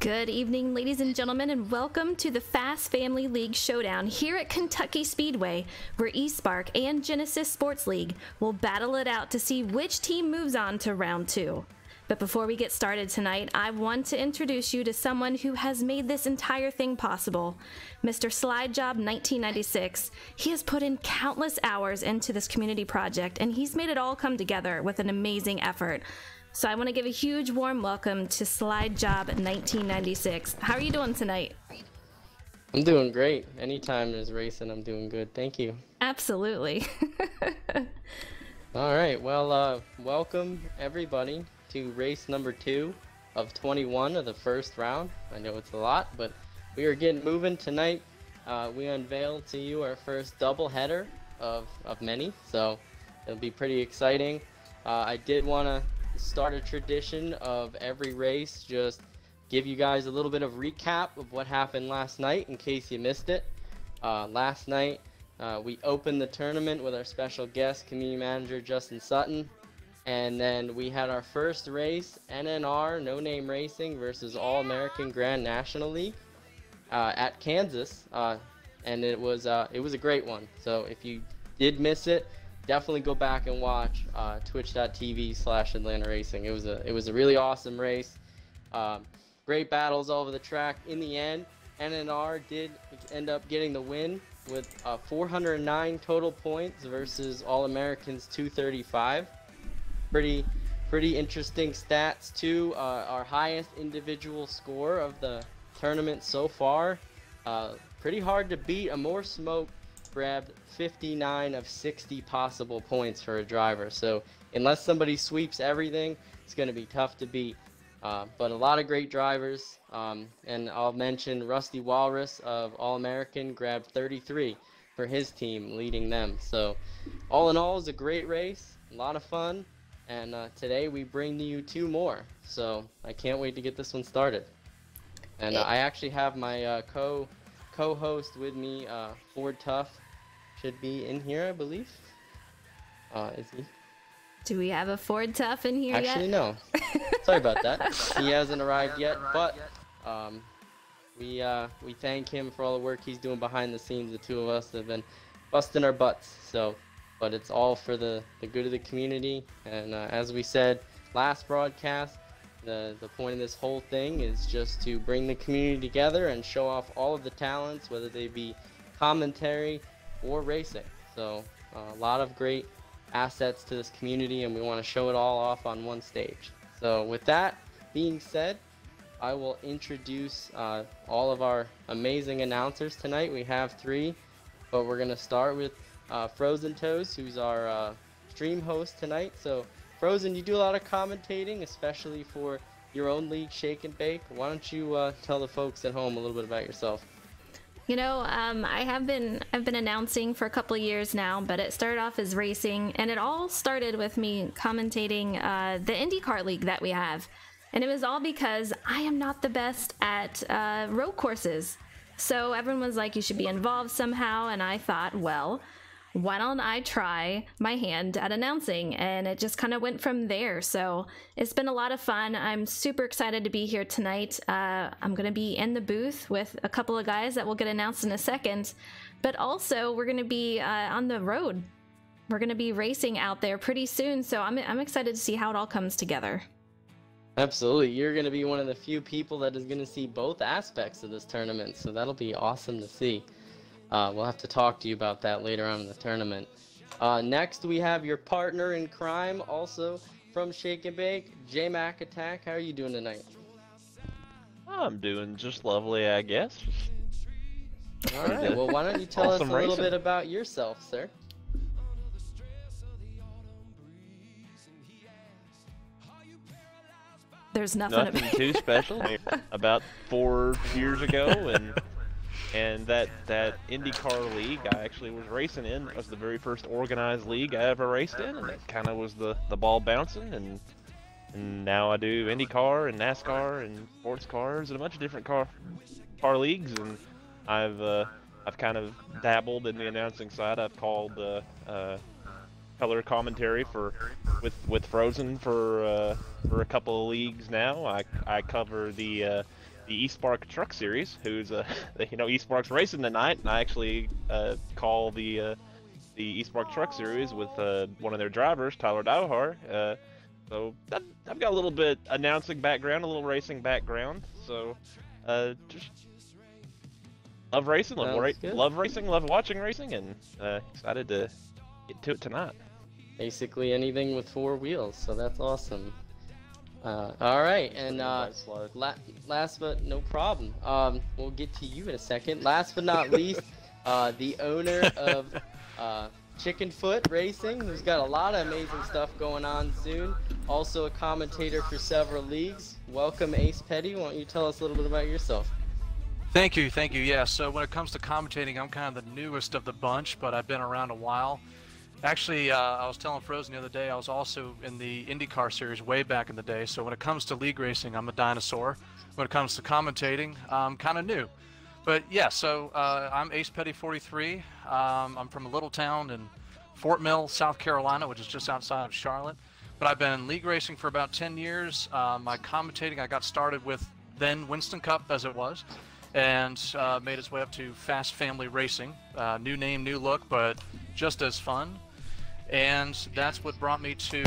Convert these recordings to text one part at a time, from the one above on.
Good evening, ladies and gentlemen, and welcome to the Fast Family League Showdown here at Kentucky Speedway, where eSpark and Genesis Sports League will battle it out to see which team moves on to round 2. But before we get started tonight, I want to introduce you to someone who has made this entire thing possible. Mr. Slide Job 1996. He has put in countless hours into this community project, and he's made it all come together with an amazing effort. So I want to give a huge warm welcome to Slide Job 1996. How are you doing tonight? I'm doing great. Anytime there's racing, I'm doing good. Thank you. Absolutely. All right. Well, welcome everybody to race number 2 of 21 of the first round. I know it's a lot, but we are getting moving tonight. We unveiled to you our first double header of many, so it'll be pretty exciting. I did want to start a tradition of every race, just give you guys a little bit of recap of what happened last night in case you missed it. Last night we opened the tournament with our special guest, community manager Justin Sutton, and then we had our first race, NNR No Name Racing versus All American Grand National League at Kansas, and it was a great one. So if you did miss it, definitely go back and watch twitch.tv/Atlanta Racing. It was a really awesome race. Great battles all over the track. In the end, NNR did end up getting the win with 409 total points versus All Americans 235. Pretty interesting stats too. Our highest individual score of the tournament so far. Pretty hard to beat. Amore Smoke grabbed 59 of 60 possible points for a driver, so unless somebody sweeps everything, it's going to be tough to beat. But a lot of great drivers, and I'll mention Rusty Walrus of All-American grabbed 33 for his team, leading them. So all in all, it's a great race, a lot of fun, and today we bring to you 2 more, so I can't wait to get this one started. And I actually have my co-host with me, Ford Tough, should be in here, I believe. Is he? Do we have a Ford Tough in here Actually, yet? no. Sorry about that. He hasn't arrived yet, but we thank him for all the work he's doing behind the scenes. The two of us have been busting our butts. So, but it's all for the good of the community. And as we said last broadcast, the point of this whole thing is just to bring the community together and show off all of the talents, whether they be commentary or racing. So a lot of great assets to this community, and we want to show it all off on one stage. So with that being said, I will introduce all of our amazing announcers tonight. We have 3, but we're going to start with Frozen Toes, who's our stream host tonight. So Frozen, you do a lot of commentating, especially for your own league, Shake and Bake. Why don't you tell the folks at home a little bit about yourself? You know, I've been announcing for a couple of years now, but it started off as racing, and it all started with me commentating the IndyCar league that we have, and it was all because I am not the best at road courses. So everyone was like, you should be involved somehow, and I thought, well, why don't I try my hand at announcing? And it just kind of went from there. So it's been a lot of fun. I'm super excited to be here tonight. I'm going to be in the booth with a couple of guys that will get announced in a second, but also we're going to be on the road. We're going to be racing out there pretty soon. So I'm excited to see how it all comes together. Absolutely. You're going to be one of the few people that is going to see both aspects of this tournament. So that'll be awesome to see. We'll have to talk to you about that later on in the tournament. Next, we have your partner in crime, also from Shake and Bake, J Mac Attack. How are you doing tonight? I'm doing just lovely, I guess. All right. Well, why don't you tell us a little bit about yourself, sir? There's nothing too special. About 4 years ago, and that IndyCar league I actually was racing in was the very first organized league I ever raced in, and it kind of was the ball bouncing, and now I do IndyCar and NASCAR and sports cars and a bunch of different car leagues, and I've kind of dabbled in the announcing side. I've called color commentary with Frozen for a couple of leagues now. I cover the the eSpark Truck Series, who's eSpark's racing tonight, and I actually call the eSpark Truck Series with one of their drivers, Tyler Dowhar. So I've got a little bit announcing background, a little racing background. So just love racing, love racing, love watching racing, and excited to get to it tonight. Basically anything with 4 wheels, so that's awesome. All right, and last but no problem. We'll get to you in a second. Last but not least, the owner of Chickenfoot Racing, who's got a lot of amazing stuff going on soon. Also a commentator for several leagues. Welcome, Ace Petty. Why don't you tell us a little bit about yourself? Thank you. Yeah, so when it comes to commentating, I'm kind of the newest of the bunch, but I've been around a while. Actually, I was telling Frozen the other day, I was also in the IndyCar series way back in the day, so when it comes to league racing, I'm a dinosaur. When it comes to commentating, I'm kind of new. But yeah, so I'm Ace Petty 43. I'm from a little town in Fort Mill, South Carolina, which is just outside of Charlotte. But I've been in league racing for about 10 years. My commentating, I got started with then Winston Cup as it was, and made its way up to Fast Family Racing. New name, new look, but just as fun. And that's what brought me to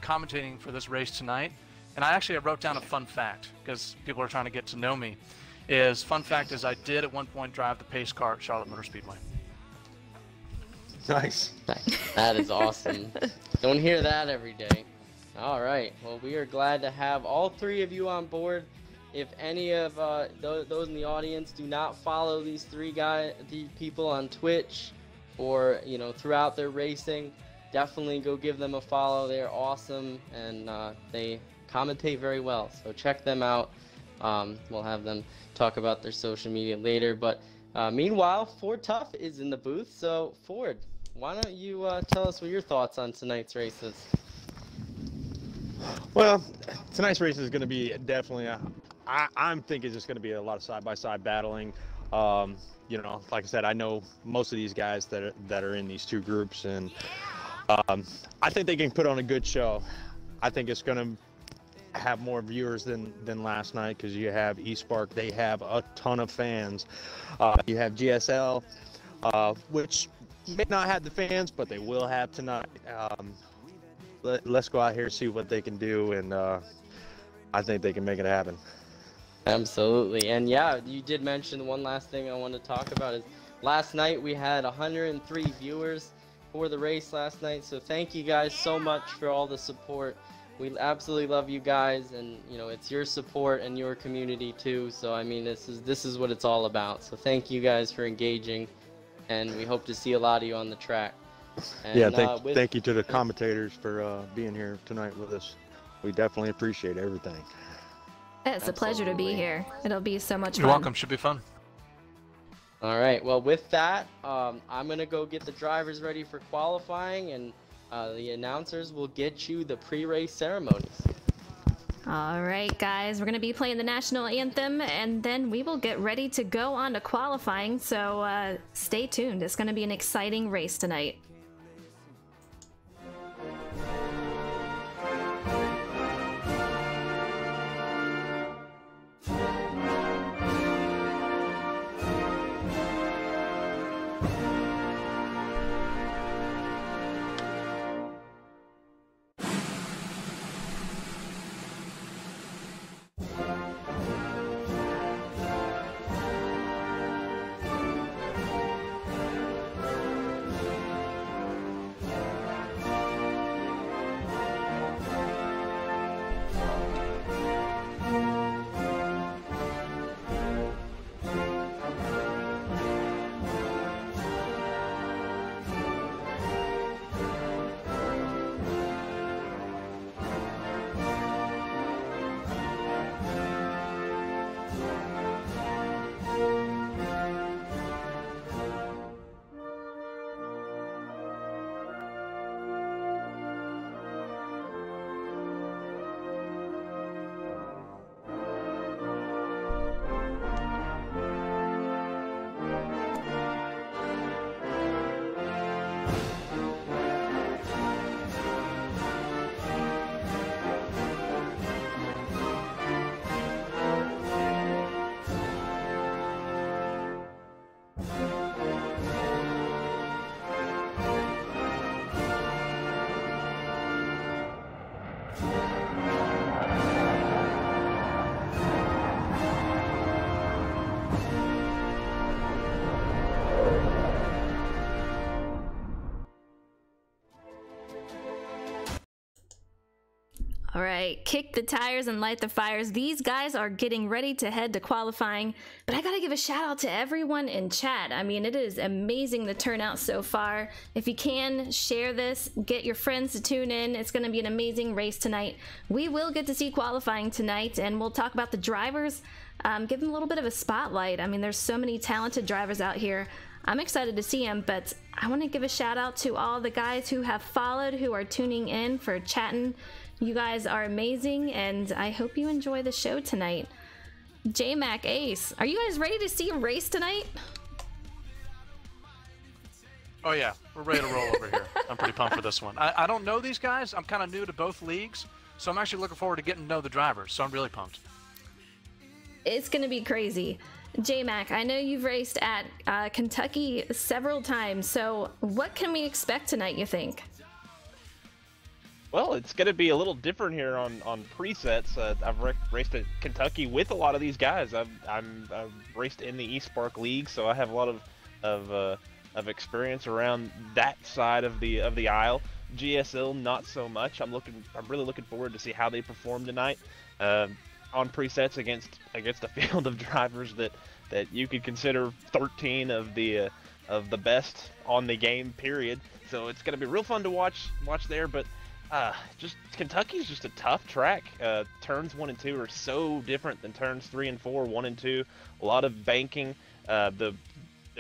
commentating for this race tonight. And I wrote down a fun fact, because people are trying to get to know me. Fun fact is I did at one point drive the pace car at Charlotte Motor Speedway. Nice. That is awesome. Don't hear that every day. All right. Well, we are glad to have all 3 of you on board. If any of those in the audience do not follow these 3 people on Twitch or throughout their racing, definitely go give them a follow. They're awesome and they commentate very well. So check them out. We'll have them talk about their social media later. But meanwhile, Ford Tough is in the booth. So Ford, why don't you tell us what your thoughts on tonight's races? Well, tonight's race is going to be definitely I'm thinking it's just going to be a lot of side-by-side battling. Like I said, I know most of these guys that are in these 2 groups, and I think they can put on a good show. I think it's going to have more viewers than last night, because you have eSpark. They have a ton of fans. You have GSL, which may not have the fans, but they will have tonight. Let's go out here and see what they can do, and I think they can make it happen. Absolutely. And yeah, you did mention one last thing I want to talk about is last night we had 103 viewers for the race last night. So thank you guys so much for all the support. We absolutely love you guys, and it's your support and your community too. So I mean, this is what it's all about. So thank you guys for engaging, and we hope to see a lot of you on the track. And, yeah, thank you to the commentators for being here tonight with us. We definitely appreciate everything. It's a pleasure to be here. It'll be so much fun. You're welcome. Should be fun. All right. Well, with that, I'm going to go get the drivers ready for qualifying, and the announcers will get you the pre-race ceremonies. All right, guys. We're going to be playing the national anthem, and then we will get ready to go on to qualifying. So stay tuned. It's going to be an exciting race tonight. All right, kick the tires and light the fires. These guys are getting ready to head to qualifying, but I gotta give a shout out to everyone in chat. I mean, it is amazing the turnout so far. If you can, share this, get your friends to tune in. It's gonna be an amazing race tonight. We will get to see qualifying tonight, and we'll talk about the drivers, give them a little bit of a spotlight. I mean, there's so many talented drivers out here. I'm excited to see them, but I want to give a shout out to all the guys who have followed, who are tuning in for chatting. You guys are amazing, and I hope you enjoy the show tonight. J-Mac, Ace, are you guys ready to see a race tonight? Oh yeah, we're ready to roll over here. I'm pretty pumped for this one. I don't know these guys. I'm kind of new to both leagues, so I'm actually looking forward to getting to know the drivers, so I'm really pumped. It's going to be crazy. J-Mac, I know you've raced at Kentucky several times, so what can we expect tonight, you think? Well, it's going to be a little different here on presets. I've raced at Kentucky with a lot of these guys. I've raced in the eSpark League, so I have a lot of experience around that side of the aisle. GSL, not so much. I'm really looking forward to see how they perform tonight on presets against a field of drivers that you could consider 13 of the best on the game. Period. So it's going to be real fun to watch there, but. Just Kentucky's just a tough track. Turns 1 and 2 are so different than turns 3 and 4, 1 and 2. A lot of banking. The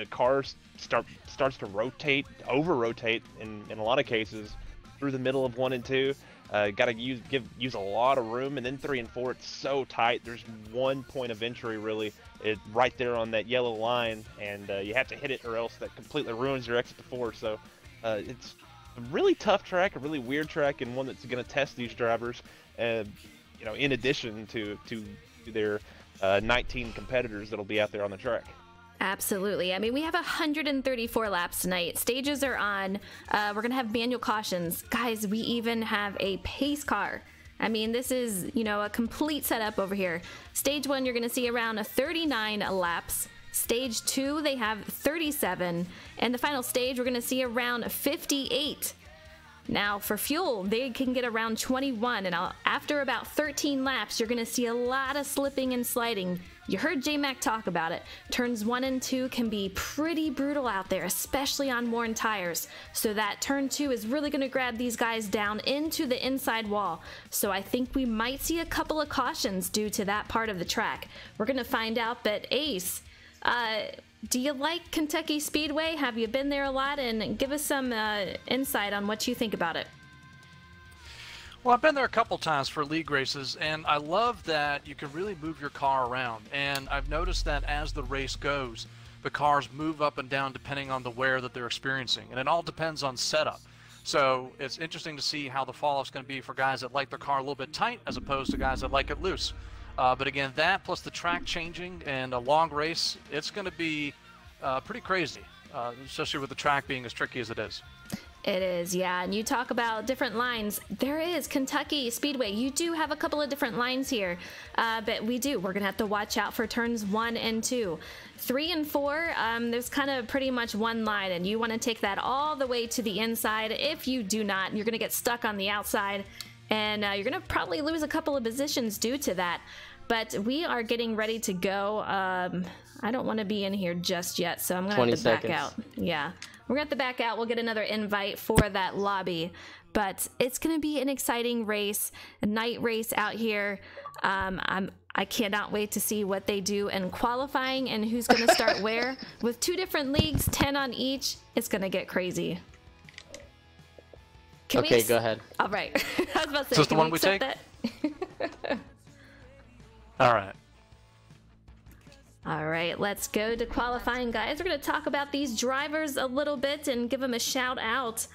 car starts to rotate, over-rotate in a lot of cases through the middle of 1 and 2. Got to use a lot of room, and then 3 and 4 it's so tight. There's one point of entry really, right there on that yellow line, and you have to hit it or else that completely ruins your exit to 4. So it's a really tough track, a really weird track, and one that's going to test these drivers, in addition to their 19 competitors that'll be out there on the track. Absolutely. I mean, we have 134 laps tonight. Stages are on. We're going to have manual cautions. Guys, we even have a pace car. I mean, this is, a complete setup over here. Stage 1, you're going to see around 39 laps. Stage 2, they have 37, and the final stage we're going to see around 58. Now for fuel, they can get around 21, and after about 13 laps, you're going to see a lot of slipping and sliding. You heard J-Mac talk about it. Turns 1 and 2 can be pretty brutal out there, especially on worn tires. So that turn 2 is really going to grab these guys down into the inside wall. So I think we might see a couple of cautions due to that part of the track. We're going to find out, but Ace, do you like Kentucky Speedway? Have you been there a lot? And give us some insight on what you think about it. Well, I've been there a couple times for league races, and I love that you can really move your car around. And I've noticed that as the race goes, the cars move up and down depending on the wear that they're experiencing. And it all depends on setup. So it's interesting to see how the fall-off's going to be for guys that like their car a little bit tight as opposed to guys that like it loose. But again, that plus the track changing and a long race, it's going to be pretty crazy, especially with the track being as tricky as it is. It is, yeah. And you talk about different lines. There is Kentucky Speedway. You do have a couple of different lines here, but we're going to have to watch out for turns 1 and 2. 3 and 4, there's kind of pretty much one line, and you want to take that all the way to the inside. If you do not, you're going to get stuck on the outside, and you're going to probably lose a couple of positions due to that. But we are getting ready to go. I don't want to be in here just yet, so I'm going to have to back out. Yeah, we're going to have to back out. We'll get another invite for that lobby. But it's going to be an exciting race, a night race out here. I cannot wait to see what they do in qualifying and who's going to start where. With 2 different leagues, 10 on each, it's going to get crazy. Okay, go ahead. All right. I was about to say, is this the one we take? That? All right. All right, let's go to qualifying, guys. We're going to talk about these drivers a little bit and give them a shout out.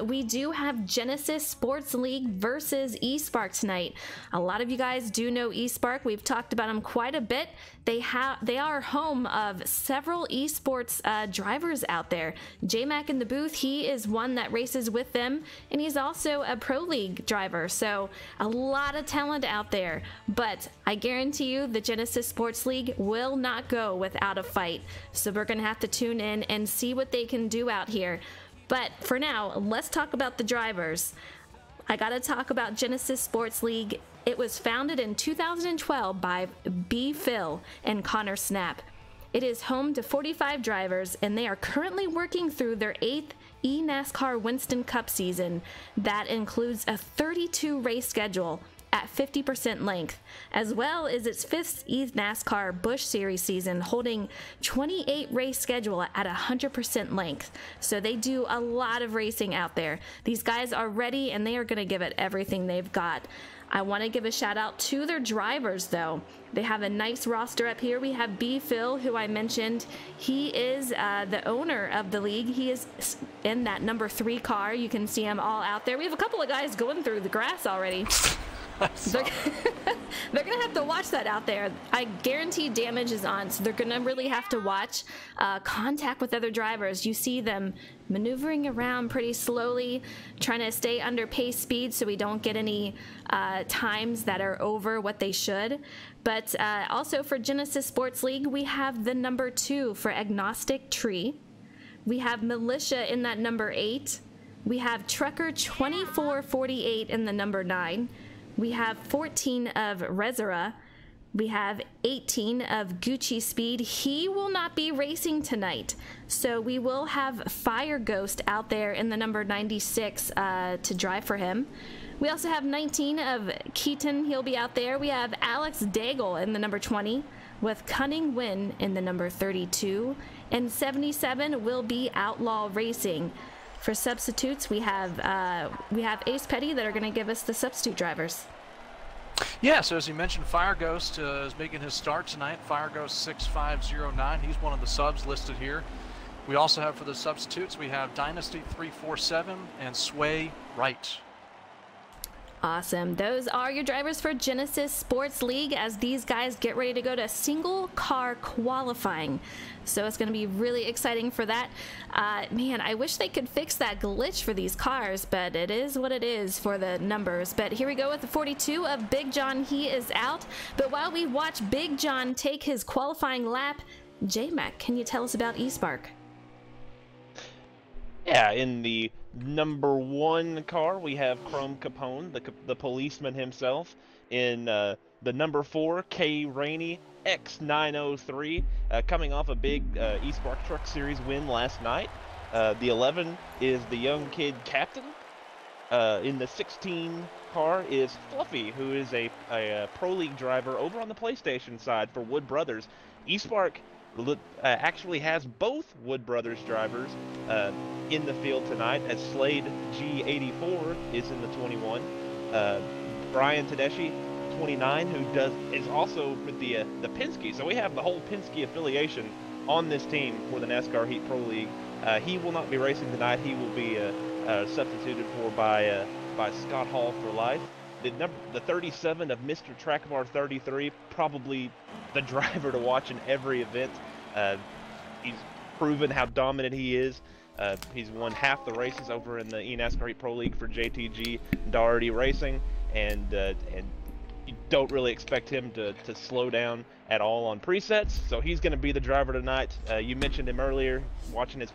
We do have Genesis Sports League versus eSpark tonight. A lot of you guys do know eSpark. We've talked about them quite a bit. They are home of several esports drivers out there. J-Mac in the booth, he is one that races with them, and he's also a Pro League driver. So a lot of talent out there. But I guarantee you the Genesis Sports League will not go without a fight. So we're going to have to tune in and see what they can do out here. But for now, let's talk about the drivers. I gotta talk about Genesis Sports League. It was founded in 2012 by B. Phil and Connor Snap. It is home to 45 drivers, and they are currently working through their 8th eNASCAR Winston Cup season. That includes a 32 race schedule at 50% length, as well as its 5th eNASCAR Busch Series season holding 28 race schedule at 100% length. So they do a lot of racing out there. These guys are ready and they are going to give it everything they've got. I want to give a shout out to their drivers though. They have a nice roster up here. We have B. Phil, who I mentioned. He is the owner of the league. He is in that number 3 car. You can see him all out there. We have a couple of guys going through the grass already. They're gonna have to watch that out there. I guarantee damage is on, so they're gonna really have to watch contact with other drivers. You see them maneuvering around pretty slowly, trying to stay under pace speed so we don't get any times that are over what they should. But also for Genesis Sports League, we have the number 2 for Agnostic Tree. We have Militia in that number 8. We have Trucker 2448 in the number 9. We have 14 of Rezera. We have 18 of Gucci Speed. He will not be racing tonight. So we will have Fire Ghost out there in the number 96 to drive for him. We also have 19 of Keaton. He'll be out there. We have Alex Daigle in the number 20 with Cunning Win in the number 32. And 77 will be Outlaw Racing. For substitutes, we have Ace Petty that are going to give us the substitute drivers. Yeah, so as you mentioned, Fire Ghost is making his start tonight. Fire Ghost 6509. He's one of the subs listed here. We also have for the substitutes, we have Dynasty 347 and Sway Wright. Awesome. Those are your drivers for Genesis Sports League as these guys get ready to go to single car qualifying. So it's going to be really exciting for that. Man, I wish they could fix that glitch for these cars, but it is what it is for the numbers. But here we go with the 42 of Big John. He is out. But while we watch Big John take his qualifying lap, J-Mac, can you tell us about eSpark? Yeah, in the number 1 car, we have Chrome Capone, the policeman himself. In the number 4, K. Rainey X903, coming off a big eSpark Truck Series win last night. The 11 is the young kid Captain. In the 16 car is Fluffy, who is a Pro League driver over on the PlayStation side for Wood Brothers. eSpark actually has both Wood Brothers drivers in the field tonight, as Slade G84 is in the 21. Brian Tedeschi, 29, who is also with the Penske. So we have the whole Penske affiliation on this team for the NASCAR Heat Pro League. He will not be racing tonight. He will be substituted for by Scott Hall for life. The 37 of Mr. Trackbar 33, probably the driver to watch in every event. He's proven how dominant he is. He's won half the races over in the eNASCAR Heat Pro League for JTG Doherty Racing, and you don't really expect him to slow down at all on presets. So he's going to be the driver tonight. You mentioned him earlier, watching his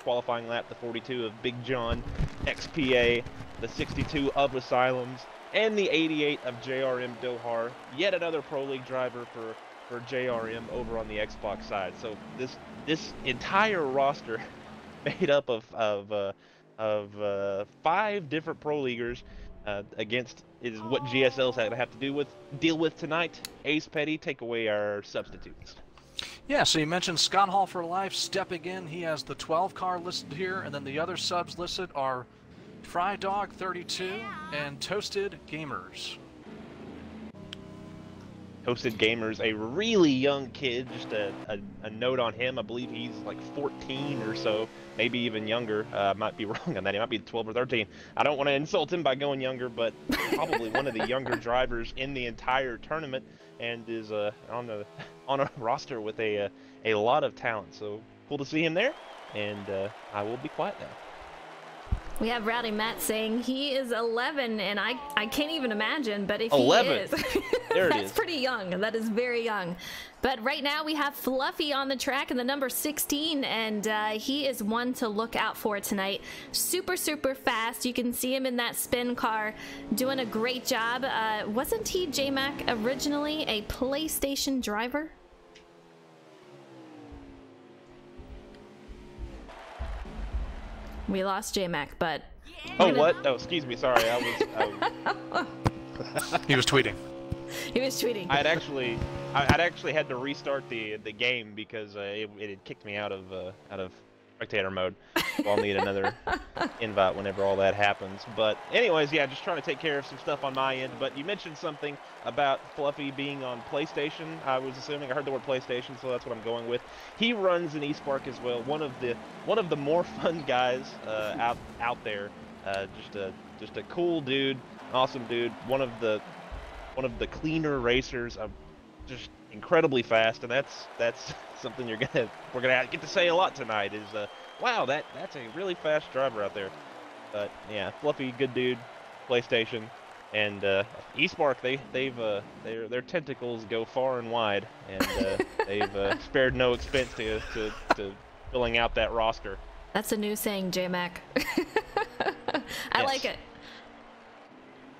qualifying lap, the 42 of Big John XPA, the 62 of Asylums, and the 88 of JRM Dohar, yet another Pro League driver for JRM over on the Xbox side. So this entire roster made up of 5 different Pro Leaguers against is what GSL's have to deal with tonight. Ace Petty, take away our substitutes. Yeah, so you mentioned Scott Hall for life stepping in. He has the 12 car listed here, and then the other subs listed are Fry Dog 32 and Toasted Gamers. Toasted Gamers, a really young kid. Just a note on him, I believe he's like 14 or so, maybe even younger. I might be wrong on that. He might be 12 or 13. I don't want to insult him by going younger, but probably one of the younger drivers in the entire tournament, and is on a roster with a lot of talent. So cool to see him there, and I will be quiet now. We have Rowdy Matt saying he is 11, and I can't even imagine, but if 11. he is, There it that's is. pretty young. That is very young. But right now we have Fluffy on the track in the number 16, and he is one to look out for tonight. Super, super fast. You can see him in that spin car doing a great job. Wasn't he, J-Mac, originally a PlayStation driver? We lost J-Mac, but... Oh, what? Oh, excuse me. Sorry, I was He was tweeting. He was tweeting. I'd actually had to restart the game because it had kicked me out of spectator mode. So I'll need another invite whenever all that happens. But anyways, yeah, just trying to take care of some stuff on my end. But you mentioned something about Fluffy being on PlayStation. I was assuming I heard the word PlayStation, so that's what I'm going with. He runs an eSpark as well. One of the more fun guys out there. Just a cool dude, awesome dude. One of the cleaner racers. Just incredibly fast, and that's something we're gonna get to say a lot tonight. Is wow, that's a really fast driver out there. But yeah, Fluffy, good dude, PlayStation, and eSpark. Their tentacles go far and wide, and they've spared no expense to filling out that roster. That's a new saying, J-Mac. I like it.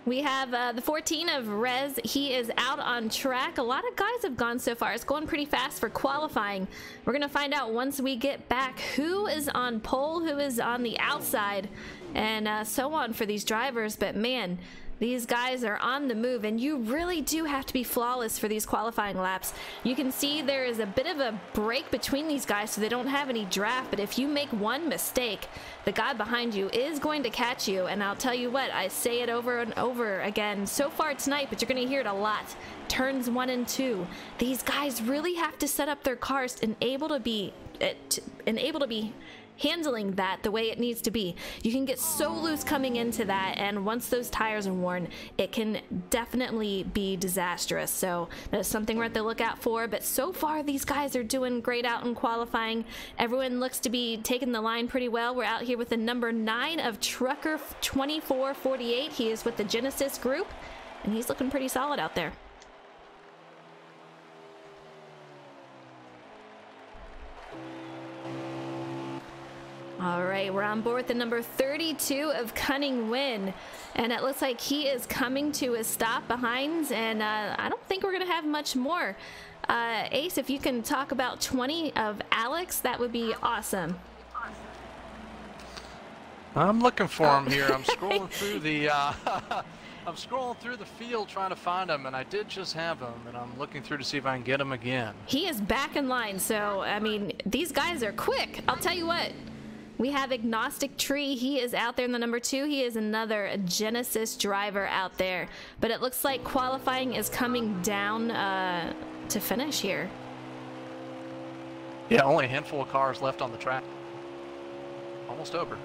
We have the 14 of Rez. He is out on track. A lot of guys have gone so far. It's going pretty fast for qualifying. We're going to find out once we get back who is on pole, who is on the outside, and so on for these drivers. But man, these guys are on the move, and you really do have to be flawless for these qualifying laps. You can see there is a bit of a break between these guys, so they don't have any draft, but if you make one mistake, the guy behind you is going to catch you. And I'll tell you what, I say it over and over again so far tonight, but you're going to hear it a lot. Turns 1 and 2. These guys really have to set up their cars and able to be handling that the way it needs to be. You can get so loose coming into that, and once those tires are worn, it can definitely be disastrous. So that's something we're at the lookout for. But so far, these guys are doing great out in qualifying. Everyone looks to be taking the line pretty well. We're out here with the number 9 of Trucker 2448. He is with the Genesis group, and he's looking pretty solid out there. All right, we're on board with the number 32 of Cunning Win, and it looks like he is coming to a stop behind, and I don't think we're going to have much more. Ace, if you can talk about 20 of Alex, that would be awesome. I'm looking for him here. I'm scrolling through the I'm scrolling through the field trying to find him, and I did just have him, and I'm looking through to see if I can get him again. He is back in line, so I mean, these guys are quick. I'll tell you what. We have Agnostic Tree. He is out there in the number 2. He is another Genesis driver out there. But it looks like qualifying is coming down to finish here. Yeah, only a handful of cars left on the track. Almost over.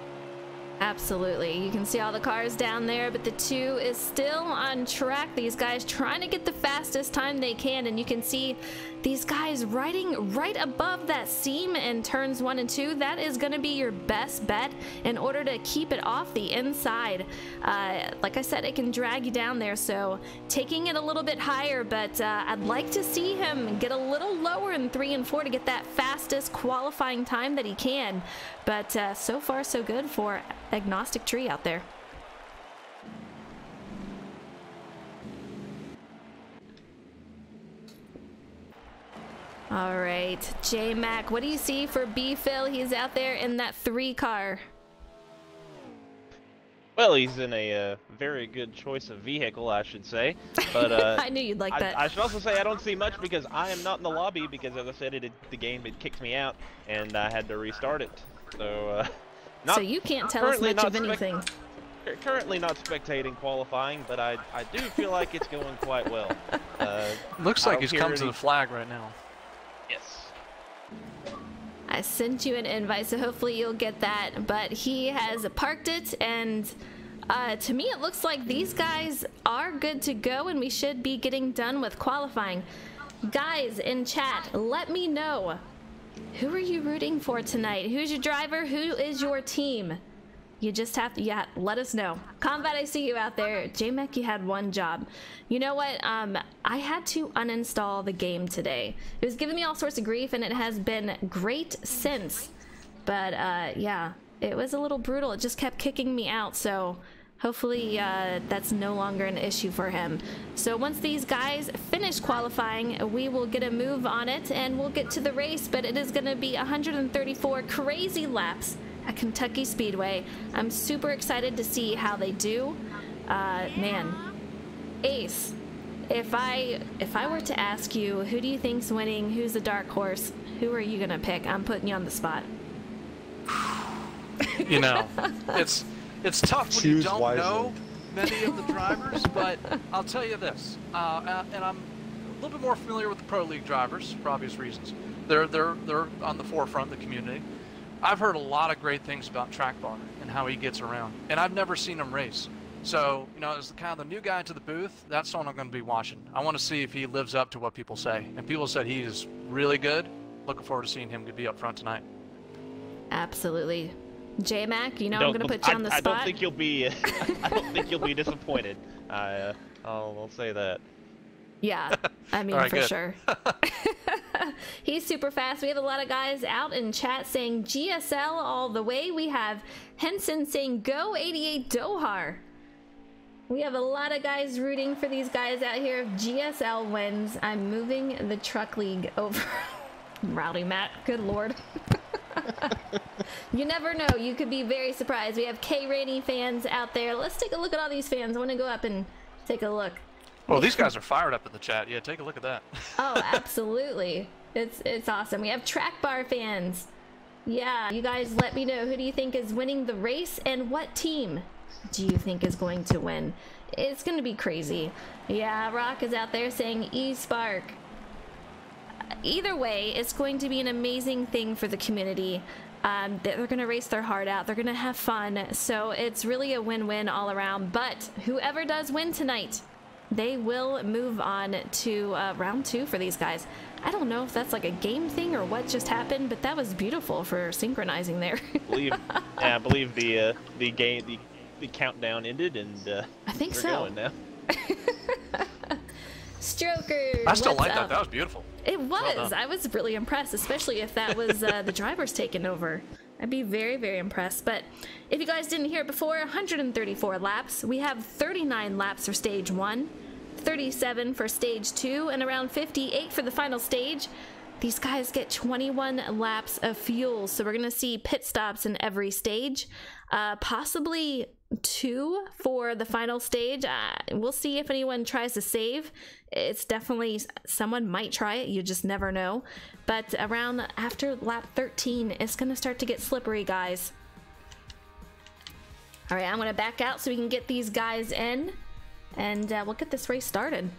Absolutely. You can see all the cars down there, but the 2 is still on track. These guys trying to get the fastest time they can, and you can see these guys riding right above that seam in turns 1 and 2. That is going to be your best bet in order to keep it off the inside. Like I said, it can drag you down there, so taking it a little bit higher, but I'd like to see him get a little lower in 3 and 4 to get that fastest qualifying time that he can. But so far, so good for Agnostic Tree out there. All right, J-Mac, what do you see for B-Phil? He's out there in that 3 car. Well, he's in a very good choice of vehicle, I should say. But I knew you'd like that. I should also say I don't see much because I am not in the lobby because, as I said, the game had kicked me out and I had to restart it. So, so you can't tell us much of anything. Currently not spectating qualifying, but I do feel like it's going quite well. Looks like he's come to the flag right now. Yes. I sent you an invite, so hopefully you'll get that. But he has parked it, and to me it looks like these guys are good to go, and we should be getting done with qualifying. Guys in chat, let me know. Who are you rooting for tonight? Who's your driver? Who is your team? You just have to, yeah, let us know. Combat, I see you out there. JMech, you had one job. You know what? I had to uninstall the game today. It was giving me all sorts of grief, and it has been great since. But yeah, it was a little brutal. It just kept kicking me out, so hopefully that's no longer an issue for him. So once these guys finish qualifying, we will get a move on it, and we'll get to the race, but it is going to be 134 crazy laps at Kentucky Speedway. I'm super excited to see how they do. Man, Ace, if I were to ask you, who do you think's winning, who's the dark horse, who are you gonna pick? I'm putting you on the spot. You know, it's tough when you Choose don't wisely. know many of the drivers, but I'll tell you this, and I'm a little bit more familiar with the Pro League drivers for obvious reasons. They're on the forefront of the community. I've heard a lot of great things about Track Bar and how he gets around, and I've never seen him race. So, you know, as kind of the new guy to the booth, that's someone I'm going to be watching. I want to see if he lives up to what people say. And people said he is really good. Looking forward to seeing him be up front tonight. Absolutely. J-Mac, you know I'm going to put you on the I spot. don't think you'll be. I don't think you'll be disappointed. I'll say that. Yeah, I mean, Alright, for good. sure. He's super fast. We have a lot of guys out in chat saying GSL all the way. We have Henson saying go 88 Dohar. We have a lot of guys rooting for these guys out here. If GSL wins, I'm moving the truck league over. Rowdy Matt, good lord. You never know. You could be very surprised. We have K-Rainy fans out there. Let's take a look at all these fans. I want to go up and take a look. Well, these guys are fired up in the chat. Yeah, take a look at that. Oh, absolutely. It's awesome. We have Track Bar fans. Yeah, you guys let me know, who do you think is winning the race and what team do you think is going to win? It's going to be crazy. Yeah, Rock is out there saying eSpark. Either way, it's going to be an amazing thing for the community. They're going to race their heart out. They're going to have fun. So it's really a win-win all around. But whoever does win tonight, they will move on to round 2 for these guys. I don't know if that's like a game thing or what just happened, but that was beautiful for synchronizing there. I believe the countdown ended, and I think we're so. going now. Stroker, I still what's like that. up? That was beautiful. It was. done. I was really impressed, especially if that was the drivers taking over. I'd be very, very impressed. But if you guys didn't hear it before, 134 laps. We have 39 laps for stage 1, 37 for stage 2, and around 58 for the final stage. These guys get 21 laps of fuel, so we're going to see pit stops in every stage. Possibly 2 for the final stage. We'll see if anyone tries to save. It's definitely, someone might try it, you just never know. But around after lap 13, it's going to start to get slippery, guys. All right, I'm going to back out so we can get these guys in, and we'll get this race started.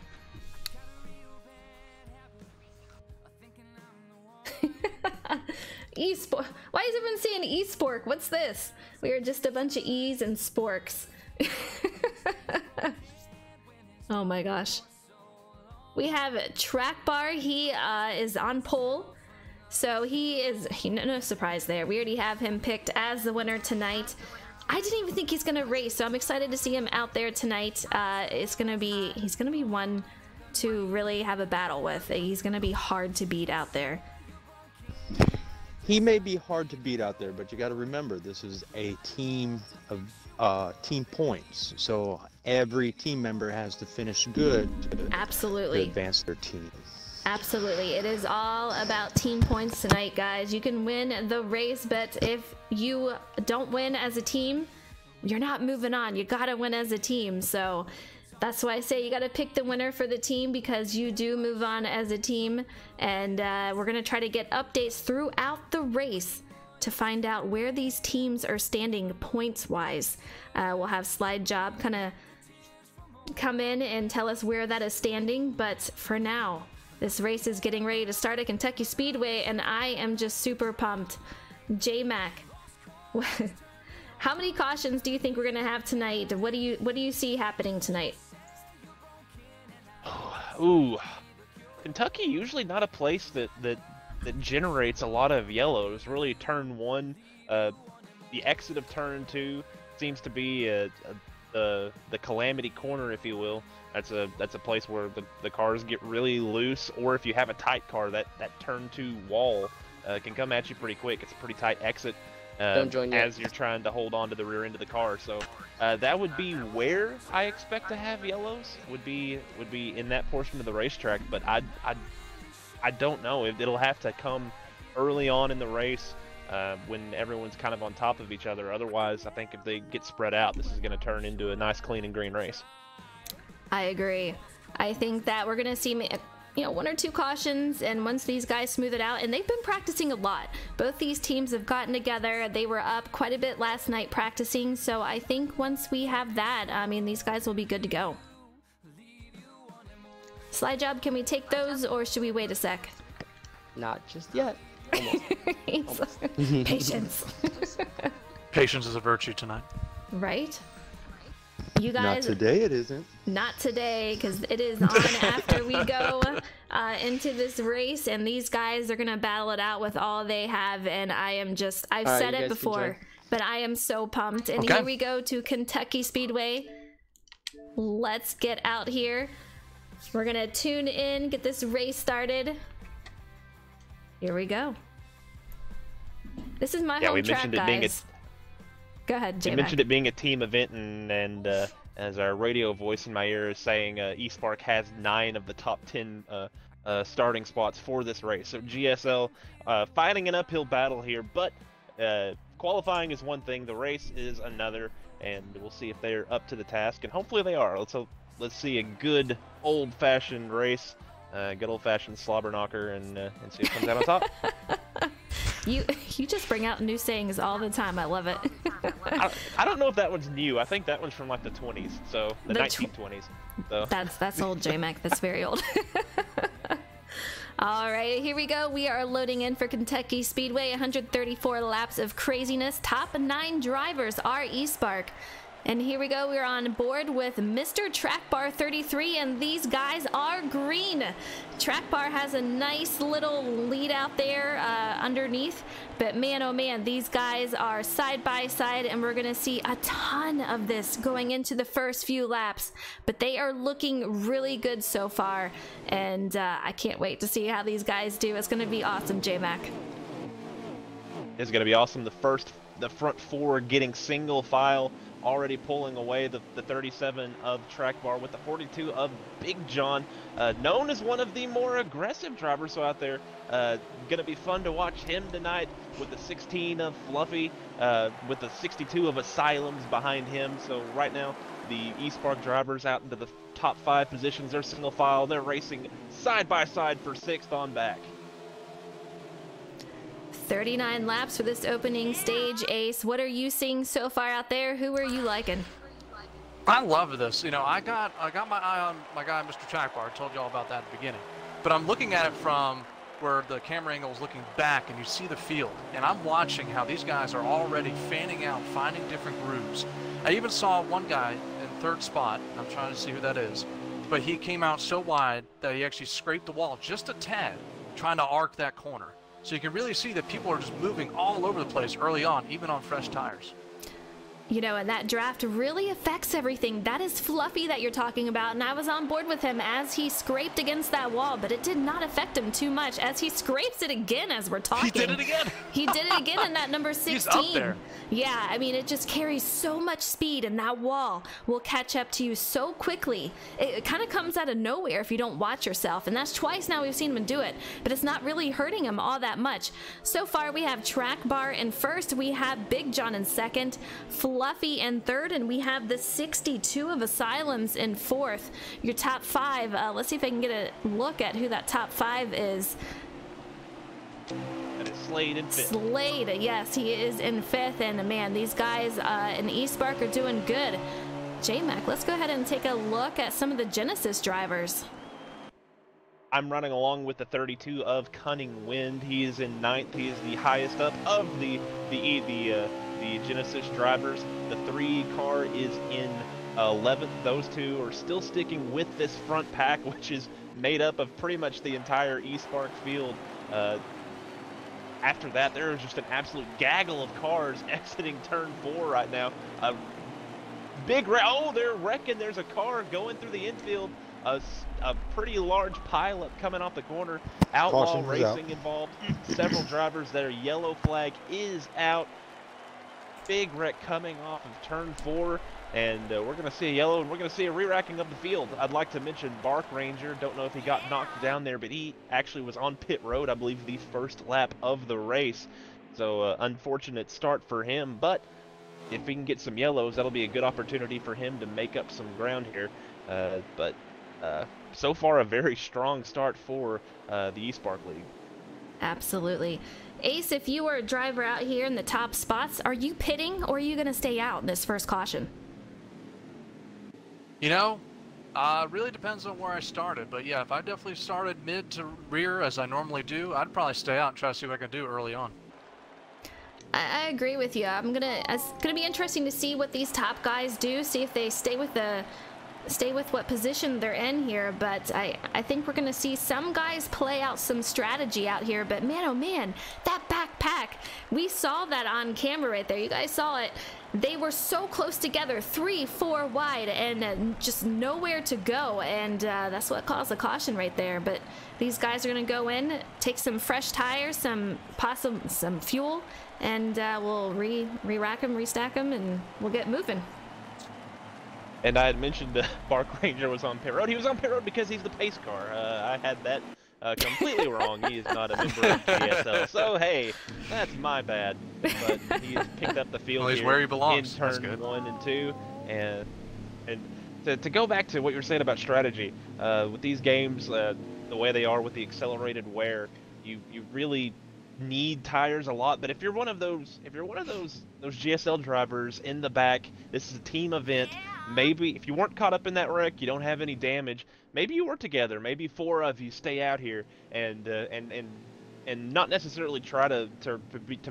eSpark. Why is everyone saying eSpark? What's this? We are just a bunch of E's and sporks. Oh my gosh. We have Track Bar. He is on pole. So no surprise there. We already have him picked as the winner tonight. I didn't even think he's gonna race, so I'm excited to see him out there tonight. He's gonna be one to really have a battle with. He's gonna be hard to beat out there. He may be hard to beat out there, but you got to remember this is a team of team points. So every team member has to finish good to Absolutely. advance their team. Absolutely. It is all about team points tonight, guys. You can win the race, but if you don't win as a team, you're not moving on. You gotta win as a team. So that's why I say you gotta pick the winner for the team, because you do move on as a team. And we're gonna try to get updates throughout the race to find out where these teams are standing points-wise. We'll have Slide Job kind of come in and tell us where that is standing. But for now, this race is getting ready to start at Kentucky Speedway, and I am just super pumped. J-Mac, how many cautions do you think we're gonna have tonight? What do you see happening tonight? Ooh, Kentucky usually not a place that generates a lot of yellows. Really, turn 1, the exit of turn 2 seems to be the calamity corner, if you will. That's a place where the cars get really loose, or if you have a tight car, that turn 2 wall can come at you pretty quick. It's a pretty tight exit Don't join yet. as you're trying to hold on to the rear end of the car. So that would be where I expect to have yellows, would be in that portion of the racetrack. But I don't know. It'll have to come early on in the race when everyone's kind of on top of each other. Otherwise, I think if they get spread out, this is going to turn into a nice, clean and green race. I agree. I think that we're going to see, you know, 1 or 2 cautions, and once these guys smooth it out, and they've been practicing a lot. Both these teams have gotten together. They were up quite a bit last night practicing, so I think once we have that, I mean, these guys will be good to go. Slide job, can we take those, or should we wait a sec? Not just yet. Almost. Patience. Patience is a virtue tonight. Right? You guys, Not today, it isn't. not today, because it is on after we go into this race, and these guys are gonna battle it out with all they have, and I am just, I've All right, said you it guys can before, join. but I am so pumped. And Okay. here we go to Kentucky Speedway. Let's get out here. We're gonna tune in, get this race started. Here we go. This is my Yeah, home we track, mentioned it being a guys. Go ahead, You J-Mac. mentioned it being a team event, and as our radio voice in my ear is saying, eSpark has 9 of the top 10 starting spots for this race. So GSL fighting an uphill battle here, but qualifying is one thing, the race is another, and we'll see if they're up to the task, and hopefully they are. Let's see a good old-fashioned race, good old-fashioned slobber knocker, and see who comes out on top. You just bring out new sayings all the time. I love it. I don't know if that one's new. I think that one's from like the 20s, so the The 1920s. So. That's old, J-Mac. That's very old. All right, here we go. We are loading in for Kentucky Speedway. 134 laps of craziness. Top 9 drivers are eSpark. And here we go. We're on board with Mr. Track Bar 33, and these guys are green. Track Bar has a nice little lead out there underneath, but man, oh man, these guys are side by side, and we're gonna see a ton of this going into the first few laps. But they are looking really good so far, and I can't wait to see how these guys do. It's gonna be awesome, J-Mac. It's going to be awesome. The front 4 getting single file, already pulling away the 37 of Track Bar with the 42 of Big John, known as one of the more aggressive drivers out there. Going to be fun to watch him tonight with the 16 of Fluffy, with the 62 of Asylums behind him. So right now, the eSpark drivers out into the top 5 positions. They're single file. They're racing side by side for 6th on back. 39 laps for this opening stage. Ace, what are you seeing so far out there? Who are you liking? I love this. You know, I got my eye on my guy, Mr. Trackbar. I told you all about that at the beginning. But I'm looking at it from where the camera angle is looking back, and you see the field. And I'm watching how these guys are already fanning out, finding different grooves. I even saw one guy in 3rd spot. I'm trying to see who that is. But he came out so wide that he actually scraped the wall just a tad, trying to arc that corner. So you can really see that people are just moving all over the place early on, even on fresh tires. You know, and that draft really affects everything. That is Fluffy that you're talking about, and I was on board with him as he scraped against that wall, but it did not affect him too much as he scrapes it again as we're talking. He did it again. He did it again in that number 16. He's up there. Yeah, I mean, it just carries so much speed, and that wall will catch up to you so quickly. It kind of comes out of nowhere if you don't watch yourself, and that's twice now we've seen him do it, but it's not really hurting him all that much. So far, we have Track Bar in 1st, we have Big John in 2nd, Fluffy in 3rd, and we have the 62 of Asylums in 4th. Your top 5, let's see if I can get a look at who that top 5 is. And it's Slade in 5th. Slade, yes, he is in 5th, and man, these guys in eSpark are doing good. J-Mac, let's go ahead and take a look at some of the Genesis drivers. I'm running along with the 32 of Cunning Wind. He is in 9th. He is the highest up of the Genesis drivers. The 3 car is in 11th. Those 2 are still sticking with this front pack, which is made up of pretty much the entire eSpark field. after that, there is just an absolute gaggle of cars exiting turn 4 right now. Oh, they're wrecking. There's a car going through the infield. A pretty large pileup coming off the corner. Outlaw Racing involved. Several drivers that are yellow flag is out. Big wreck coming off of turn 4. And we're going to see a yellow, and we're going to see a re-racking of the field. I'd like to mention Bark Ranger. Don't know if he got knocked down there, but he actually was on pit road, I believe, the first lap of the race. So unfortunate start for him, but if we can get some yellows, that'll be a good opportunity for him to make up some ground here. But so far, a very strong start for the eSpark League. Absolutely. Ace, if you were a driver out here in the top spots, are you pitting or are you going to stay out in this first caution? You know, really depends on where I started. But yeah, if I definitely started mid to rear as I normally do, I'd probably stay out and try to see what I can do early on. I agree with you. It's gonna be interesting to see what these top guys do, see if they stay with what position they're in here. But I think we're gonna see some guys play out some strategy out here. But man, oh man, that backpack, we saw that on camera right there. You guys saw it. They were so close together, 3, 4 wide, and just nowhere to go. And that's what caused the caution right there. But these guys are gonna go in, take some fresh tires, some fuel, and we'll re-rack them, restack them, and we'll get moving. And I had mentioned Bark Ranger was on pit road. He was on pit road because he's the pace car. I had that completely wrong. He is not a member of GSL. So, hey, that's my bad. But he has picked up the field well, he's here where he belongs. in turn 1 and 2. And to go back to what you were saying about strategy, with these games, the way they are with the accelerated wear, you really need tires a lot. But if you're one of those GSL drivers in the back, this is a team event. Maybe if you weren't caught up in that wreck, you don't have any damage, maybe you work together, maybe 4 of you stay out here and not necessarily try to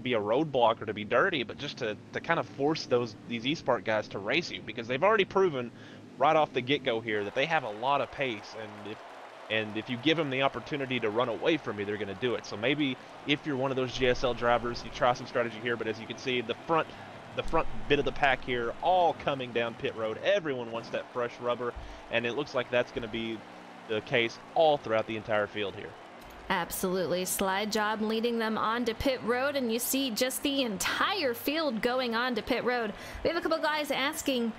be a roadblock or to be dirty, but just to kind of force these eSpark guys to race you, because they've already proven right off the get-go here that they have a lot of pace, and if you give them the opportunity to run away from you, they're going to do it. So maybe if you're one of those GSL drivers, you try some strategy here. But as you can see, the front bit of the pack here, all coming down pit road. Everyone wants that fresh rubber, and it looks like that's going to be the case all throughout the entire field here. Absolutely. Slide Job leading them onto pit road, and you see just the entire field going on to pit road. We have a couple guys asking,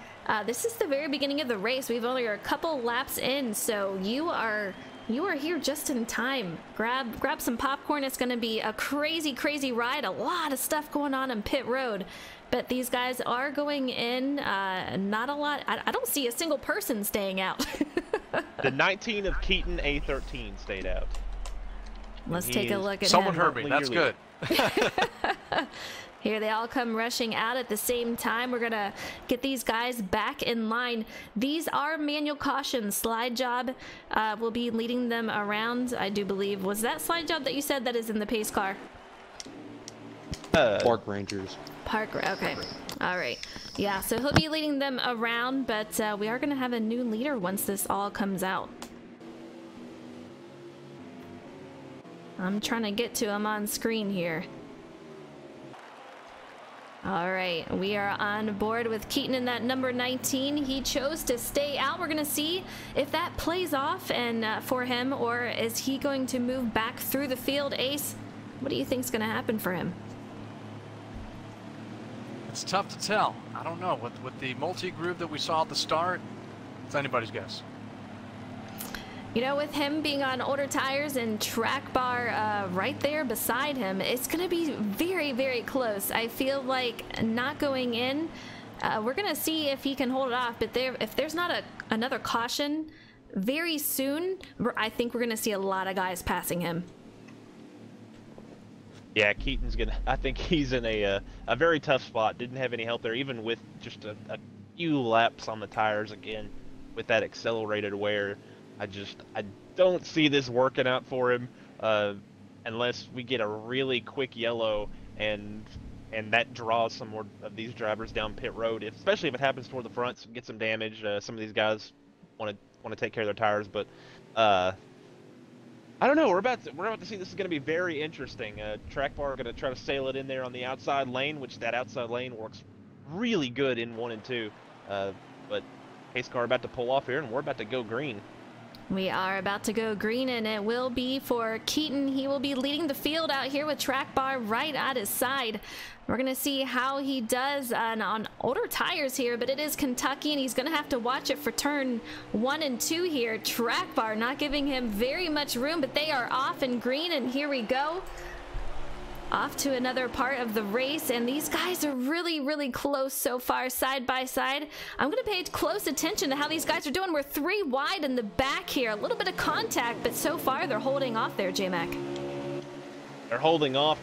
this is the very beginning of the race. We've only got a couple laps in, so you are here just in time. Grab some popcorn. It's going to be a crazy ride. A lot of stuff going on pit road. But these guys are going in. Not a lot. I don't see a single person staying out. The 19 of Keaton A13 stayed out. Let's take a look at someone him. heard me. That's good. Here they all come rushing out at the same time. We're going to get these guys back in line. These are manual cautions. Slide Job will be leading them around, I do believe. Was that Slide Job that you said that is in the pace car? Park Rangers. Okay. All right. Yeah, so he'll be leading them around, but we are going to have a new leader once this all comes out. I'm trying to get to him on screen here. All right, we are on board with Keaton in that number 19. He chose to stay out. We're going to see if that plays off and for him, or is he going to move back through the field? Ace, what do you think is going to happen for him? It's tough to tell. I don't know. With the multi-groove that we saw at the start, it's anybody's guess. You know, with him being on older tires and track bar right there beside him, it's going to be very close. I feel like not going in, we're going to see if he can hold it off. But if there's not another caution very soon, I think we're going to see a lot of guys passing him. Yeah, Keaton's I think he's in a very tough spot. Didn't have any help there, even with just a few laps on the tires again with that accelerated wear. I don't see this working out for him unless we get a really quick yellow and that draws some more of these drivers down pit road, especially if it happens toward the front, get some damage. Some of these guys want to take care of their tires, but I don't know. We're about to see. This is going to be very interesting. Track bar going to try to sail it in there on the outside lane, which that outside lane works really good in 1 and 2. But pace car about to pull off here, and we're about to go green. We are about to go green, and it will be for Keaton. He will be leading the field out here with track bar right at his side. We're going to see how he does on older tires here, but it is Kentucky, and he's going to have to watch it for turn 1 and 2 here. Track bar not giving him very much room, but they are off in green, and here we go. Off to another part of the race, and these guys are really, really close so far, side by side. I'm going to pay close attention to how these guys are doing. We're 3 wide in the back here. A little bit of contact, but so far they're holding off there, J-Mac. They're holding off.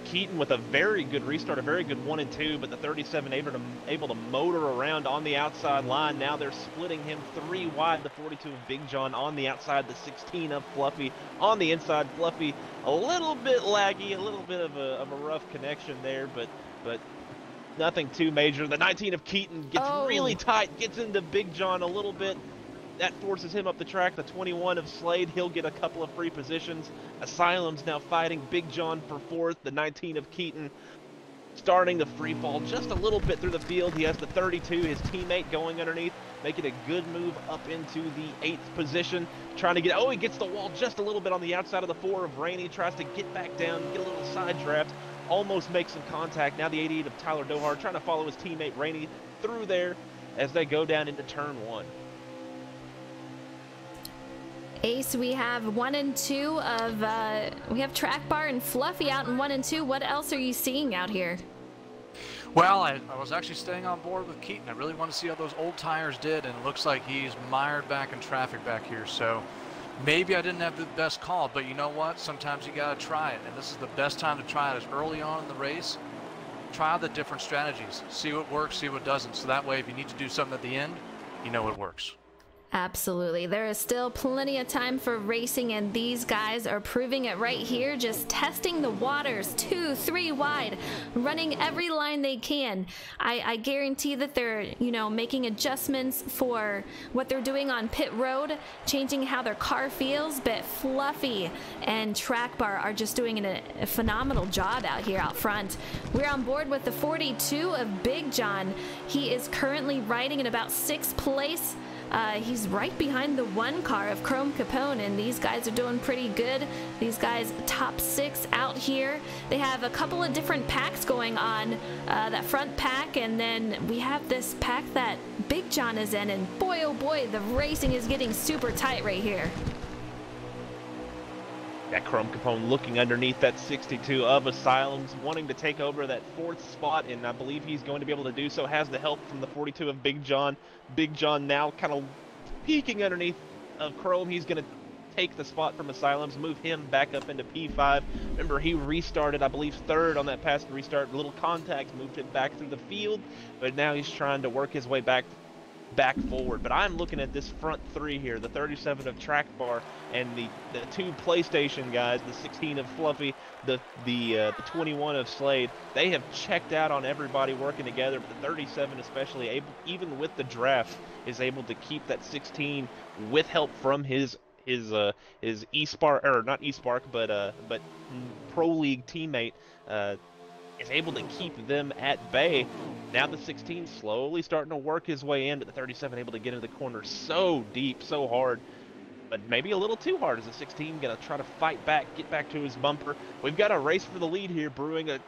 Keaton with a very good restart, a very good 1 and 2, but the 37 able to motor around on the outside line. Now they're splitting him 3 wide. The 42 of Big John on the outside, the 16 of Fluffy on the inside. Fluffy a little bit laggy, a little bit of a rough connection there, but nothing too major. The 19 of Keaton gets really tight, gets into Big John a little bit. That forces him up the track. The 21 of Slade, he'll get a couple of free positions. Asylum's now fighting Big John for 4th. The 19 of Keaton starting to free fall just a little bit through the field. He has the 32, his teammate, going underneath, making a good move up into the 8th position. Trying to get, he gets the wall just a little bit on the outside of the 4 of Rainey. Tries to get back down, get a little side draft. Almost makes some contact. Now the 88 of Tyler Dohar trying to follow his teammate Rainey through there as they go down into turn 1. Ace, we have 1 and 2 of, we have track bar and Fluffy out in 1 and 2. What else are you seeing out here? Well, I was actually staying on board with Keaton. I really want to see how those old tires did, and it looks like he's mired back in traffic back here. So maybe I didn't have the best call, but you know what? Sometimes you got to try it, and this is the best time to try it is early on in the race. Try the different strategies. See what works, see what doesn't. So that way, if you need to do something at the end, you know it works. Absolutely. There is still plenty of time for racing, and these guys are proving it right here, just testing the waters 2, 3 wide, running every line they can. I guarantee that they're, making adjustments for what they're doing on pit road, changing how their car feels, but Fluffy and Track Bar are just doing a phenomenal job out here out front. We're on board with the 42 of Big John. He is currently riding in about 6th place. He's right behind the 1 car of Chrome Capone, and these guys are doing pretty good. These guys top 6 out here. They have a couple of different packs going on, that front pack, and then we have this pack that Big John is in, and boy oh boy, the racing is getting super tight right here. That Chrome Capone looking underneath that 62 of Asylums, wanting to take over that 4th spot, and I believe he's going to be able to do so. Has the help from the 42 of Big John. Big John now kind of peeking underneath of Chrome. He's going to take the spot from Asylums, move him back up into P5. Remember, he restarted, I believe, 3rd on that past restart. A little contact moved him back through the field, but now he's trying to work his way back forward. But I'm looking at this front 3 here, the 37 of Track Bar and the 2 PlayStation guys, the 16 of Fluffy, the 21 of Slade. They have checked out on everybody working together, but the 37 especially, even with the draft, is able to keep that 16 with help from his eSpark, or not eSpark, but Pro League teammate, is able to keep them at bay. Now the 16 slowly starting to work his way in, but the 37 able to get into the corner so deep, so hard, but maybe a little too hard. As the 16 gonna try to fight back, get back to his bumper. We've got a race for the lead here brewing. It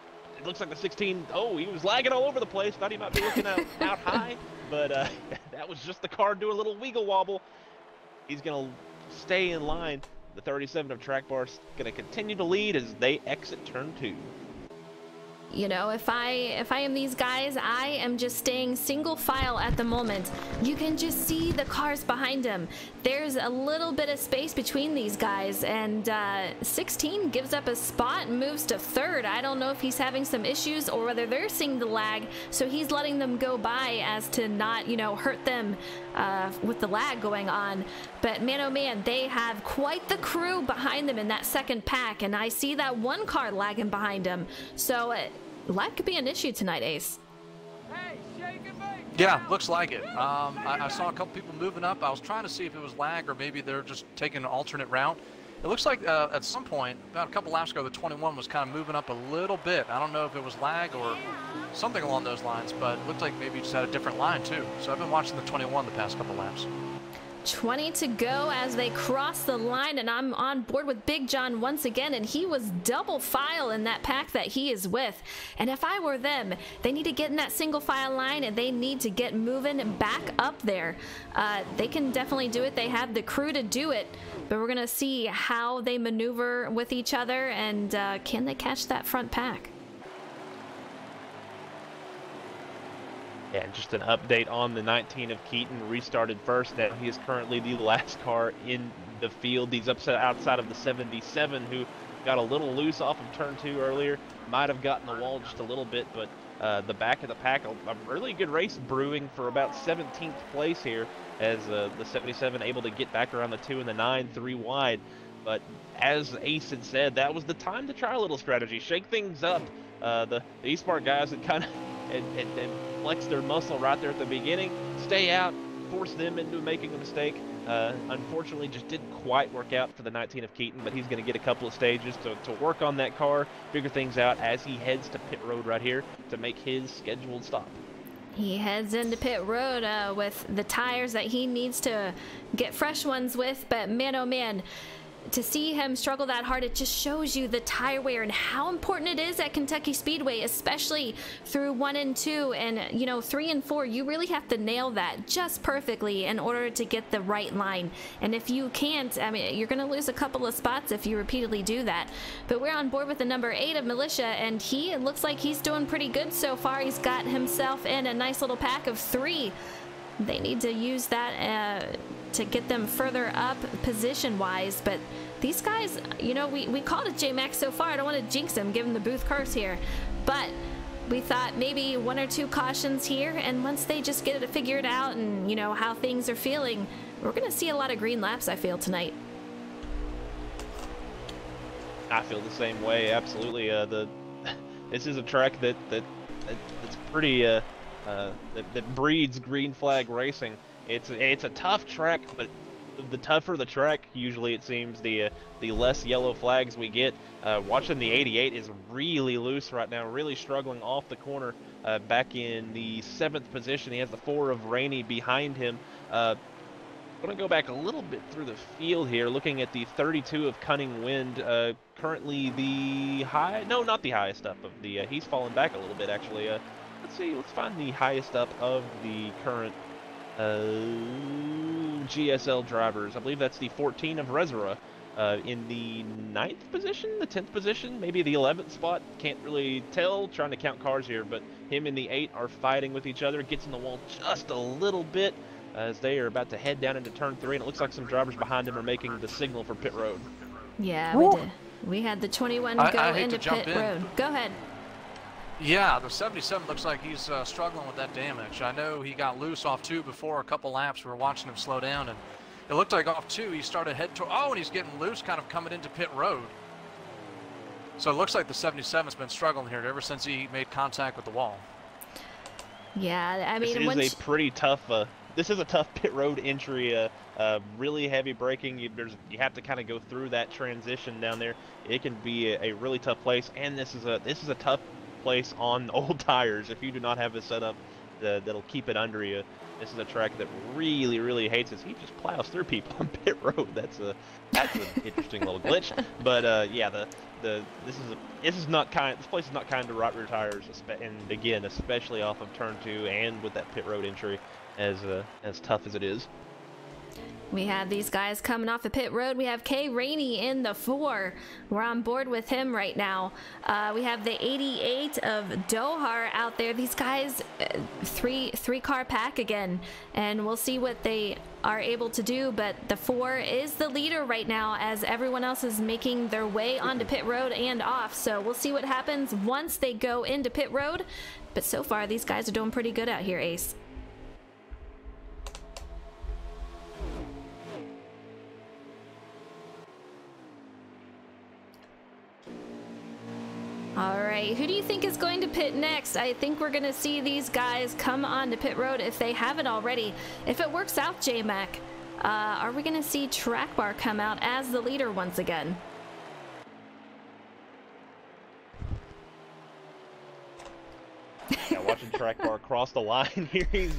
looks like the 16, he was lagging all over the place. Thought he might be looking out high, but that was just the car doing a little wiggle wobble. He's gonna stay in line. The 37 of Track Bar's gonna continue to lead as they exit turn 2. If I am these guys, I am just staying single file at the moment. You can just see the cars behind him. There's a little bit of space between these guys, and 16 gives up a spot and moves to 3rd. I don't know if he's having some issues or whether they're seeing the lag, so he's letting them go by as to not, hurt them with the lag going on. But man, oh man, they have quite the crew behind them in that 2nd pack, and I see that 1 car lagging behind him. So lag could be an issue tonight, Ace. Yeah, looks like it. I saw a couple people moving up. I was trying to see if it was lag or maybe they're just taking an alternate route. It looks like at some point, about a couple laps ago, the 21 was kind of moving up a little bit. I don't know if it was lag or something along those lines, but it looked like maybe just had a different line too. So I've been watching the 21 the past couple laps. 20 to go as they cross the line, and I'm on board with Big John once again, and he was double file in that pack that he is with. And if I were them, they need to get in that single file line, and they need to get moving back up there. They can definitely do it. They have the crew to do it, but we're gonna see how they maneuver with each other, and can they catch that front pack? Yeah, just an update on the 19 of Keaton. Restarted first. Now he is currently the last car in the field. He's outside of the 77, who got a little loose off of turn 2 earlier. Might have gotten the wall just a little bit, but the back of the pack, a really good race brewing for about 17th place here, as the 77 able to get back around the 2 and the 9, 3 wide. But as Ace had said, that was the time to try a little strategy, shake things up. The eSpark guys had kind of and flex their muscle right there at the beginning, stay out, force them into making a mistake. Unfortunately, just didn't quite work out for the 19 of Keaton, but he's going to get a couple of stages to work on that car, figure things out as he heads to pit road right here to make his scheduled stop. He heads into pit road with the tires that he needs to get fresh ones with, but man, oh man, to see him struggle that hard, it just shows you the tire wear and how important it is at Kentucky Speedway, especially through 1 and 2, and you know, 3 and 4. You really have to nail that just perfectly in order to get the right line. And if you can't, I mean, you're gonna lose a couple of spots if you repeatedly do that. But we're on board with the number 8 of Militia, and it looks like he's doing pretty good so far. He's got himself in a nice little pack of 3. They need to use that to get them further up position-wise, but these guys, you know, we called it J-Max so far. I don't want to jinx him, give him the booth curse here, but we thought maybe 1 or 2 cautions here, and once they just get it figured out and, you know, how things are feeling, we're going to see a lot of green laps, I feel, tonight. I feel the same way, absolutely. This is a track that's pretty that breeds green flag racing. It's a tough track, but the tougher the track, usually it seems the less yellow flags we get. Watching the 88 is really loose right now, really struggling off the corner. Back in the 7th position, he has the 4 of Rainey behind him. Going to go back a little bit through the field here, looking at the 32 of Cunning Wind. Currently the high, no, not the highest up of the. He's fallen back a little bit actually. Let's see, let's find the highest up of the current GSL drivers. I believe that's the 14 of Rezera in the 9th position, the 10th position, maybe the 11th spot. Can't really tell, trying to count cars here, but him and the 8 are fighting with each other. Gets in the wall just a little bit as they are about to head down into turn 3, and it looks like some drivers behind him are making the signal for pit road. Yeah, we did. We had the 21 go into pit road. Go ahead. Yeah, the 77 looks like he's struggling with that damage. I know he got loose off 2 before a couple laps. We were watching him slow down, and it looked like off 2 he started head toward. Oh, and he's getting loose, kind of coming into pit road. So it looks like the 77's been struggling here ever since he made contact with the wall. Yeah, I mean, this is a pretty tough. This is a tough pit road entry. Really heavy braking. You have to kind of go through that transition down there. It can be a really tough place, and this is a tough place on old tires. If you do not have a setup that'll keep it under you, this is a track that really hates it. He just plows through people on pit road. That's an interesting little glitch. But yeah, this place is not kind to right rear tires, and again, especially off of turn 2 and with that pit road entry, as tough as it is. We have these guys coming off the pit road. We have Kay Rainey in the 4. We're on board with him right now. We have the 88 of Dohar out there. These guys, three car pack again, and we'll see what they are able to do. But the 4 is the leader right now, as everyone else is making their way onto pit road and off. So we'll see what happens once they go into pit road. But so far, these guys are doing pretty good out here, Ace. All right, who do you think is going to pit next? I think we're going to see these guys come on to pit road if they haven't already. If it works out, J-Mac, Are we going to see Track Bar come out as the leader once again? Yeah, watching Track Bar cross the line here, he's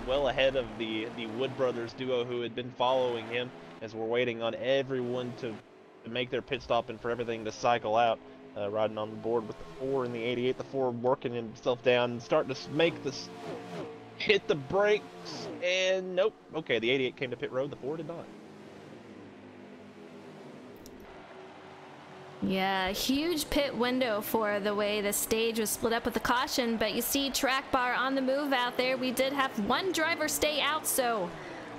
well ahead of the Wood Brothers duo who had been following him as we're waiting on everyone to make their pit stop and for everything to cycle out. Riding on the board with the 4 and the 88, the 4 working himself down and starting to make this hit the brakes, and nope. Okay, the 88 came to pit road, the 4 did not. Yeah, huge pit window for the way the stage was split up with the caution, but you see Track Bar on the move out there. We did have one driver stay out, so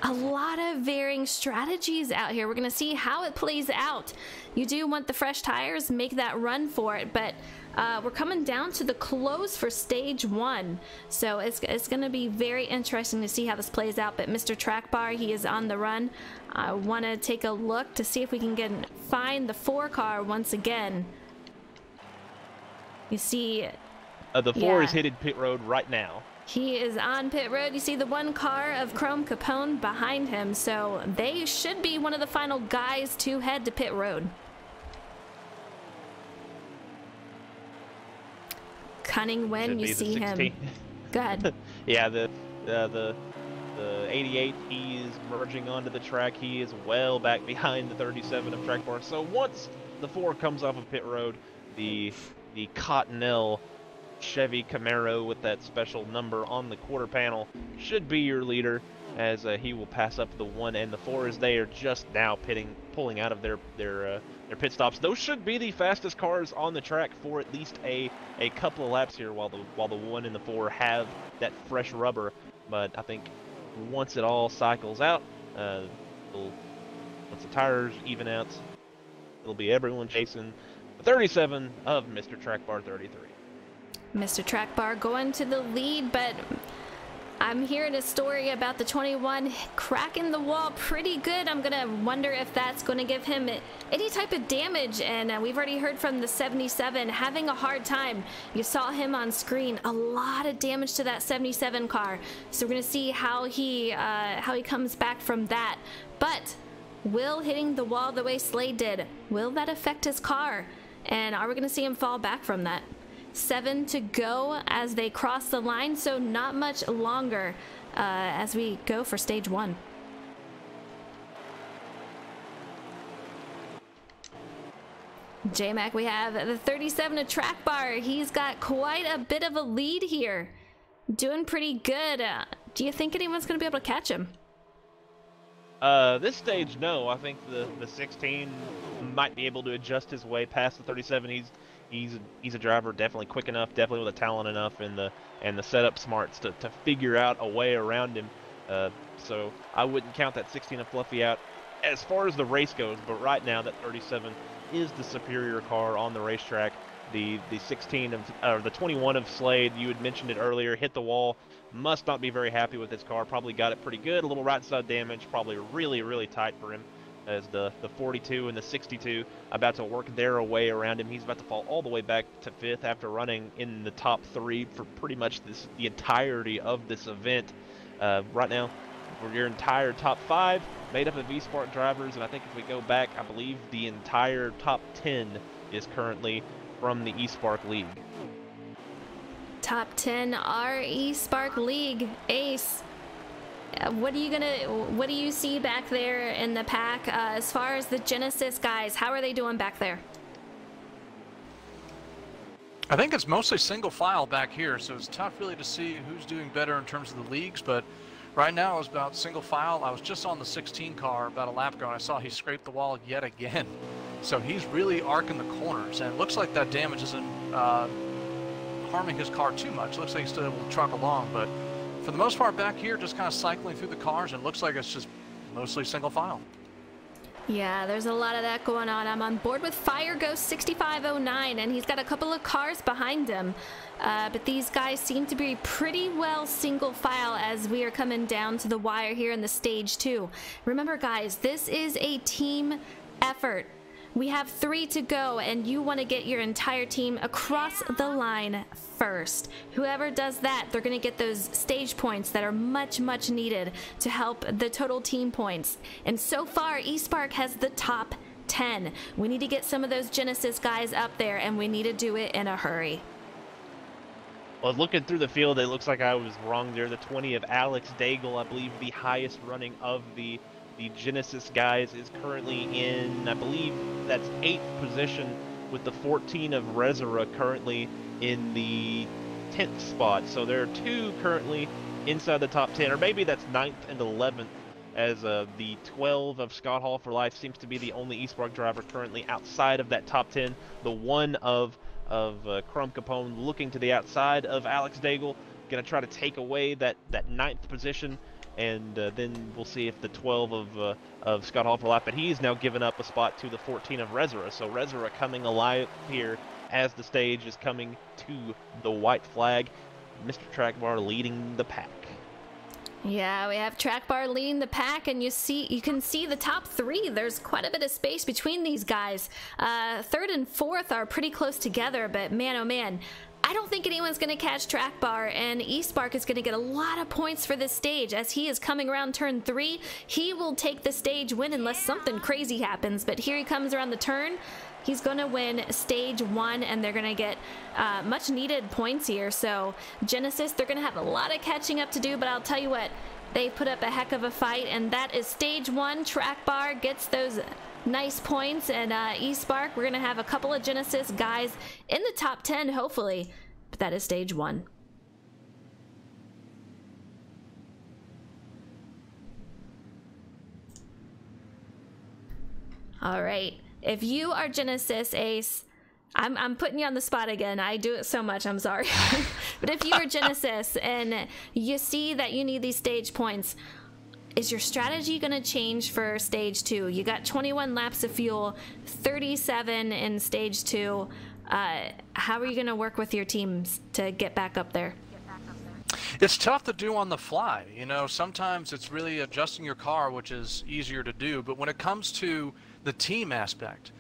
a lot of varying strategies out here. We're going to see how it plays out. You do want the fresh tires, make that run for it, but we're coming down to the close for stage 1, so it's going to be very interesting to see how this plays out. But Mr. Track Bar, he is on the run. I want to take a look to see if we can find the 4 car once again. You see, the 4 is hitting pit road right now. He is on pit road. You see the 1 car of Chrome Capone behind him, so they should be one of the final guys to head to pit road. Cunning when you see him. Go ahead. Yeah, the 88, he is merging onto the track. He is well back behind the 37 of Track Bar. So once the 4 comes off of pit road, the Cottonelle Chevy Camaro with that special number on the quarter panel should be your leader, as he will pass up the 1 and the 4 as they are just now pulling out of their pit stops. Those should be the fastest cars on the track for at least a couple of laps here, while the 1 and the 4 have that fresh rubber. But I think once it all cycles out, once the tires even out, it'll be everyone chasing the 37 of Mr. Track Bar 33. Mr. Track Bar going to the lead, but I'm hearing a story about the 21 cracking the wall pretty good. I'm gonna wonder if that's going to give him any type of damage, and we've already heard from the 77 having a hard time. You saw him on screen, a lot of damage to that 77 car, so we're gonna see how he comes back from that. But will hitting the wall the way Slade did, will that affect his car, and are we gonna see him fall back from that? 7 to go as they cross the line, so not much longer as we go for stage 1. J-Mac, we have the 37 of Track Bar. He's got quite a bit of a lead here. Doing pretty good. Do you think anyone's going to be able to catch him? This stage, no. I think the 16 might be able to adjust his way past the 37. He's a driver definitely quick enough, definitely with the talent enough, and the setup smarts to figure out a way around him. So I wouldn't count that 16 of Fluffy out as far as the race goes. But right now, that 37 is the superior car on the racetrack. The 21 of Slade, you had mentioned it earlier, hit the wall. Must not be very happy with his car. Probably got it pretty good. A little right side damage. Probably really, really tight for him. As the 42 and the 62 about to work their way around him. He's about to fall all the way back to 5th after running in the top 3 for pretty much the entirety of this event. Right now, for your entire top 5 made up of eSpark drivers, and I think if we go back, I believe the entire top 10 is currently from the eSpark League. Top 10 are eSpark League. Ace, what do you see back there in the pack as far as the Genesis guys? How are they doing back there? I think it's mostly single file back here, so it's tough really to see who's doing better in terms of the leagues, but right now it's about single file. I was just on the 16 car about a lap ago, and I saw he scraped the wall yet again. So he's really arcing the corners, and it looks like that damage isn't harming his car too much. It looks like he's still able to truck along, but for the most part back here, just kind of cycling through the cars, and it looks like it's just mostly single file. Yeah, there's a lot of that going on. I'm on board with Fire Ghost 6509, and he's got a couple of cars behind him. But these guys seem to be pretty well single file as we are coming down to the wire here in the stage 2. Remember, guys, this is a team effort. We have 3 to go, and you want to get your entire team across the line first. Whoever does that, they're going to get those stage points that are much, much needed to help the total team points. And so far, eSpark has the top 10. We need to get some of those Genesis guys up there, and we need to do it in a hurry. Well, looking through the field, it looks like I was wrong there. The 20 of Alex Daigle, I believe the highest running of the Genesis guys, is currently in, I believe that's 8th position, with the 14 of Rezera currently in the 10th spot. So there are 2 currently inside the top 10, or maybe that's 9th and 11th, as the 12 of Scott Hall for Life seems to be the only eSpark driver currently outside of that top 10. The 1 of Crum Capone looking to the outside of Alex Daigle, going to try to take away that 9th position. And then we'll see if the 12 of Scott Hall for Life, but he's now given up a spot to the 14 of Rezera. So Rezera coming alive here as the stage is coming to the white flag. Mr. Trackbar leading the pack. Yeah, we have Trackbar leading the pack, and you can see the top 3. There's quite a bit of space between these guys. 3rd and 4th are pretty close together, but man, oh man, I don't think anyone's going to catch Trackbar, and eSpark is going to get a lot of points for this stage. As he is coming around turn 3, he will take the stage win unless something crazy happens. But here he comes around the turn. He's going to win stage 1, and they're going to get much needed points here. So Genesis, they're going to have a lot of catching up to do, but I'll tell you what, they put up a heck of a fight, and that is stage 1. Trackbar gets those nice points, and eSpark, we're going to have a couple of Genesis guys in the top 10, hopefully, but that is stage 1. All right, if you are Genesis, Ace, I'm putting you on the spot again. I do it so much, I'm sorry. But if you are Genesis and you see that you need these stage points, is your strategy going to change for stage 2? You got 21 laps of fuel, 37 in stage 2. How are you going to work with your teams to get back up there? It's tough to do on the fly. You know, sometimes it's really adjusting your car, which is easier to do. But when it comes to the team aspect,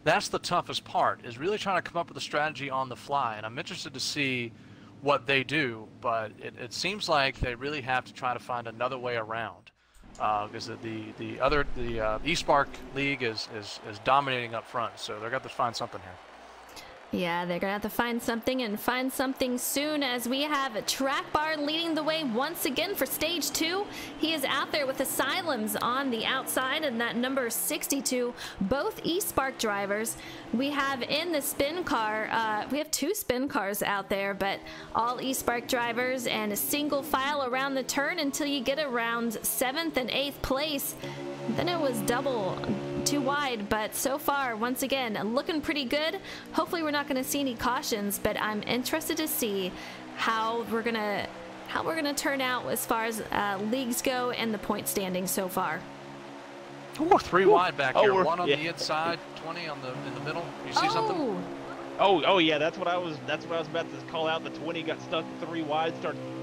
that's the toughest part, is really trying to come up with a strategy on the fly. And I'm interested to see what they do, but it seems like they really have to try to find another way around. Because the eSpark League is dominating up front, so they're going to find something here. Yeah, they're going to have to find something, and find something soon, as we have Trackbar leading the way once again for stage 2. He is out there with Asylums on the outside, and that number 62, both eSpark drivers. We have in the spin car, we have 2 spin cars out there, but all eSpark drivers, and a single file around the turn until you get around 7th and 8th place. Then it was double too wide, but so far, once again, looking pretty good. Hopefully we're not going to see any cautions, but I'm interested to see how we're gonna turn out as far as leagues go and the point standings so far. Ooh, 3 wide back here. 1 on the inside, 20 in the middle. You see something? Oh yeah, that's what I was about to call out. The 20 got stuck 3 wide,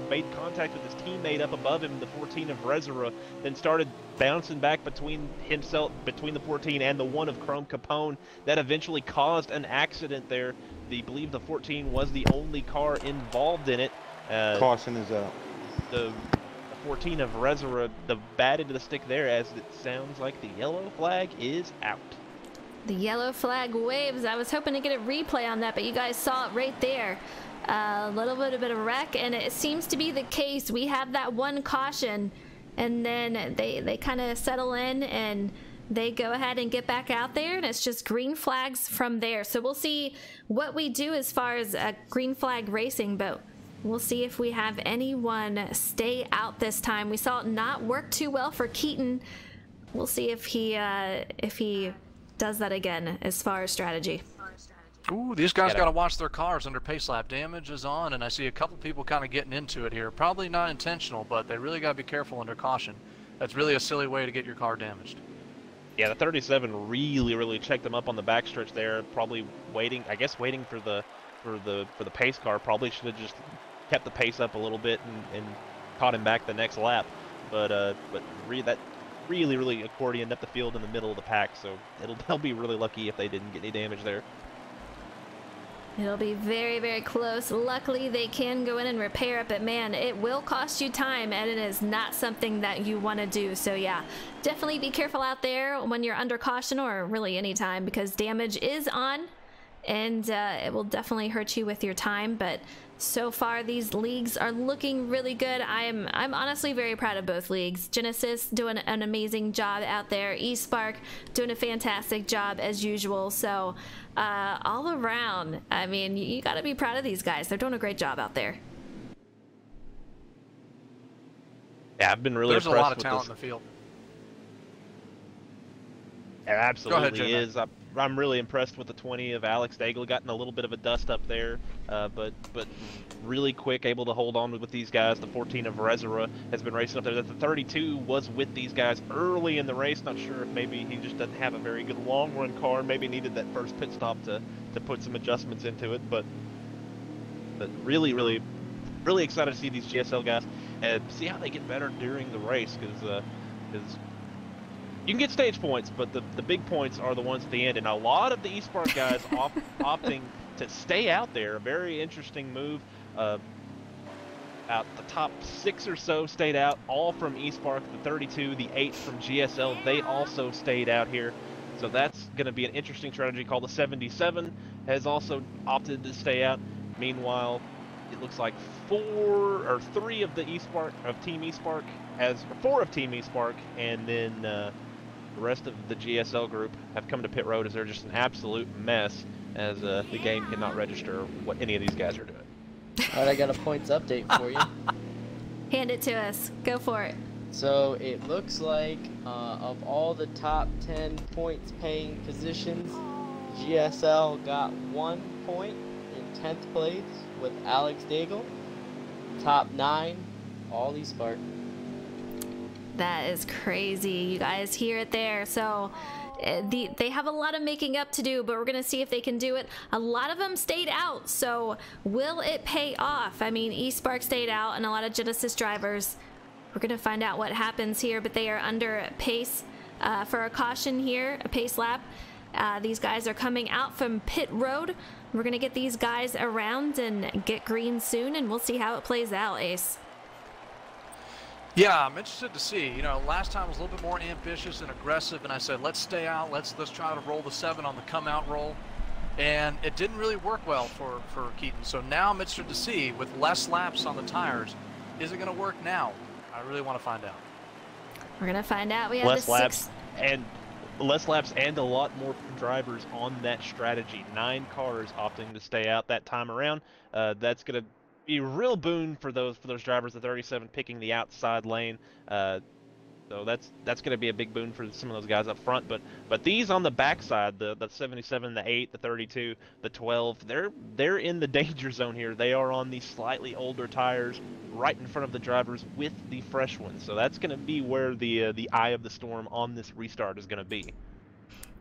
made contact with his teammate up above him, the 14 of Rezera, then started bouncing back between the 14 and the 1 of Chrome Capone. That eventually caused an accident there. I believe the 14 was the only car involved in it. Caution is out. The 14 of Rezera, the bat into the stick there, as it sounds like the yellow flag is out. The yellow flag waves. I was hoping to get a replay on that, but you guys saw it right there. A little bit of a wreck, and it seems to be the case. We have that 1 caution, and then they kind of settle in, and they go ahead and get back out there, and it's just green flags from there. So we'll see what we do as far as green flag racing, but we'll see if we have anyone stay out this time. We saw it not work too well for Keaton. We'll see if he does that again as far as strategy. Ooh, these guys got to watch their cars under pace lap. Damage is on, and I see a couple people kind of getting into it here. Probably not intentional, but they really got to be careful under caution. That's really a silly way to get your car damaged. Yeah, the 37 really checked them up on the backstretch there. Probably waiting for the pace car. Probably should have just kept the pace up a little bit and caught him back the next lap. But that really, really accordioned up the field in the middle of the pack. So they'll be really lucky if they didn't get any damage there. It'll be very, very close. Luckily, they can go in and repair it, but man, it will cost you time, and it is not something that you want to do. So yeah, definitely be careful out there when you're under caution, or really any time, because damage is on, and it will definitely hurt you with your time. But so far, these leagues are looking really good. I'm honestly very proud of both leagues. Genesis doing an amazing job out there. eSpark doing a fantastic job as usual. So all around, I mean, you got to be proud of these guys. They're doing a great job out there. Yeah, I've been really There's impressed a lot of with talent this. in the field. It absolutely J-Mac. is. I'm really impressed with the 20 of Alex Daigle. Gotten a little bit of a dust up there, but really quick, able to hold on with these guys. The 14 of Rezera has been racing up there. The 32 was with these guys early in the race. Not sure if maybe he just doesn't have a very good long run car. Maybe needed that first pit stop to put some adjustments into it. But really, really, really excited to see these GSL guys and see how they get better during the race, because you can get stage points, but the big points are the ones at the end. And a lot of the eSpark guys opting to stay out there. A very interesting move. Out the top 6 or so stayed out, all from eSpark. The 32, the 8 from GSL, they also stayed out here. So that's going to be an interesting strategy called the 77 has also opted to stay out. Meanwhile, it looks like 4 or 3 of the eSpark of Team eSpark has 4 of Team eSpark, and then the rest of the GSL group have come to pit road as they're just an absolute mess, as the game cannot register what any of these guys are doing. All right, I got a points update for you. Hand it to us. Go for it. So it looks like of all the top 10 points paying positions, GSL got 1 point in 10th place with Alex Daigle. Top 9, all eSpark. That is crazy. You guys hear it there. So they have a lot of making up to do, but we're going to see if they can do it. A lot of them stayed out, so will it pay off? I mean, eSpark stayed out, and a lot of Genesis drivers. We're going to find out what happens here, but they are under pace for a caution here, a pace lap. These guys are coming out from pit road. We're going to get these guys around and get green soon, and we'll see how it plays out, Ace. Yeah, I'm interested to see. You know, last time I was a little bit more ambitious and aggressive, and I said, let's stay out, let's try to roll the 7 on the come out roll. And it didn't really work well for Keaton. So now I'm interested to see, with less laps on the tires, is it going to work now? I really want to find out. We're going to find out. We have less laps and a lot more drivers on that strategy. 9 cars opting to stay out that time around. That's going to be a real boon for those drivers. The 37 picking the outside lane. So that's going to be a big boon for some of those guys up front. But these on the backside, the 77, the 8, the 32, the 12, they're in the danger zone here. They are on the slightly older tires, right in front of the drivers with the fresh ones. So that's going to be where the eye of the storm on this restart is going to be.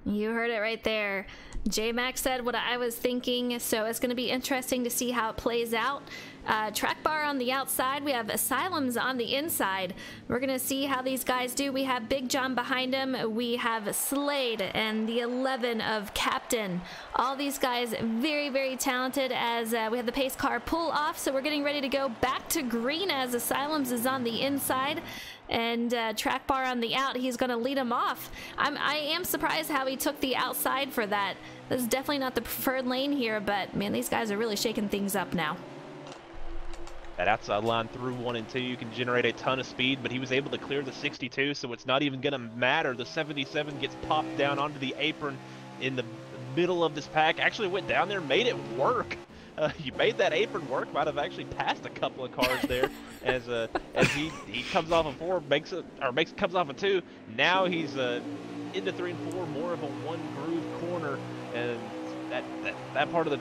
You heard it right there. J-Mac said what I was thinking, so it's going to be interesting to see how it plays out. Track bar on the outside. We have Asylums on the inside. We're going to see how these guys do. We have Big John behind him. We have Slade and the 11 of Captain. All these guys very, very talented, as we have the pace car pull off, so we're getting ready to go back to green as Asylums is on the inside. And track bar on the out, he's going to lead him off. I am surprised how he took the outside for that. This is definitely not the preferred lane here, but man, these guys are really shaking things up now. That outside line through 1 and 2, you can generate a ton of speed, but he was able to clear the 62, so it's not even going to matter. The 77 gets popped down onto the apron in the middle of this pack. Actually went down there, made it work. He made that apron work. Might have actually passed a couple of cars there as he comes off a 4, comes off a 2. Now he's into 3 and 4, more of a 1 groove corner, and that part of the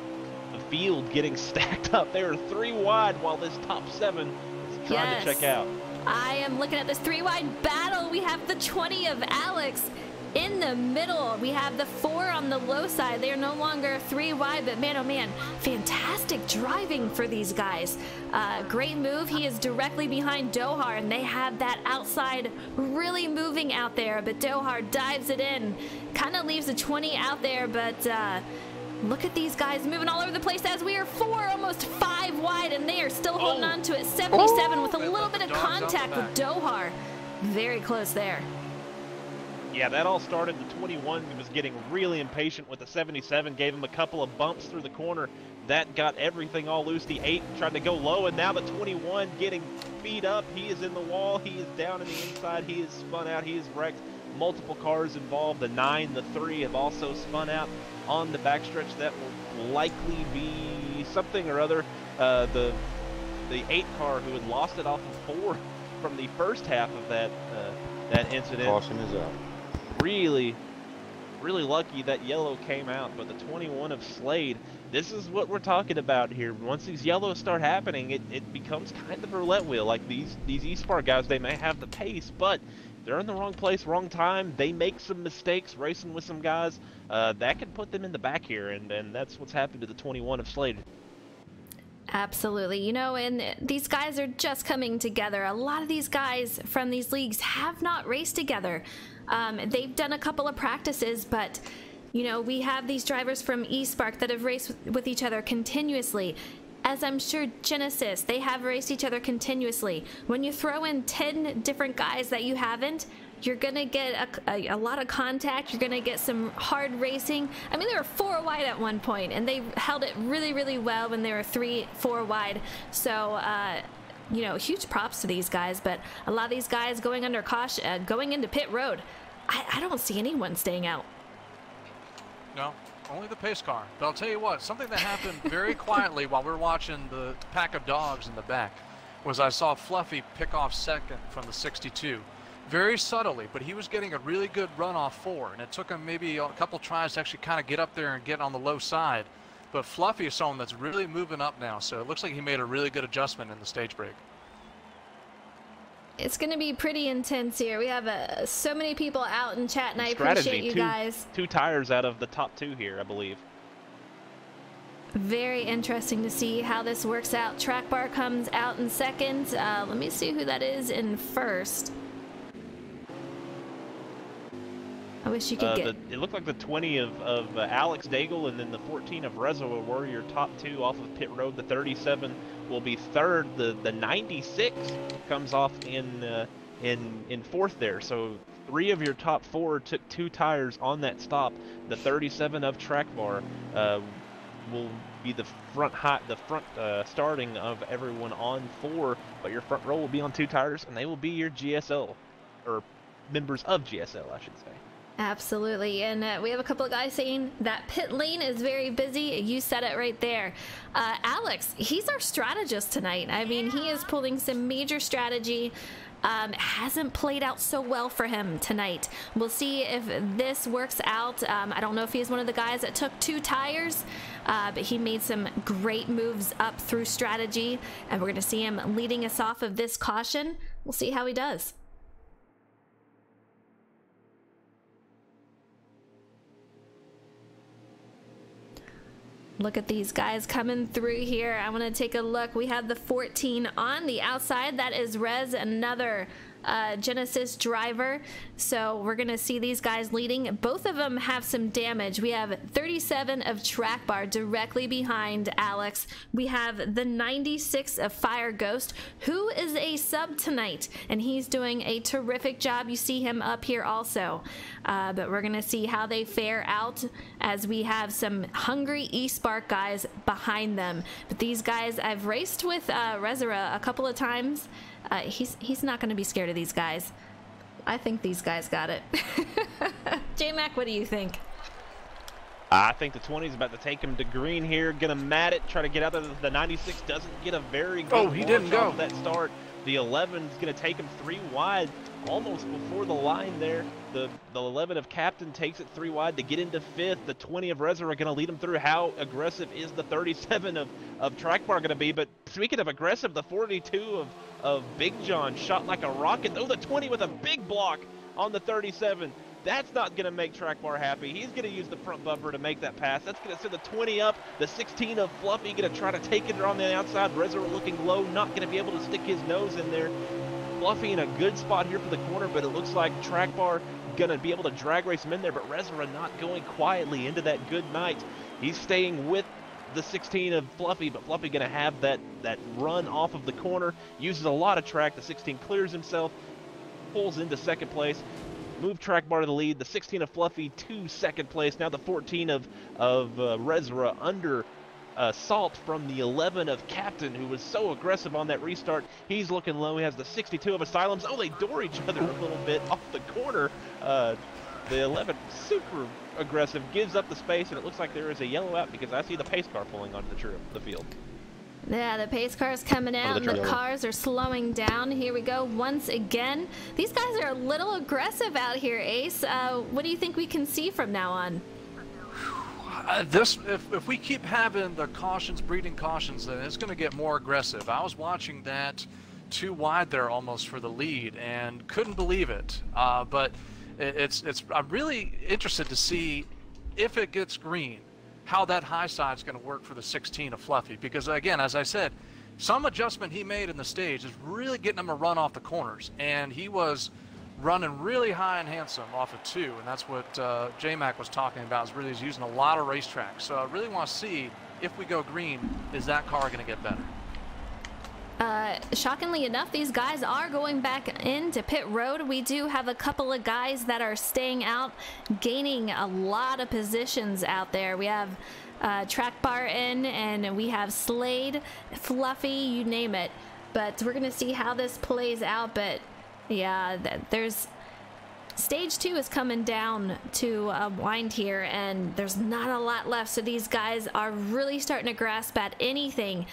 field getting stacked up. They are 3 wide while this top 7 is trying to check out. I am looking at this 3 wide battle. We have the 20 of Alex in the middle. We have the 4 on the low side. They are no longer 3 wide, but man, oh man, fantastic driving for these guys. Great move. He is directly behind Dohar, and they have that outside really moving out there, but Dohar dives it in. Kind of leaves a 20 out there, but look at these guys moving all over the place as we are 4, almost 5 wide, and they are still holding on to it. 77 with a little bit of contact with Dohar. Very close there. Yeah, that all started. The 21 was getting really impatient with the 77, gave him a couple of bumps through the corner. That got everything all loose. The 8 tried to go low, and now the 21 getting beat up. He is in the wall. He is down in the inside. He is spun out. He is wrecked. Multiple cars involved. The 9, the 3 have also spun out on the backstretch. That will likely be something or other. The 8 car who had lost it off of 4 from the first half of that incident. Caution is out. Really lucky that yellow came out, but the 21 of Slade, this is what we're talking about here. Once these yellows start happening, it becomes kind of a roulette wheel. Like these eSpark guys, they may have the pace, but they're in the wrong place, wrong time. They make some mistakes racing with some guys. That could put them in the back here, and that's what's happened to the 21 of Slade. Absolutely. You know, and these guys are just coming together. A lot of these guys from these leagues have not raced together. They've done a couple of practices, but you know, we have these drivers from eSpark that have raced with each other continuously. As I'm sure Genesis, they have raced each other continuously. When you throw in 10 different guys that you haven't, you're gonna get a lot of contact. You're gonna get some hard racing. I mean, they were 4 wide at one point, and they held it really well when they were 3-4 wide. So you know, huge props to these guys. But a lot of these guys going under caution, going into pit road, I don't see anyone staying out. No, only the pace car. But I'll tell you what, something that happened very quietly while we were watching the pack of dogs in the back was I saw Fluffy pick off second from the 62. Very subtly, but he was getting a really good run off 4, and it took him maybe a couple tries to actually kind of get up there and get on the low side. But Fluffy is someone that's really moving up now, so it looks like he made a really good adjustment in the stage break. It's going to be pretty intense here. We have so many people out in chat, and I appreciate you guys. 2 tires out of the top 2 here, I believe. Very interesting to see how this works out. Track bar comes out in second. Let me see who that is in first. I wish you could get... It looked like the 20 of Alex Daigle, and then the 14 of Rezo were your top 2 off of pit road. The 37 will be third. The 96 comes off in 4th there. So 3 of your top 4 took 2 tires on that stop. The 37 of Track Bar will be the front starting of everyone on 4, but your front row will be on 2 tires, and they will be your GSL, or members of GSL, I should say. Absolutely, and we have a couple of guys saying that pit lane is very busy. You said it right there. Alex, he's our strategist tonight. I mean, he is pulling some major strategy. Hasn't played out so well for him tonight. We'll see if this works out. I don't know if he's one of the guys that took 2 tires, but he made some great moves up through strategy, and we're going to see him leading us off of this caution. We'll see how he does. Look at these guys coming through here. I want to take a look. We have the 14 on the outside. That is Rez, another Genesis driver. So we're going to see these guys leading. Both of them have some damage. We have 37 of Track Bar directly behind Alex. We have the 96 of Fire Ghost, who is a sub tonight, and he's doing a terrific job. You see him up here also. But we're going to see how they fare out as we have some hungry eSpark guys behind them. But these guys, I've raced with Rezera a couple of times. He's not going to be scared of these guys. I think these guys got it. J-Mac, what do you think? I think the 20 is about to take him to green here. Gonna mat it, try to get out there. The 96 doesn't get a very good Oh, he didn't go. That start. The 11 is gonna take him 3 wide, almost before the line there. The 11 of Captain takes it 3 wide to get into 5th. The 20 of Rezzer are gonna lead him through. How aggressive is the 37 of Track Bar gonna be? But speaking of aggressive, the 42 of Big John shot like a rocket. Oh, the 20 with a big block on the 37. That's not going to make Track Bar happy. He's going to use the front bumper to make that pass. That's going to send the 20 up. The 16 of Fluffy going to try to take it on the outside. Rezra looking low, not going to be able to stick his nose in there. Fluffy in a good spot here for the corner, but it looks like Track Bar going to be able to drag race him in there, but Rezra not going quietly into that good night. He's staying with the 16 of Fluffy, but Fluffy going to have that run off of the corner. Uses a lot of track. The 16 clears himself, pulls into second place. Move Track Bar to the lead. The 16 of Fluffy to second place. Now the 14 of Rezra under assault from the 11 of Captain, who was so aggressive on that restart. He's looking low. He has the 62 of Asylums. Oh, they door each other a little bit off the corner. The 11 super aggressive, gives up the space, and it looks like there is a yellow out because I see the pace car pulling onto the field. Yeah, the pace car's coming out and the cars are slowing down. Here we go once again. These guys are a little aggressive out here, Ace. What do you think we can see from now on? If we keep having the cautions, breeding cautions, then it's going to get more aggressive. I was watching that too wide there almost for the lead and couldn't believe it. But I'm really interested to see if it gets green, how that high side is going to work for the 16 of Fluffy, because again, as I said, some adjustment he made in the stage is really getting him a run off the corners, and he was running really high and handsome off of 2, and that's what J-Mac was talking about, is really he's using a lot of racetrack. So I really want to see, if we go green, is that car going to get better? Shockingly enough, these guys are going back into pit road. We do have a couple of guys that are staying out, gaining a lot of positions out there. We have Track Bar in, and we have Slade, Fluffy, you name it. But we're going to see how this plays out. But yeah, there's stage 2 is coming down to a wind here, and there's not a lot left. So these guys are really starting to grasp at anything.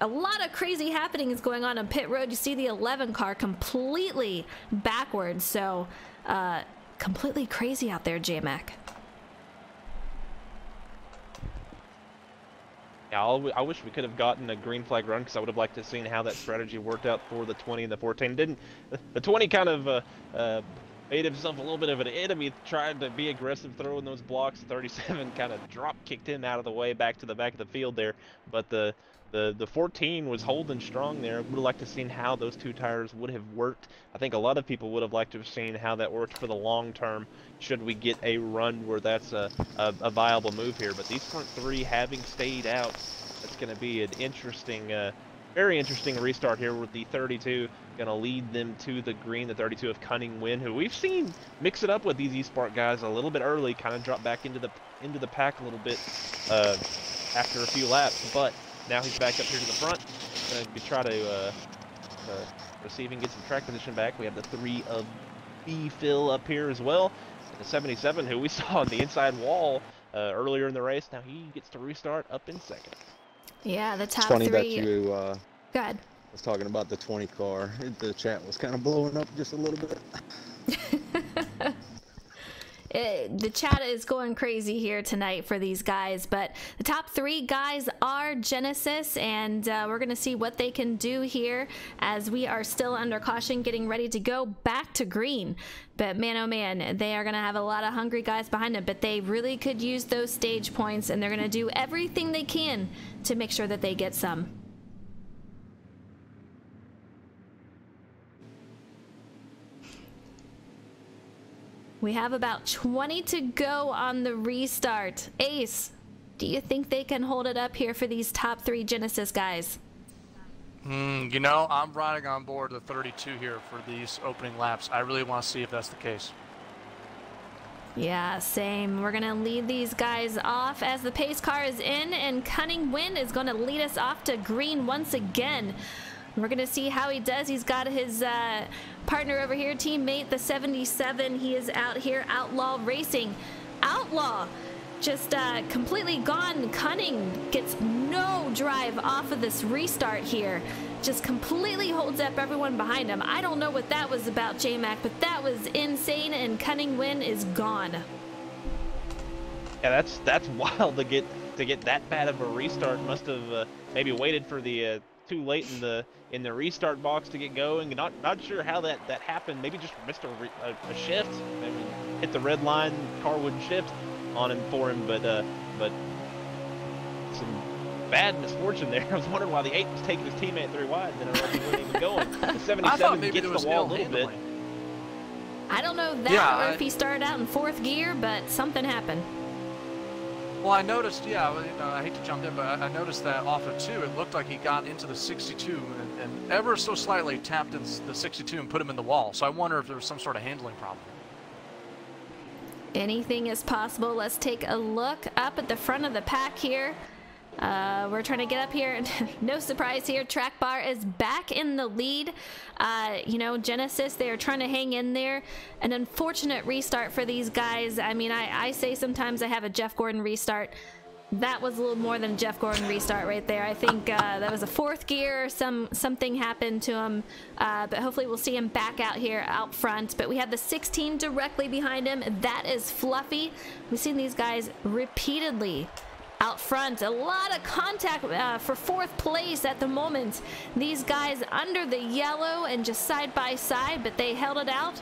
A lot of crazy happenings going on pit road. You see the 11 car completely backwards, so completely crazy out there, J-Mac. Yeah, I wish we could have gotten a green flag run, because I would have liked to have seen how that strategy worked out for the 20 and the 14. The 20 kind of made himself a little bit of an enemy, trying to be aggressive throwing those blocks. 37 kind of drop kicked him out of the way back to the back of the field there, but the 14 was holding strong there. Would have liked to have seen how those 2 tires would have worked. I think a lot of people would have liked to have seen how that worked for the long term, should we get a run where that's a viable move here. But these front 3 having stayed out, that's going to be an interesting, very interesting restart here with the 32 going to lead them to the green. The 32 of Cunning Win, who we've seen mix it up with these eSpark guys a little bit early, kind of drop back into the pack a little bit after a few laps, but now he's back up here to the front, to try to receive and get some track position back. We have the 3 of B-Phil up here as well. And the 77, who we saw on the inside wall earlier in the race, now he gets to restart up in second. Yeah, the top 3. It's funny that you Go ahead. was talking about the 20 car. The chat was kind of blowing up just a little bit. The chat is going crazy here tonight for these guys, but the top 3 guys are Genesis, and we're going to see what they can do here as we are still under caution, getting ready to go back to green. But man, oh man, they are going to have a lot of hungry guys behind them, but they really could use those stage points, and they're going to do everything they can to make sure that they get some. We have about 20 to go on the restart. Ace, do you think they can hold it up here for these top 3 Genesis guys? You know, I'm riding on board the 32 here for these opening laps. I really want to see if that's the case. Yeah, same. We're going to lead these guys off as the pace car is in, and Cunning Wind is going to lead us off to green once again. We're going to see how he does. He's got his partner over here, teammate, the 77. He is out here, Outlaw Racing. Outlaw just completely gone. Cunning gets no drive off of this restart here. Just completely holds up everyone behind him. I don't know what that was about, J-Mac, but that was insane, and Cunning Win is gone. Yeah, that's wild to get that bad of a restart. Must have maybe waited for the too late in the restart box to get going. Not sure how that happened. Maybe just missed a shift. I mean, hit the red line, car wouldn't shift on him for him, but some bad misfortune there. I was wondering why the 8 was taking his teammate 3 wide, then I realized he wasn't even going. The 77 gets the wall a little bit. I don't know that, or if he started out in 4th gear, but something happened. Well, I noticed, yeah, I hate to jump in, but I noticed that off of 2, it looked like he got into the 62 and ever so slightly tapped in the 62 and put him in the wall. So I wonder if there was some sort of handling problem. Anything is possible. Let's take a look up at the front of the pack here. We're trying to get up here. No surprise here. Track Bar is back in the lead. You know, Genesis, they are trying to hang in there. An unfortunate restart for these guys. I mean, I say sometimes I have a Jeff Gordon restart. That was a little more than a Jeff Gordon restart right there. I think that was a 4th gear. Something happened to him. But hopefully we'll see him back out here out front. But we have the 16 directly behind him. That is Fluffy. We've seen these guys repeatedly out front. A lot of contact for 4th place at the moment. These guys under the yellow and just side by side, but they held it out.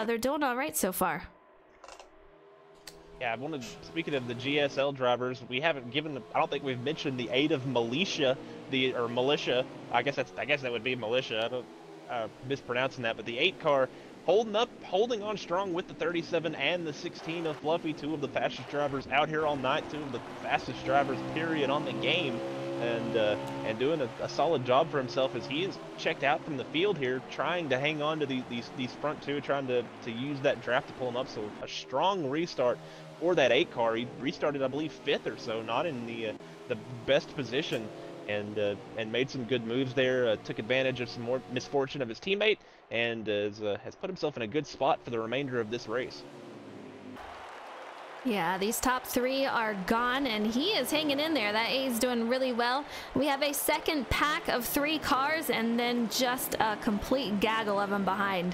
They're doing all right so far. Yeah, I wanted, speaking of the GSL drivers, we haven't given, I don't think we've mentioned the 8 of Militia, Militia. I guess that would be Militia. I don't mispronouncing that, but the 8 car holding on strong with the 37 and the 16 of Fluffy, 2 of the fastest drivers out here all night, 2 of the fastest drivers period on the game, and doing a solid job for himself as he is checked out from the field here, trying to hang on to these front 2, trying to use that draft to pull him up. So a strong restart for that 8 car. He restarted, I believe, 5th or so, not in the best position, and made some good moves there. Took advantage of some more misfortune of his teammate, and has put himself in a good spot for the remainder of this race. Yeah, these top 3 are gone, and he is hanging in there. That A is doing really well. We have a second pack of 3 cars, and then just a complete gaggle of them behind.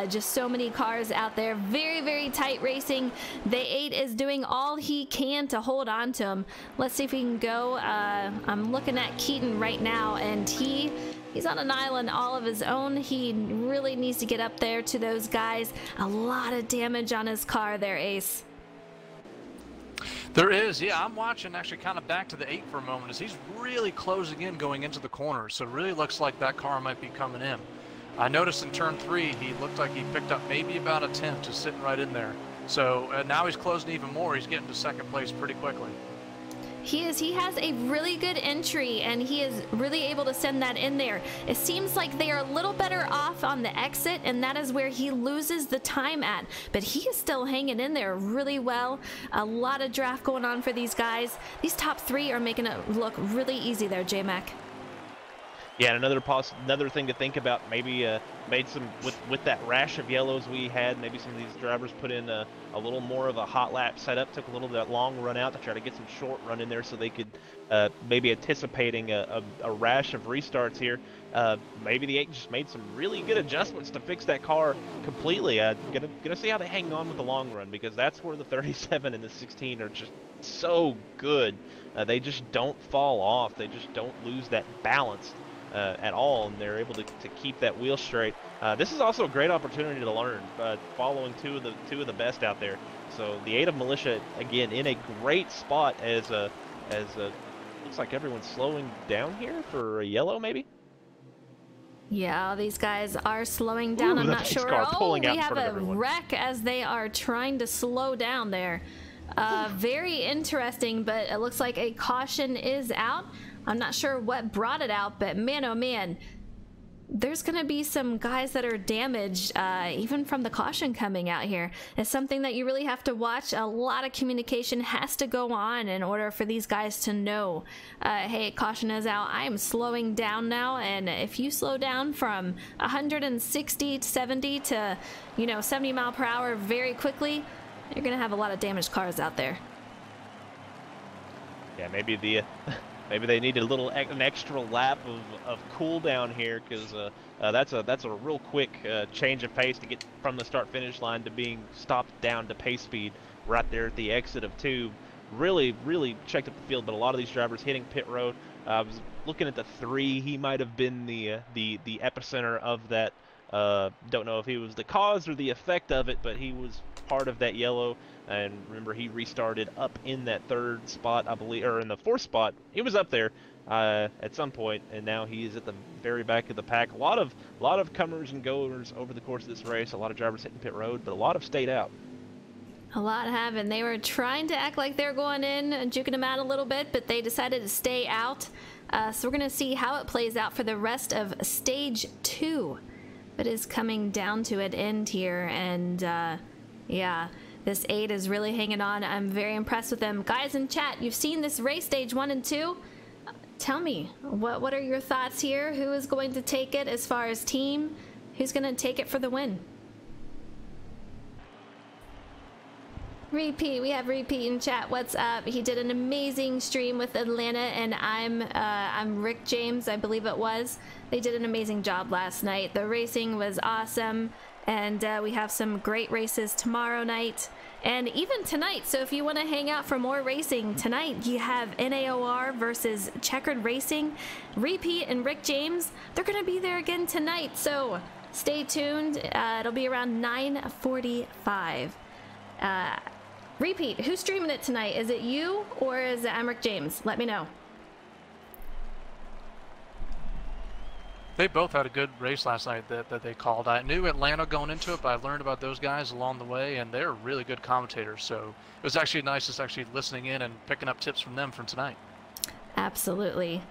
Just so many cars out there. Very, very tight racing. The 8 is doing all he can to hold on to him. Let's see if we can go. I'm looking at Keaton right now, and he's on an island all of his own. He really needs to get up there to those guys. A lot of damage on his car there, Ace. There is, yeah. I'm watching actually kind of back to the 8 for a moment as he's really closing in going into the corner. So it really looks like that car might be coming in. I noticed in turn 3, he looked like he picked up maybe about a 10th just sitting right in there. So now he's closing even more. He's getting to 2nd place pretty quickly. He has a really good entry, and he is really able to send that in there. It seems like they are a little better off on the exit, and that is where he loses the time at. But he is still hanging in there really well. A lot of draft going on for these guys. These top 3 are making it look really easy there, J-Mac. Yeah, and another thing to think about, maybe made some with that rash of yellows we had. Maybe some of these drivers put in a little more of a hot lap setup, took a little of that long run out to try to get some short run in there, so they could maybe anticipating a rash of restarts here. Maybe the 8 just made some really good adjustments to fix that car completely. Gonna see how they hang on with the long run, because that's where the 37 and the 16 are just so good. They just don't fall off. They just don't lose that balance at all, and they're able to keep that wheel straight. This is also a great opportunity to learn, following two of the best out there. So the 8 of Militia, again, in a great spot as looks like everyone's slowing down here for a yellow, maybe. Yeah, these guys are slowing down. I'm not sure. Oh, we have a wreck as they are trying to slow down there. Very interesting, but it looks like a caution is out. I'm not sure what brought it out, but man, oh man, there's going to be some guys that are damaged, even from the caution coming out here. It's something that you really have to watch. A lot of communication has to go on in order for these guys to know, hey, caution is out. I am slowing down now, and if you slow down from 160, 70 to, 70 mile per hour very quickly, you're going to have a lot of damaged cars out there. Yeah, maybe maybe they need an extra lap of cool down here, because that's a real quick change of pace to get from the start-finish line to being stopped down to pace speed right there at the exit of 2. Really checked up the field, but a lot of these drivers hitting pit road. I was looking at the 3. He might have been the epicenter of that. Don't know if he was the cause or the effect of it, but he was part of that yellow. And remember, he restarted up in that third spot, I believe, or in the fourth spot. He was up there at some point, and now he is at the very back of the pack. A lot of comers and goers over the course of this race. A lot of drivers hitting pit road, but a lot have stayed out. A lot haven't. They were trying to act like they're going in and juking them out a little bit, but they decided to stay out. So we're going to see how it plays out for the rest of stage 2. But is coming down to an end here, and yeah, this 8 is really hanging on. I'm very impressed with them. Guys in chat, you've seen this race, stage 1 and 2. Tell me, what are your thoughts here? Who is going to take it as far as team? Who's going to take it for the win? Repeat, we have Repeat in chat. What's up? He did an amazing stream with Atlanta, and I'm Rick James, I believe it was. They did an amazing job last night. The racing was awesome, and we have some great races tomorrow night and even tonight. So if you want to hang out for more racing tonight, you have NAOR versus Checkered Racing. Repeat and Rick James, they're going to be there again tonight, so stay tuned. It'll be around 9:45. Repeat, who's streaming it tonight? Is it you or is it Rick James? Let me know. They both had a good race last night that they called. I knew Atlanta going into it, but I learned about those guys along the way, and they're really good commentators. So it was actually nice just actually listening in and picking up tips from them from tonight. Absolutely.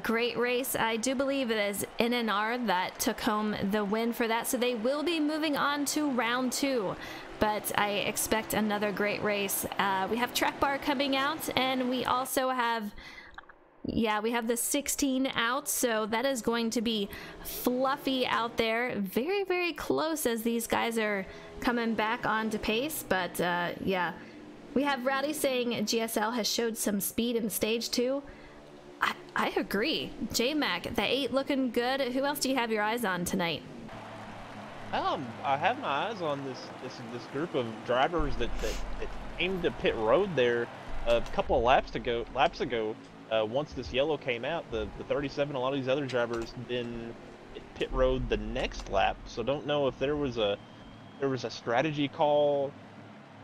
Great race. I do believe it is NNR that took home the win for that. So they will be moving on to round 2. But I expect another great race. We have Track Bar coming out, and we also have... yeah, we have the 16 out, so that is going to be fluffy out there. Very, very close as these guys are coming back onto pace, but yeah. We have Rowdy saying GSL has showed some speed in stage 2. I agree. J-Mac, the 8 looking good. Who else do you have your eyes on tonight? I have my eyes on this group of drivers that aimed to pit road there a couple of laps ago. Once this yellow came out, the 37, a lot of these other drivers then pit road the next lap. So don't know if there was a strategy call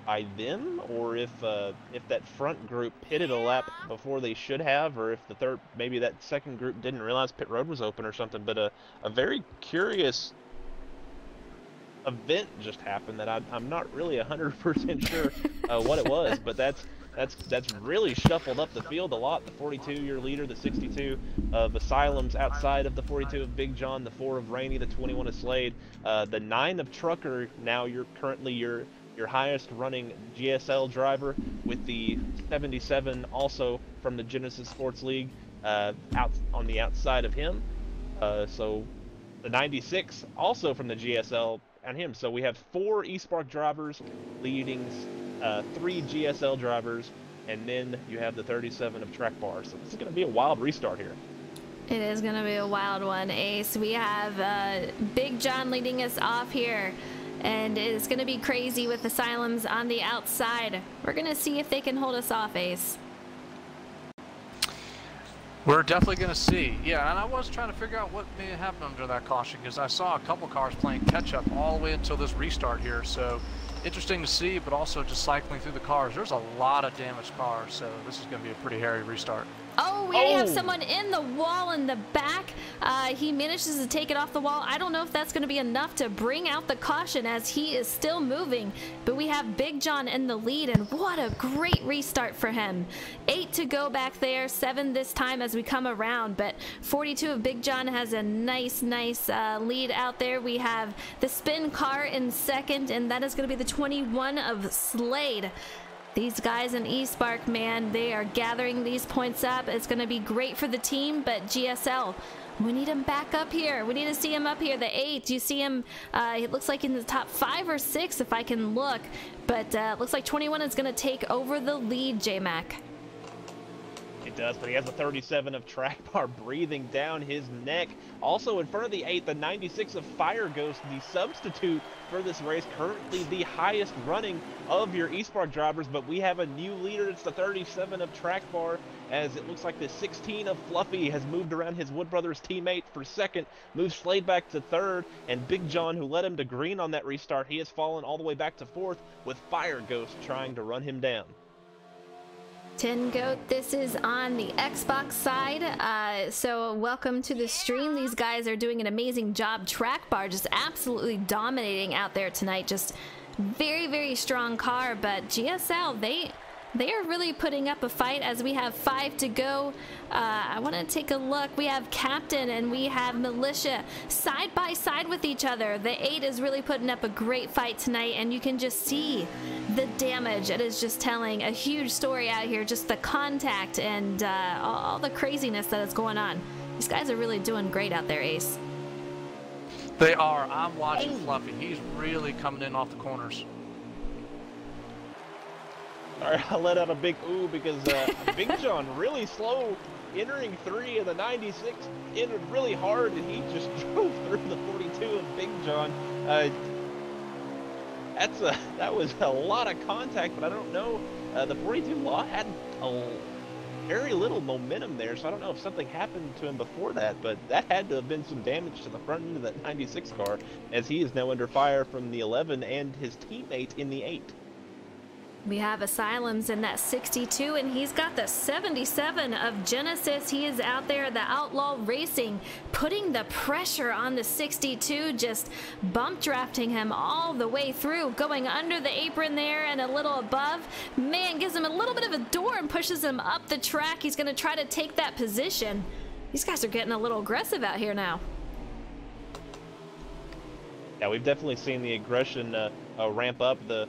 by them, or if that front group pitted a lap before they should have, or if maybe that second group didn't realize pit road was open or something. But a very curious event just happened that I'm not really 100% sure what it was, but that's really shuffled up the field a lot. The 42, your leader, the 62 of Asylum's outside of the 42 of Big John, the 4 of Rainey, the 21 of Slade, the 9 of Trucker. Now you're currently your highest running GSL driver, with the 77 also from the Genesis Sports League out on the outside of him. So the 96 also from the GSL and him. So we have 4 eSpark drivers leading 3 GSL drivers, and then you have the 37 of Track Bar. So this is going to be a wild restart here. It is going to be a wild one, Ace. We have Big John leading us off here, and it's going to be crazy with Asylums on the outside. We're going to see if they can hold us off, Ace. We're definitely going to see. Yeah, and I was trying to figure out what may have happened under that caution, because I saw a couple cars playing catch-up all the way until this restart here. So interesting to see, but also just cycling through the cars. There's a lot of damaged cars, so this is going to be a pretty hairy restart. Oh, we have someone in the wall in the back. He manages to take it off the wall. I don't know if that's going to be enough to bring out the caution, as he is still moving. But we have Big John in the lead, and what a great restart for him. 8 to go back there, 7 this time as we come around. But 42 of Big John has a nice lead out there. We have the spin car in second, and that is going to be the 21 of Slade. These guys in eSpark, man, they are gathering these points up. It's going to be great for the team, but GSL, we need him back up here. We need to see him up here. The 8, you see him, it looks like in the top 5 or 6 if I can look. But looks like 21 is going to take over the lead, J-Mac. It does, but he has a 37 of track bar breathing down his neck. Also in front of the 8, the 96 of Fire Ghost, the substitute for this race, currently the highest running of your eSpark drivers, but we have a new leader. It's the 37 of track bar, as it looks like the 16 of Fluffy has moved around his Wood Brothers teammate for second, moves Slade back to third, and Big John, who led him to green on that restart, he has fallen all the way back to fourth, with Fire Ghost trying to run him down. Tin Goat, this is on the Xbox side, so welcome to the stream. These guys are doing an amazing job. Track bar just absolutely dominating out there tonight. Just very, very strong car, but GSL, they are really putting up a fight as we have 5 to go. I want to take a look. We have Captain and we have Militia side by side with each other. The 8 is really putting up a great fight tonight, and you can just see the damage. It is just telling a huge story out here, just the contact and all the craziness that is going on. These guys are really doing great out there, Ace. They are. I'm watching Fluffy. He's really coming in off the corners. All right, I let out a big ooh because Big John really slow entering 3 of the 96, entered really hard, and he just drove through the 42 of Big John. That was a lot of contact, but I don't know. The 42 Law had very little momentum there, so I don't know if something happened to him before that, but that had to have been some damage to the front end of that 96 car, as he is now under fire from the 11 and his teammate in the 8. We have Asylums in that 62, and he's got the 77 of Genesis. He is out there, the Outlaw Racing, putting the pressure on the 62, just bump drafting him all the way through, going under the apron there and a little above. Man, gives him a little bit of a door and pushes him up the track. He's going to try to take that position. These guys are getting a little aggressive out here now. Yeah, we've definitely seen the aggression ramp up. The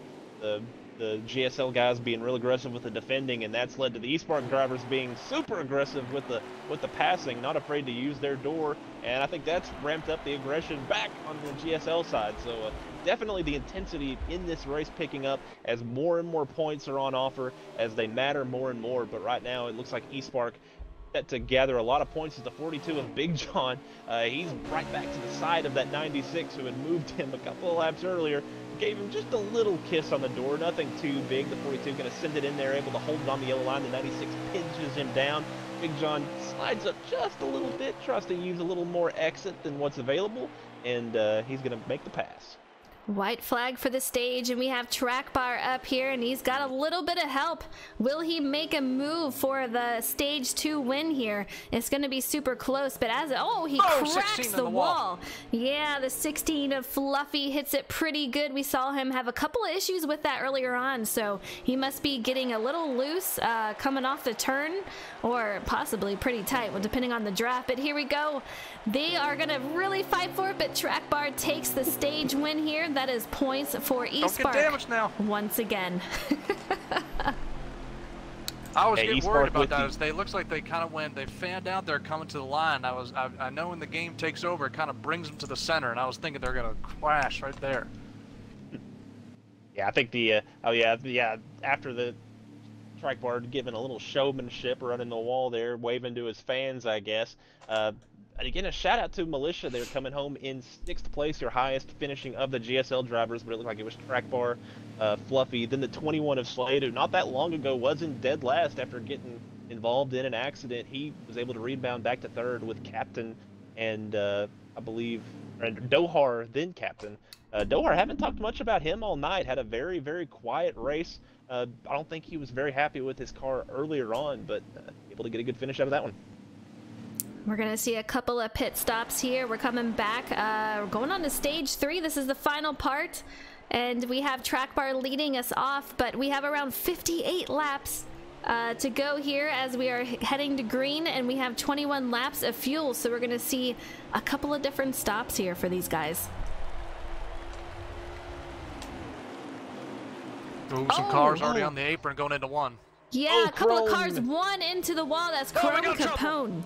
GSL guys being real aggressive with the defending, and that's led to the eSpark drivers being super aggressive with the passing, not afraid to use their door, and I think that's ramped up the aggression back on the GSL side. So definitely the intensity in this race picking up as more and more points are on offer, as they matter more and more. But right now it looks like eSpark set to gather a lot of points as the 42 of Big John. He's right back to the side of that 96 who had moved him a couple of laps earlier. Gave him just a little kiss on the door, nothing too big. The 42 going to send it in there, able to hold it on the yellow line. The 96 pinches him down. Big John slides up just a little bit, tries to use a little more exit than what's available, and he's going to make the pass. White flag for the stage, and we have Track Bar up here, and he's got a little bit of help. Will he make a move for the stage 2 win here? It's going to be super close, but he cracks the wall. Yeah, the 16 of Fluffy hits it pretty good. We saw him have a couple of issues with that earlier on, so he must be getting a little loose coming off the turn, or possibly pretty tight, well, depending on the draft. But here we go. They are going to really fight for it, but Track Bar takes the stage win here. That is points for eSpark. Don't get damaged now. Once again. I was getting worried about that. It looks like they kind of they fanned out there coming to the line. I know when the game takes over, it kind of brings them to the center, and I was thinking they're going to crash right there. Yeah, I think after the Track Bar giving a little showmanship, running the wall there, waving to his fans, I guess. And again, a shout out to Militia. They're coming home in 6th place, your highest finishing of the GSL drivers, but it looked like it was Track Bar, Fluffy, then the 21 of Slade, who not that long ago was in dead last after getting involved in an accident. He was able to rebound back to 3rd with Captain and I believe Dohar, then Captain. Dohar, haven't talked much about him all night. Had a very, very quiet race. I don't think he was very happy with his car earlier on, but able to get a good finish out of that one. We're going to see a couple of pit stops here. We're coming back. We're going on to stage 3. This is the final part. And we have Track Bar leading us off, but we have around 58 laps to go here as we are heading to green, and we have 21 laps of fuel. So we're going to see a couple of different stops here for these guys. Ooh, some cars already on the apron going into 1. Yeah, a couple of cars, 1 into the wall. That's Chrome Capone.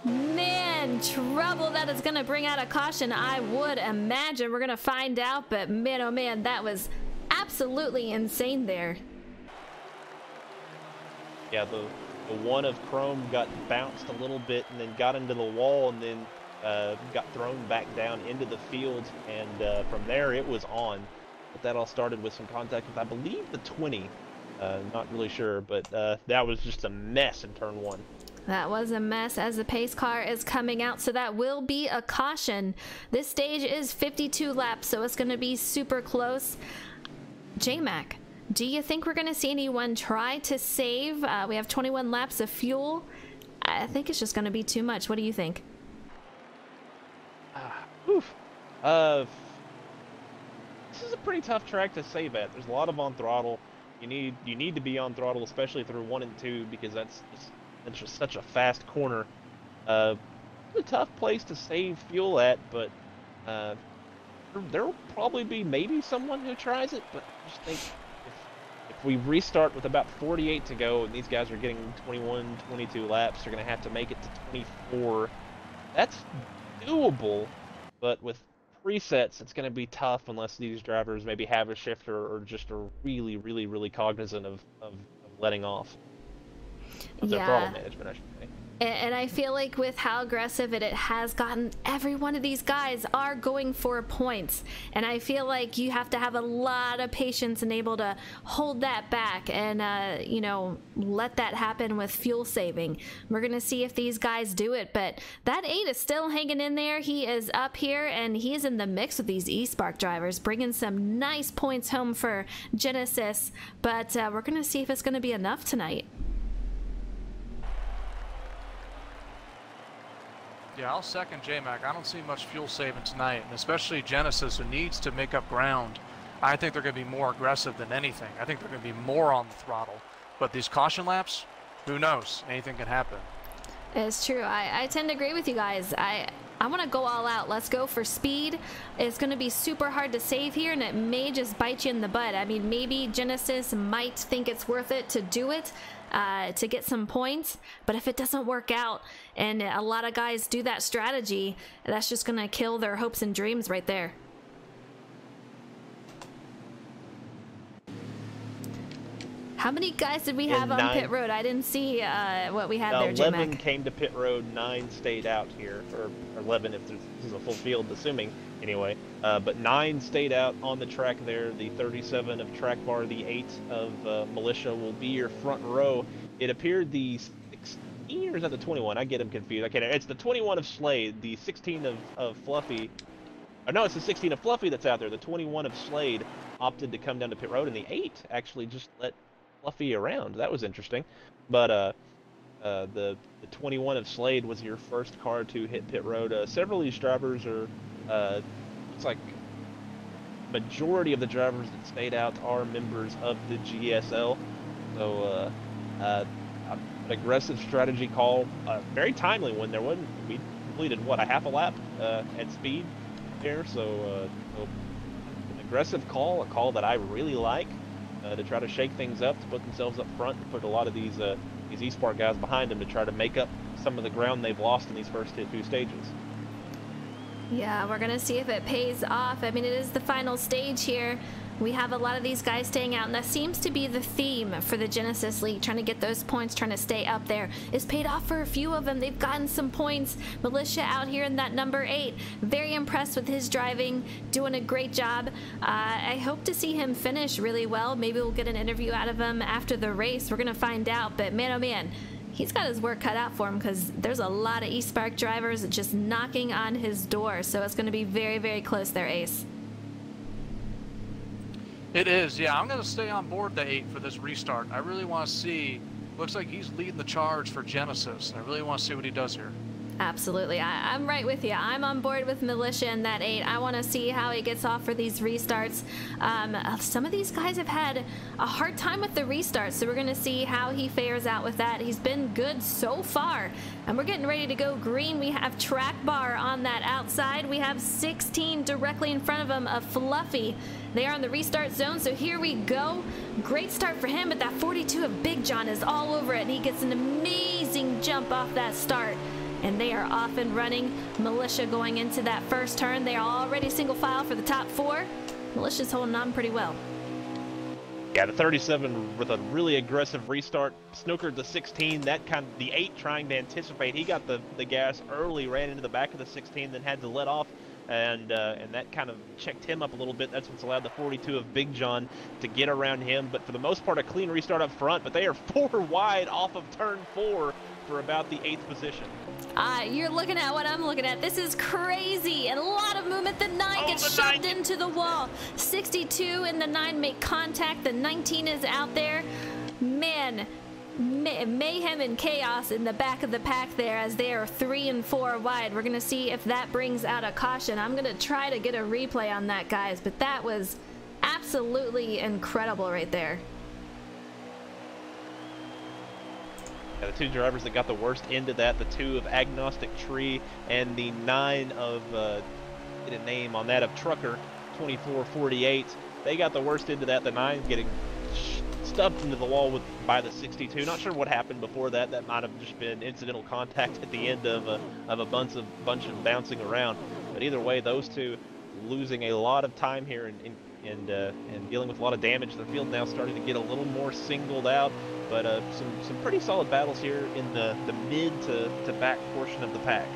Man, trouble. That is going to bring out a caution, I would imagine. We're going to find out, but man, oh man, that was absolutely insane there. Yeah, one of Chrome got bounced a little bit and then got into the wall and then got thrown back down into the field, and from there it was on. But that all started with some contact with, I believe, the 20. Not really sure, but that was just a mess in turn 1. That was a mess as the pace car is coming out, so that will be a caution. This stage is 52 laps, so it's going to be super close. J-Mac, do you think we're going to see anyone try to save? We have 21 laps of fuel. I think it's just going to be too much. What do you think? This is a pretty tough track to save at. There's a lot of on throttle. You need to be on throttle, especially through 1 and 2, because that's just such a fast corner. A tough place to save fuel at, but there'll probably be maybe someone who tries it. But I just think if we restart with about 48 to go, and these guys are getting 21, 22 laps, they're going to have to make it to 24. That's doable, but with presets, it's going to be tough unless these drivers maybe have a shifter or just are really, really, really cognizant of letting off. Their throttle management, I should say. And I feel like with how aggressive it has gotten, every one of these guys are going for points. And I feel like you have to have a lot of patience and able to hold that back and, you know, let that happen with fuel saving. We're going to see if these guys do it. But that 8 is still hanging in there. He is up here and he is in the mix with these eSpark drivers, bringing some nice points home for Genesis. But we're going to see if it's going to be enough tonight. Yeah, I'll second J-Mac. I don't see much fuel saving tonight, and especially Genesis, who needs to make up ground. I think they're going to be more aggressive than anything. I think they're going to be more on the throttle. But these caution laps, who knows? Anything can happen. It's true. I tend to agree with you guys. I want to go all out. Let's go for speed. It's going to be super hard to save here, and it may just bite you in the butt. I mean, maybe Genesis might think it's worth it to do it, to get some points, but if it doesn't work out, and a lot of guys do that strategy, that's just going to kill their hopes and dreams right there. How many guys did we have on pit road? I didn't see what we had there, J-Mac. 11 came to pit road, 9 stayed out here, or 11 if this is a full field, assuming, anyway. But 9 stayed out on the track there. The 37 of Track Bar, the 8 of Militia will be your front row. It appeared the 16, or is that the 21? I get them confused. It's the 21 of Slade, the 16 of Fluffy. Or no, it's the 16 of Fluffy that's out there. The 21 of Slade opted to come down to pit road, and the 8 actually just let Fluffy around. That was interesting. But the 21 of Slade was your first car to hit pit road. Several of these drivers are, looks like majority of the drivers that stayed out are members of the GSL. So an aggressive strategy call, very timely one. There wasn't, we completed what, a half a lap at speed there. So an aggressive call, a call that I really like. To try to shake things up, to put themselves up front, to put a lot of these eSpark guys behind them to try to make up some of the ground they've lost in these first 2 stages. Yeah, we're gonna see if it pays off. I mean, it is the final stage here. We have a lot of these guys staying out, and that seems to be the theme for the Genesis League, trying to get those points, trying to stay up there. It's paid off for a few of them. They've gotten some points. Militia out here in that number 8. Very impressed with his driving, doing a great job. I hope to see him finish really well. Maybe we'll get an interview out of him after the race. We're going to find out, but man, oh man, he's got his work cut out for him because there's a lot of eSpark drivers just knocking on his door, so it's going to be very, very close there, Ace. It is, yeah. I'm going to stay on board the 8 for this restart. I really want to see, looks like he's leading the charge for Genesis, and I really want to see what he does here. Absolutely. I'm right with you. I'm on board with Militia in that 8. I want to see how he gets off for these restarts. Some of these guys have had a hard time with the restarts, so we're going to see how he fares out with that. He's been good so far, and we're getting ready to go green. We have Track Bar on that outside. We have 16 directly in front of him of Fluffy. They are in the restart zone, so here we go. Great start for him, but that 42 of Big John is all over it, and he gets an amazing jump off that start. And they are off and running. Militia going into that first turn. They are already single file for the top 4. Militia's holding on pretty well. Yeah, the 37 with a really aggressive restart, snookered the 16. That kind of the 8 trying to anticipate. He got the gas early, ran into the back of the 16, then had to let off, and that kind of checked him up a little bit. That's what's allowed the 42 of Big John to get around him. But for the most part, a clean restart up front. But they are 4 wide off of turn 4 for about the 8th position. You're looking at what I'm looking at. This is crazy, and a lot of movement. The 9 gets shoved into the wall. 62 and the 9 make contact. The 19 is out there. Man, mayhem and chaos in the back of the pack there as they are 3 and 4 wide. We're gonna see if that brings out a caution. I'm gonna try to get a replay on that, guys, but that was absolutely incredible right there. Yeah, the 2 drivers that got the worst end of that, the 2 of Agnostic Tree and the 9 of, get a name on that, of Trucker, 2448. They got the worst end of that, the 9 getting stubbed into the wall by the 62. Not sure what happened before that. That might have just been incidental contact at the end of a bunch of bouncing around. But either way, those 2 losing a lot of time here and dealing with a lot of damage. The field now starting to get a little more singled out. But some pretty solid battles here in the mid to back portion of the pack.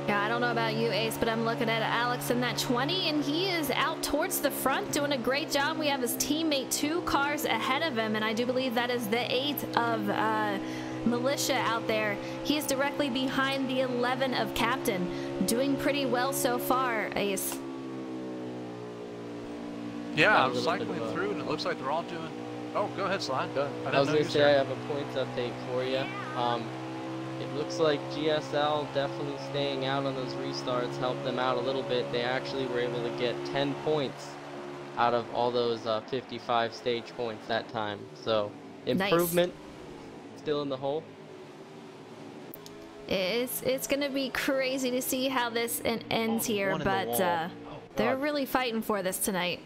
Yeah, I don't know about you, Ace, but I'm looking at Alex in that 20, and he is out towards the front doing a great job. We have his teammate 2 cars ahead of him, and I do believe that is the 8 of Militia out there. He is directly behind the 11 of Captain. Doing pretty well so far, Ace. Yeah, I was cycling through, and it looks like they're all doing... Oh, go ahead, Sly. I was going to say I have a points update for you. It looks like GSL definitely staying out on those restarts helped them out a little bit. They actually were able to get 10 points out of all those 55 stage points that time. So, improvement. Nice. Still in the hole. It's going to be crazy to see how this ends here, but they're really fighting for this tonight.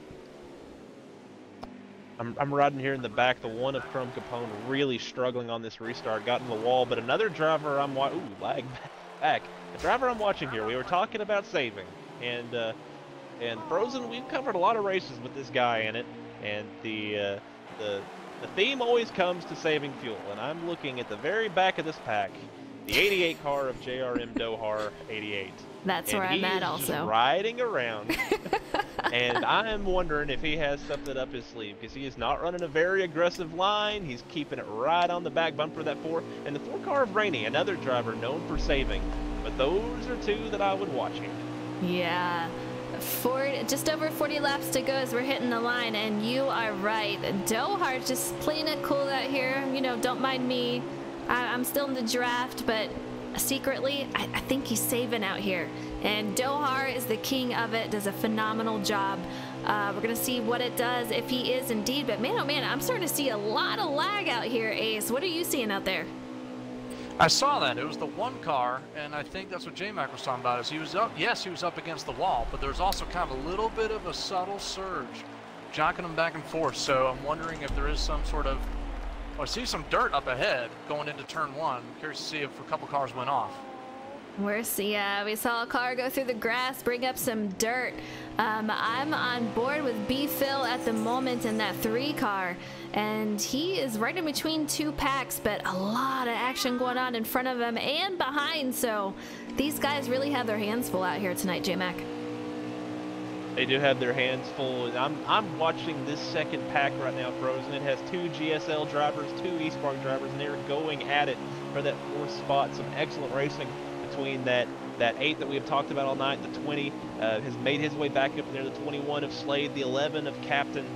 I'm riding here in the back, the 1 of Chrome Capone really struggling on this restart, got in the wall, but another driver I'm watching, ooh, lag back. The driver I'm watching here, we were talking about saving, and Frozen, we've covered a lot of races with this guy in it, and the theme always comes to saving fuel, and I'm looking at the very back of this pack, the 88 car of JRM Dohar 88. That's where I'm at also. Just riding around. And I'm wondering if he has something up his sleeve, because he is not running a very aggressive line. He's keeping it right on the back bumper of that 4. And the 4 car of Rainey, another driver known for saving. But those are 2 that I would watch here. Yeah. Just over 40 laps to go as we're hitting the line, and you are right. Dohar just playing it cool out here. You know, don't mind me. I'm still in the draft, but secretly, I think he's saving out here. And Dohar is the king of it, does a phenomenal job. We're going to see what it does if he is indeed. But man, oh man, I'm starting to see a lot of lag out here, Ace. What are you seeing out there? I saw that. It was the 1 car, and I think that's what J-Mac was talking about. Is he was up, yes, he was up against the wall, but there's also kind of a little bit of a subtle surge, jocking him back and forth. So I'm wondering if there is some sort of... Well, I see some dirt up ahead going into turn 1. I'm curious to see if a couple cars went off. We saw a car go through the grass, bring up some dirt. I'm on board with B-Phil at the moment in that 3 car, and he is right in between 2 packs, but a lot of action going on in front of him and behind, so these guys really have their hands full out here tonight, J-Mac. They do have their hands full. I'm watching this second pack right now, Frozen. It has 2 GSL drivers, 2 eSpark drivers, and they're going at it for that 4th spot. Some excellent racing between that 8 that we have talked about all night, the 20 has made his way back up there, the 21 of Slade, the 11 of Captain.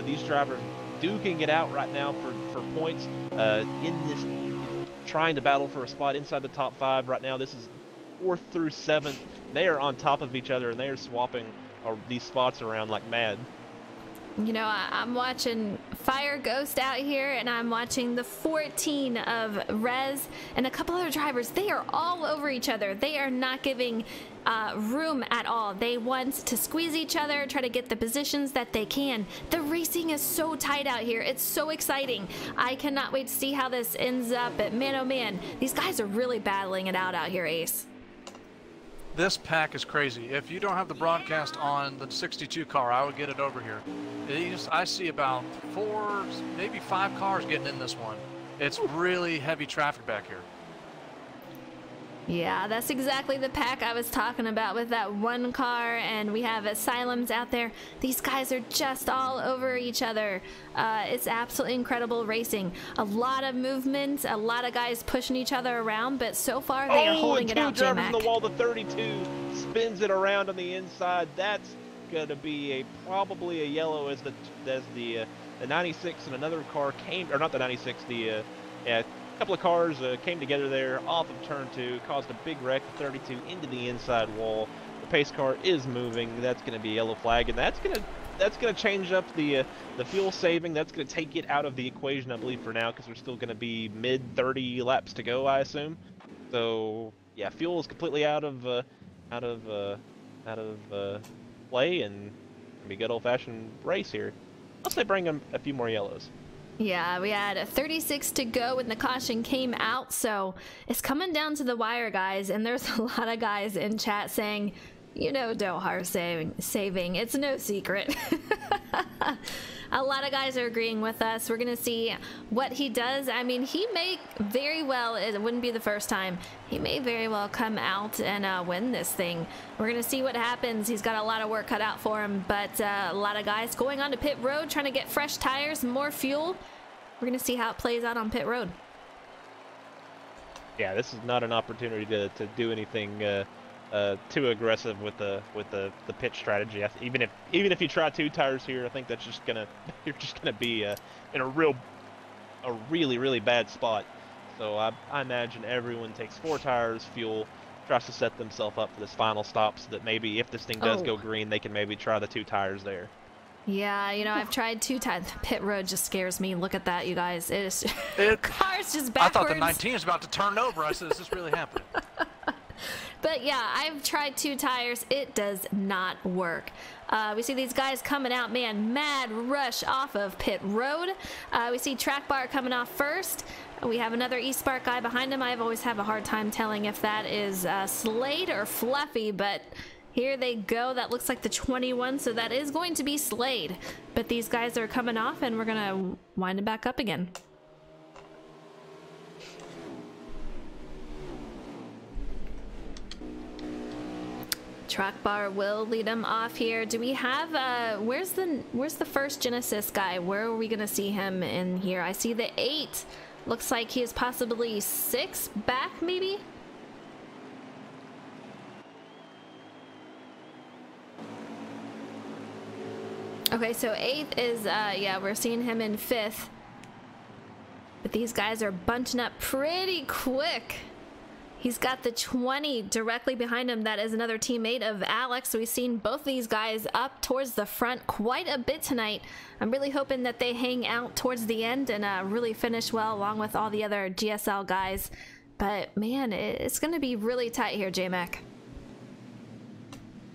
These drivers duking it out right now for points in this, trying to battle for a spot inside the top 5 right now. This is 4th through 7th. They are on top of each other, and they are swapping these spots around like mad. You know, I'm watching Fire Ghost out here, and I'm watching the 14 of Rez and a couple other drivers. They are all over each other. They are not giving room at all. They want to squeeze each other, try to get the positions that they can. The racing is so tight out here. It's so exciting. I cannot wait to see how this ends up. But man, oh man, these guys are really battling it out here, Ace. This pack is crazy. If you don't have the broadcast on the 62 car, I would get it over here. I see about 4, maybe 5 cars getting in this one. It's really heavy traffic back here. Yeah, that's exactly the pack I was talking about with that one car, and we have Asylums out there. These guys are just all over each other. It's absolutely incredible racing. A lot of movement, a lot of guys pushing each other around, but so far they are holding it out, J-Mac. J-Mac. On the wall, the 32 spins it around on the inside. That's gonna be probably a yellow as the 96 and another car came, or not the 96, a couple of cars came together there off of turn 2, caused a big wreck. The 32 into the inside wall. The pace car is moving. That's going to be a yellow flag, and that's gonna change up the fuel saving. That's going to take it out of the equation, I believe, for now, because there's still going to be mid 30 laps to go, I assume. So yeah, fuel is completely out of play, and it'll be a good old-fashioned race here. Unless they bring them a few more yellows. Yeah, we had 36 to go when the caution came out, so it's coming down to the wire, guys, and there's a lot of guys in chat saying, you know, Dohar saving, it's no secret. A lot of guys are agreeing with us. We're gonna see what he does. I mean, he may very well, it wouldn't be the first time, he may very well come out and win this thing. We're gonna see what happens. He's got a lot of work cut out for him, but a lot of guys going on to pit road, trying to get fresh tires, more fuel. We're gonna see how it plays out on pit road. Yeah, this is not an opportunity to do anything too aggressive with the pit strategy. Even if you try 2 tires here, I think that's just gonna be in a really bad spot. So I imagine everyone takes 4 tires, fuel, tries to set themselves up for this final stop, so that maybe if this thing does go green, they can maybe try the 2 tires there. Yeah, you know, I've tried 2 times. Pit road just scares me. Look at that, you guys. It is cars just backwards. I thought the 19 was about to turn over. I said, is this really happening? But yeah, I've tried 2 tires. It does not work. We see these guys coming out, man, mad rush off of pit road. We see Track Bar coming off first. We have another eSpark guy behind him. I've always have a hard time telling if that is Slade or Fluffy, but here they go. That looks like the 21, so that is going to be Slade. But these guys are coming off, and we're gonna wind it back up again. Track Bar will lead them off here. Do we have where's the first Genesis guy? Where are we gonna see him in here? I see the 8. Looks like he is possibly 6 back, maybe. Okay, so 8th is yeah, we're seeing him in 5th. But these guys are bunching up pretty quick. He's got the 20 directly behind him. That is another teammate of Alex. We've seen both these guys up towards the front quite a bit tonight. I'm really hoping that they hang out towards the end and really finish well along with all the other GSL guys. But man, it's going to be really tight here, J-Mac.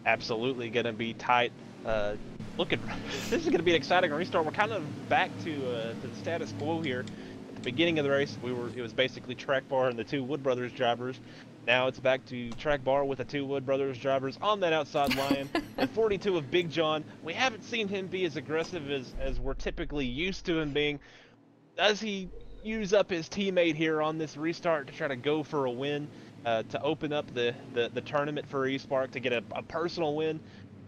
Absolutely going to be tight. This is going to be an exciting restart. We're kind of back to the status quo here. Beginning of the race, it was basically Track Bar and the 2 Wood Brothers drivers. Now it's back to Track Bar with the 2 Wood Brothers drivers on that outside line. And 42 of Big John. We haven't seen him be as aggressive as we're typically used to him being. Does he use up his teammate here on this restart to try to go for a win, to open up the tournament for eSpark to get a personal win?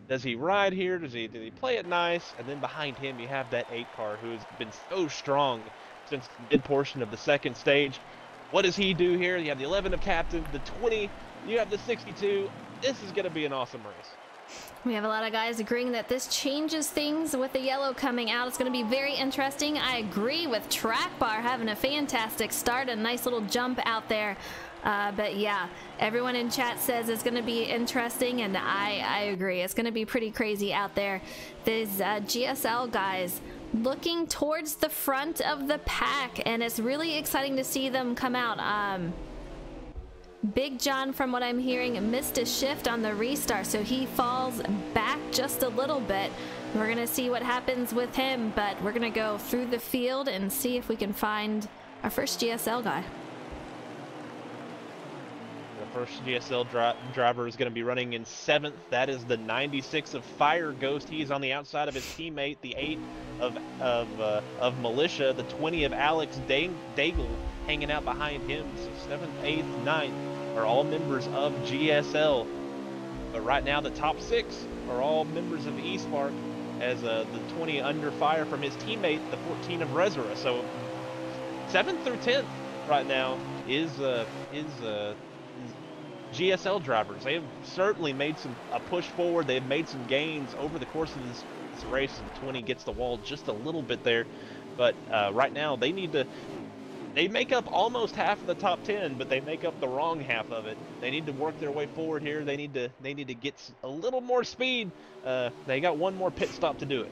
Does he ride here? Does he play it nice? And then behind him you have that 8 car who has been so strong since the mid portion of the second stage. What does he do here? You have the 11 of Captain, the 20, you have the 62. This is going to be an awesome race. We have a lot of guys agreeing that this changes things with the yellow coming out. It's going to be very interesting. I agree with Track Bar having a fantastic start, a nice little jump out there. But yeah, everyone in chat says it's going to be interesting, and I agree. It's going to be pretty crazy out there. These GSL guys looking towards the front of the pack, and it's really exciting to see them come out. Big John, from what I'm hearing, missed a shift on the restart, so he falls back just a little bit. We're gonna see what happens with him, but we're gonna go through the field and see if we can find our first GSL guy. First GSL driver is going to be running in 7th. That is the 96 of Fire Ghost. He's on the outside of his teammate, the 8 of Militia, the 20 of Alex Daigle hanging out behind him. So 7th, 8th, 9th are all members of GSL. But right now the top 6 are all members of eSpark, as the 20 under fire from his teammate, the 14 of Rezera. So 7th through 10th right now is GSL drivers. They have certainly made a push forward. They've made some gains over the course of this race, and 20 gets the wall just a little bit there. But right now they make up almost half of the top 10, but they make up the wrong half of it. They need to work their way forward here. They need to get a little more speed. They got one more pit stop to do it.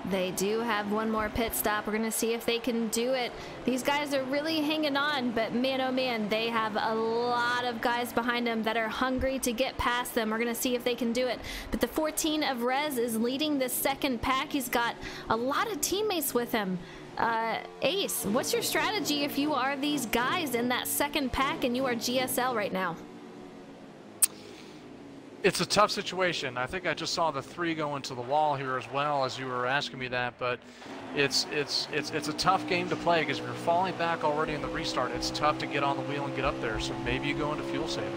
They do have one more pit stop. We're going to see if they can do it. These guys are really hanging on, but man, oh man, they have a lot of guys behind them that are hungry to get past them. We're going to see if they can do it. But the 14 of Rez is leading the second pack. He's got a lot of teammates with him. Ace, what's your strategy if you are these guys in that second pack and you are GSL right now? It's a tough situation. I think I just saw the 3 go into the wall here as well as you were asking me that, but it's a tough game to play because if you're falling back already in the restart, it's tough to get on the wheel and get up there. So maybe you go into fuel saving.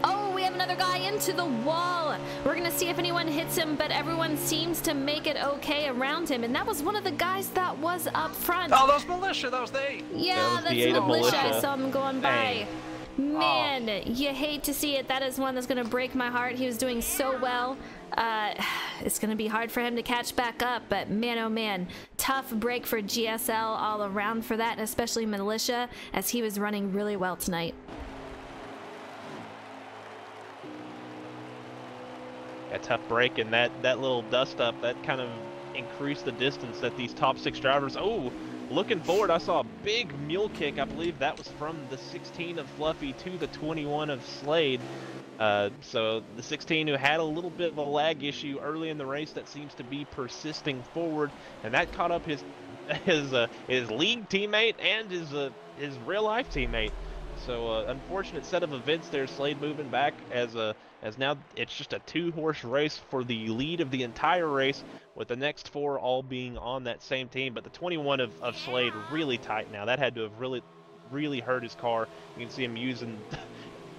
Oh, we have another guy into the wall. We're going to see if anyone hits him, but everyone seems to make it okay around him. And that was one of the guys that was up front. Oh, that was Militia. That was the 8. Yeah, that's Militia. I saw him going by. Man, you hate to see it. That is one that's going to break my heart. He was doing so well. It's going to be hard for him to catch back up, but man, oh man, tough break for GSL all around for that, and especially Militia, as he was running really well tonight. A tough break, and that little dust up, that kind of increased the distance that these top 6 drivers. Oh, looking forward, I saw a big mule kick. I believe that was from the 16 of Fluffy to the 21 of Slade. So the 16 who had a little bit of a lag issue early in the race that seems to be persisting forward, and that caught up his league teammate and his real life teammate. So unfortunate set of events there. Slade moving back as now it's just a 2-horse race for the lead of the entire race, with the next 4 all being on that same team. But the 21 of Slade really tight now. That had to have really hurt his car. You can see him using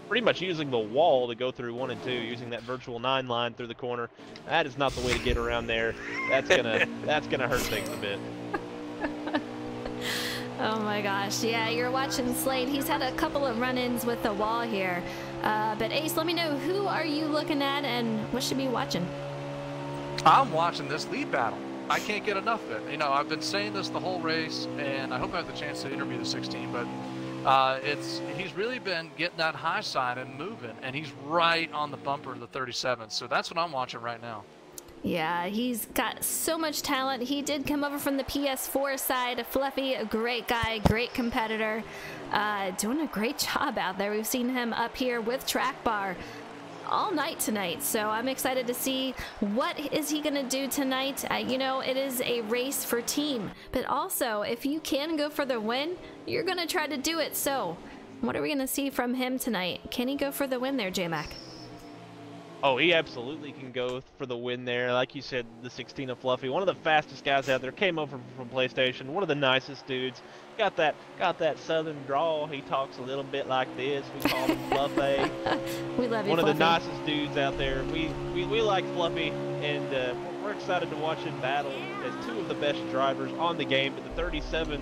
pretty much using the wall to go through 1 and 2, using that virtual 9 line through the corner. That is not the way to get around there. That's gonna hurt things a bit. Oh my gosh, yeah, you're watching Slade. He's had a couple of run-ins with the wall here. But Ace, let me know, who are you looking at and what should we be watching? I'm watching this lead battle. I can't get enough of it. You know, I've been saying this the whole race, and I hope I have the chance to interview the 16, but he's really been getting that high side and moving, and he's right on the bumper of the 37. So that's what I'm watching right now. Yeah, he's got so much talent. He did come over from the PS4 side. Fluffy, a great guy, great competitor. Doing a great job out there. We've seen him up here with Track Bar all night tonight, so I'm excited to see what is he gonna do tonight. You know, it is a race for team, but also if you can go for the win, you're gonna try to do it. So what are we gonna see from him tonight? Can he go for the win there, J-Mac? Oh, he absolutely can go for the win there. Like you said, the 16 of Fluffy, one of the fastest guys out there, came over from PlayStation, one of the nicest dudes. Got that southern drawl. He talks a little bit like this. We call him Fluffy. We love you, one Fluffy. of the nicest dudes out there. We like Fluffy, and we're excited to watch him battle as 2 of the best drivers on the game. But the 37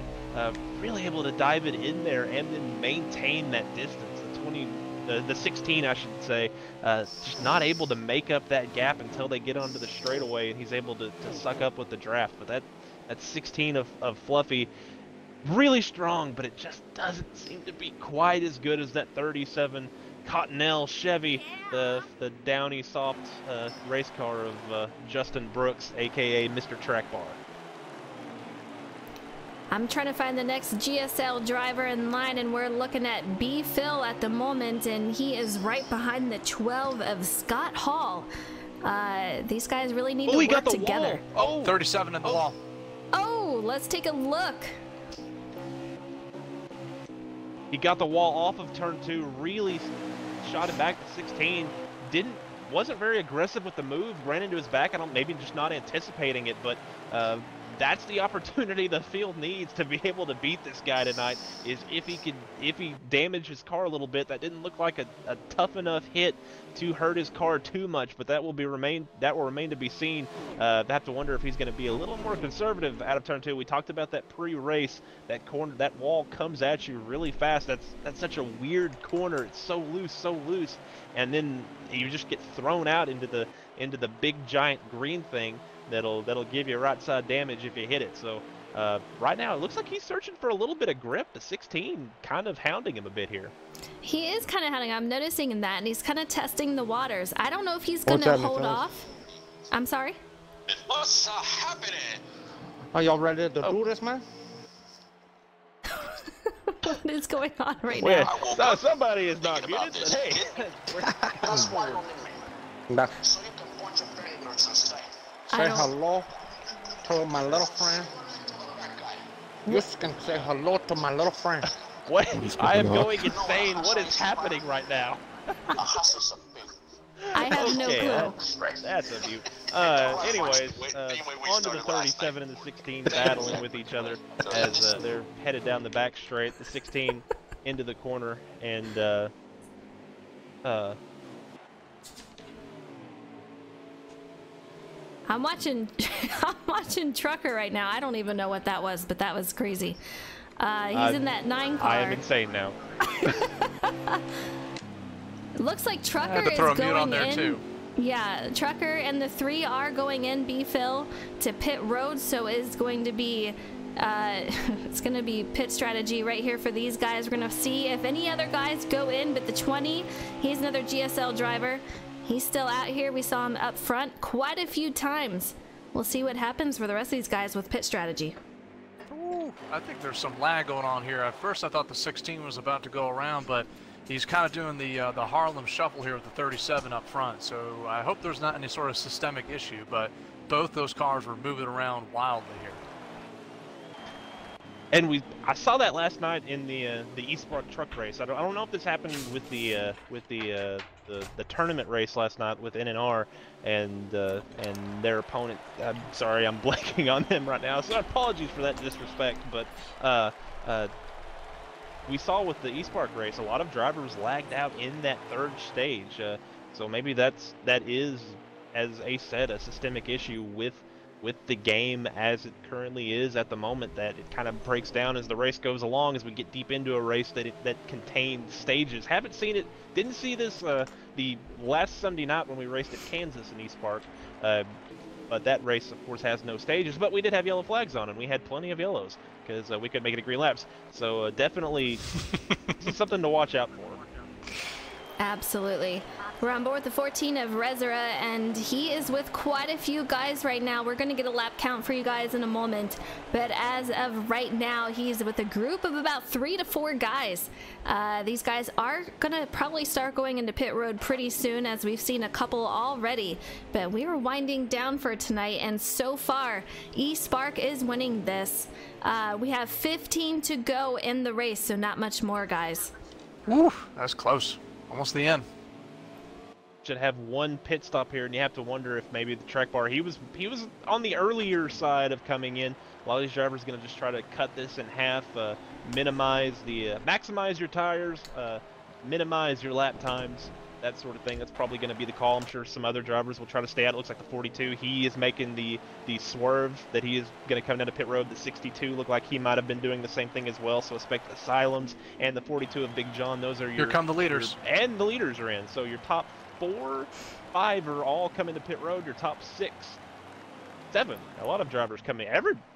really able to dive it in there and then maintain that distance. The 16, I should say, just not able to make up that gap until they get onto the straightaway, and he's able to suck up with the draft. But that 16 of Fluffy, really strong, but it just doesn't seem to be quite as good as that 37 Cottonelle Chevy, the downy soft race car of Justin Brooks, aka Mr. Track Bar. I'm trying to find the next GSL driver in line, and we're looking at B. Phil at the moment, and he is right behind the 12 of Scott Hall. These guys really need to work together. Oh, 37 in the wall. Oh, let's take a look. He got the wall off of turn 2, really shot him back to 16. Wasn't very aggressive with the move, ran into his back. Maybe just not anticipating it, but that's the opportunity the field needs to be able to beat this guy tonight. Is if he damaged his car a little bit. That didn't look like a tough enough hit to hurt his car too much, but that will remain to be seen. I have to wonder if he's going to be a little more conservative out of turn 2. We talked about that pre-race. That corner, that wall comes at you really fast. That's such a weird corner. It's so loose, and then you just get thrown out into the big giant green thing that'll give you right side damage if you hit it. So right now it looks like he's searching for a little bit of grip. The 16 kind of hounding him a bit here. He is kind of hounding. I'm noticing that, and he's kind of testing the waters. I don't know if he's going to hold off. I'm sorry? What's happening? Are y'all ready to do this, man? What is going on right now? So somebody is not good. Hey, That's why you need me. So you can point your fingers and say, hello to my little friend. You can say hello to my little friend. what? I am going insane. What is happening right now? I have no clue. That's a mute. Anyways, on to the 37 and the 16 battling with each other as they're headed down the back straight. The 16 into the corner, and I'm watching Trucker right now. I don't even know what that was, but that was crazy. He's in that 9 car. I am insane now. Looks like Trucker I had to is throw a mute going on there in. too. Yeah, Trucker and the 3 are going in B-Fill to pit road, so it's going to be pit strategy right here for these guys. We're going to see if any other guys go in, but the 20, he's another GSL driver. He's still out here. We saw him up front quite a few times. We'll see what happens for the rest of these guys with pit strategy. Ooh, I think there's some lag going on here. At first I thought the 16 was about to go around, but he's kind of doing the Harlem shuffle here with the 37 up front. So I hope there's not any sort of systemic issue, but both those cars were moving around wildly here. And I saw that last night in the eSpark truck race. I don't know if this happened with the tournament race last night with NNR and their opponent. I'm sorry, I'm blanking on them right now. So apologies for that disrespect. But we saw with the eSpark race, a lot of drivers lagged out in that third stage. So maybe that is, as Ace said, a systemic issue with the game as it currently is at the moment, that it kind of breaks down as the race goes along, as we get deep into a race that contains stages. Haven't seen it, didn't see this the last Sunday night when we raced at Kansas in eSpark, but that race of course has no stages, but we did have yellow flags on, and we had plenty of yellows because we could make it a green laps. So definitely something to watch out for. Absolutely. We're on board the 14 of Rezera, and he is with quite a few guys right now. We're going to get a lap count for you guys in a moment, but as of right now, he's with a group of about 3 to 4 guys. These guys are going to probably start going into pit road pretty soon, as we've seen a couple already, but we are winding down for tonight, and so far, eSpark is winning this. We have 15 to go in the race, so not much more, guys. Woo, that's close. Almost the end. Should have one pit stop here, and you have to wonder if maybe the track bar, he was on the earlier side of coming in. A lot of these drivers are going to just try to cut this in half, maximize your tires, minimize your lap times, that sort of thing. That's probably going to be the call. I'm sure some other drivers will try to stay out. It looks like the 42, he is making the swerve that he is going to come down to pit road. The 62 look like he might have been doing the same thing as well. So expect the Asylums and the 42 of Big John. Those are your, here come the leaders. And the leaders are in. So your top 4, 5 are all coming to pit road. Your top 6, 7, a lot of drivers coming.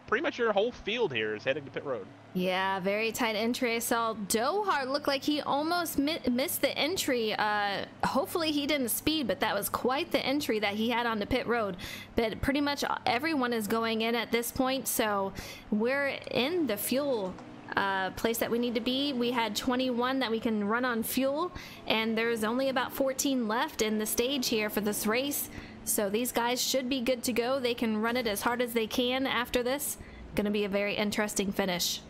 Pretty much your whole field here is heading to pit road. Yeah, very tight entry. I saw Dohar look like he almost missed the entry. Hopefully he didn't speed, but that was quite the entry that he had on the pit road. But pretty much everyone is going in at this point, so we're in the fuel place that we need to be. We had 21 that we can run on fuel, and there's only about 14 left in the stage here for this race. So these guys should be good to go. They can run it as hard as they can after this. Going to be a very interesting finish.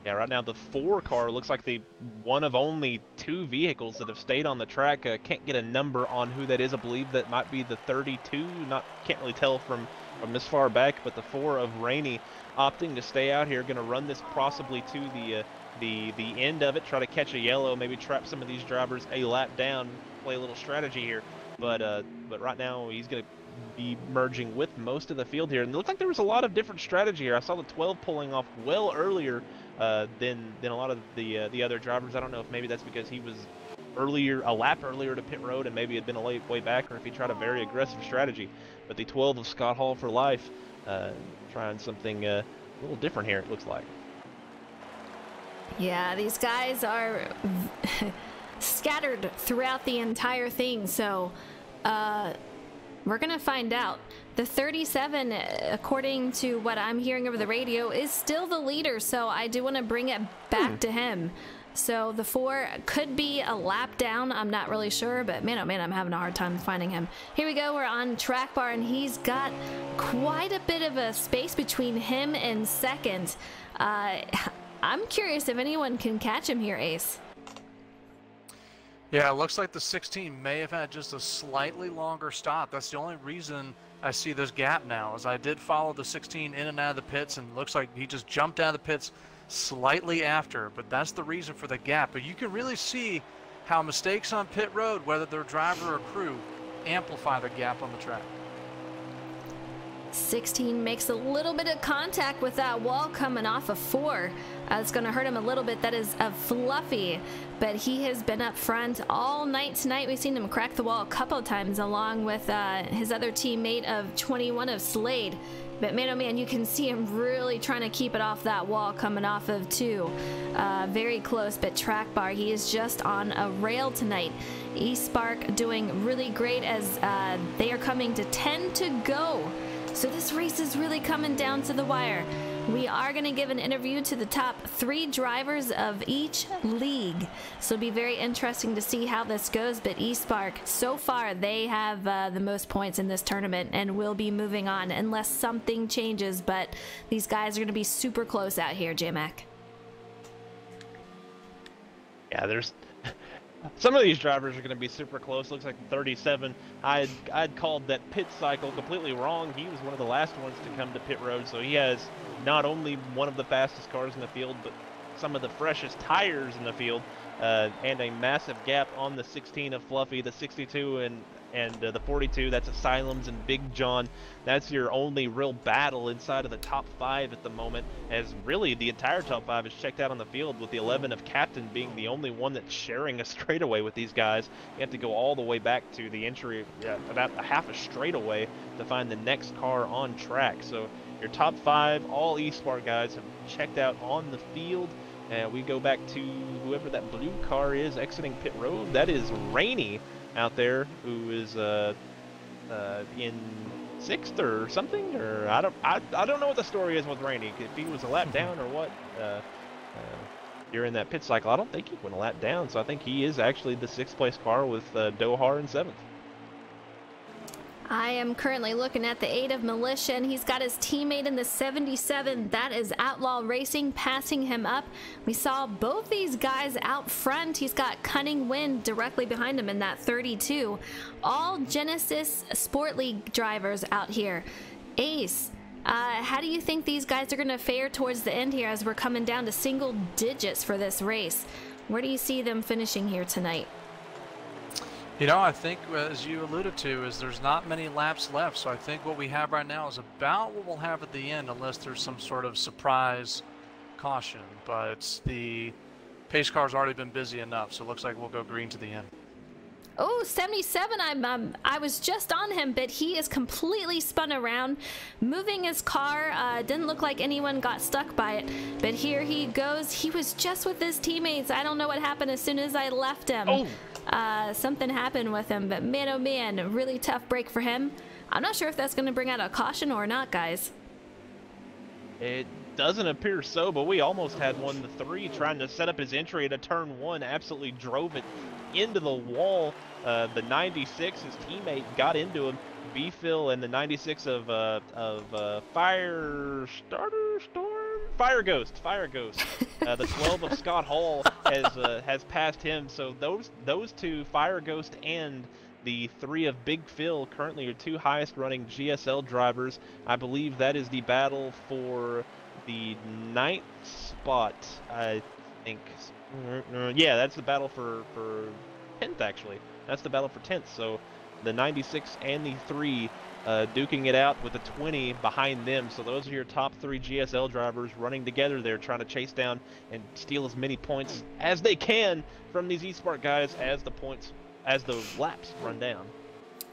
Yeah, right now the 4 car looks like the one of only 2 vehicles that have stayed on the track. Can't get a number on who that is. I believe that might be the 32. Can't really tell from this far back, but the 4 of Rainey opting to stay out here, going to run this possibly to the end of it, try to catch a yellow, maybe trap some of these drivers a lap down, play a little strategy here. But right now he's going to be merging with most of the field here, and it looked like there was a lot of different strategy here. I saw the 12 pulling off well earlier than a lot of the other drivers. I don't know if maybe that's because he was a lap earlier to pit road and maybe had been a late way back, or if he tried a very aggressive strategy. But the 12 of Scott Hall for life, trying something a little different here, it looks like. Yeah, these guys are scattered throughout the entire thing, so we're gonna find out. The 37, according to what I'm hearing over the radio, is still the leader, so I do want to bring it back to him. So the 4 could be a lap down, I'm not really sure, but man, oh man, I'm having a hard time finding him. Here we go, we're on track bar, and he's got quite a bit of a space between him and second. I'm curious if anyone can catch him here, Ace. Yeah, it looks like the 16 may have had just a slightly longer stop. That's the only reason I see this gap now, is I did follow the 16 in and out of the pits, and it looks like he just jumped out of the pits slightly after, but that's the reason for the gap. But you can really see how mistakes on pit road, whether they're driver or crew, amplify the gap on the track. 16 makes a little bit of contact with that wall coming off of 4. It's going to hurt him a little bit. That is a Fluffy, but he has been up front all night tonight. We've seen him crack the wall a couple of times along with his other teammate of 21 of Slade. But man, oh man, you can see him really trying to keep it off that wall coming off of 2. Very close, but track bar, he is just on a rail tonight. eSpark doing really great as they are coming to 10 to go. So this race is really coming down to the wire. We are going to give an interview to the top 3 drivers of each league. So it'll be very interesting to see how this goes. But eSpark, so far, they have the most points in this tournament and will be moving on unless something changes. But these guys are going to be super close out here, J-Mac. Yeah, there's some of these drivers are going to be super close. Looks like 37. I'd called that pit cycle completely wrong. He was one of the last ones to come to pit road, so he has not only one of the fastest cars in the field, but some of the freshest tires in the field, and a massive gap on the 16 of Fluffy, the 62 and the 42. That's Asylums and Big John. That's your only real battle inside of the top 5 at the moment, as really the entire top 5 is checked out on the field, with the 11 of Captain being the only one that's sharing a straightaway with these guys. You have to go all the way back to the entry, about a half a straightaway, to find the next car on track. So your top 5, all eSpark guys, have checked out on the field. And we go back to whoever that blue car is exiting pit road. That is Rainey out there, who is in 6th or something, or I don't know what the story is with Rainey. If he was a lap down or what during that pit cycle. I don't think he went a lap down, so I think he is actually the 6th place car with Dohar in 7th. I am currently looking at the 8 of Militia, and he's got his teammate in the 77. That is Outlaw Racing passing him up. We saw both these guys out front. He's got Cunning Wind directly behind him in that 32. All Genesis Sport League drivers out here. Ace, how do you think these guys are going to fare towards the end here as we're coming down to single digits for this race? Where do you see them finishing here tonight? You know, I think, as you alluded to, is there's not many laps left, so I think what we have right now is about what we'll have at the end, unless there's some sort of surprise caution. But the pace car's already been busy enough, so it looks like we'll go green to the end. Oh, 77, I was just on him, but he is completely spun around, moving his car. Didn't look like anyone got stuck by it, but here he goes. He was just with his teammates. I don't know what happened as soon as I left him. Oh. Something happened with him, but man, oh man, a really tough break for him. I'm not sure if that's going to bring out a caution or not, guys. It doesn't appear so, but we almost had one. The 3 trying to set up his entry into turn 1, absolutely drove it into the wall. The 96, his teammate, got into him. B-Phil and the 96 of Firestarter Storm? Fire Ghost. The 12 of Scott Hall has passed him. So those two, Fire Ghost and the 3 of Big Phil, currently are 2 highest running GSL drivers. I believe that is the battle for the 9th spot, I think. Yeah, that's the battle for 10th, actually. That's the battle for 10th. So the 96 and the 3 duking it out with the 20 behind them. So those are your top 3 GSL drivers running together there, trying to chase down and steal as many points as they can from these eSpark guys as the laps run down.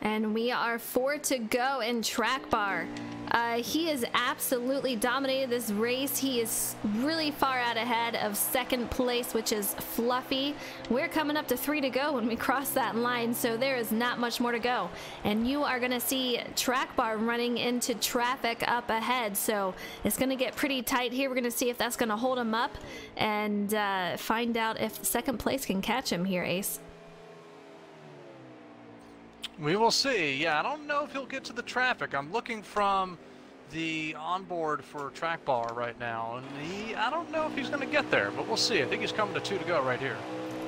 And we are 4 to go in track bar. He has absolutely dominated this race. He is really far out ahead of 2nd place, which is Fluffy. We're coming up to 3 to go when we cross that line, so there is not much more to go. And you are going to see track bar running into traffic up ahead, so it's going to get pretty tight here. We're going to see if that's going to hold him up and find out if 2nd place can catch him here, Ace. We will see. Yeah, I don't know if he'll get to the traffic. I'm looking from the onboard for track bar right now, and I don't know if he's going to get there, but we'll see. I think he's coming to 2 to go right here.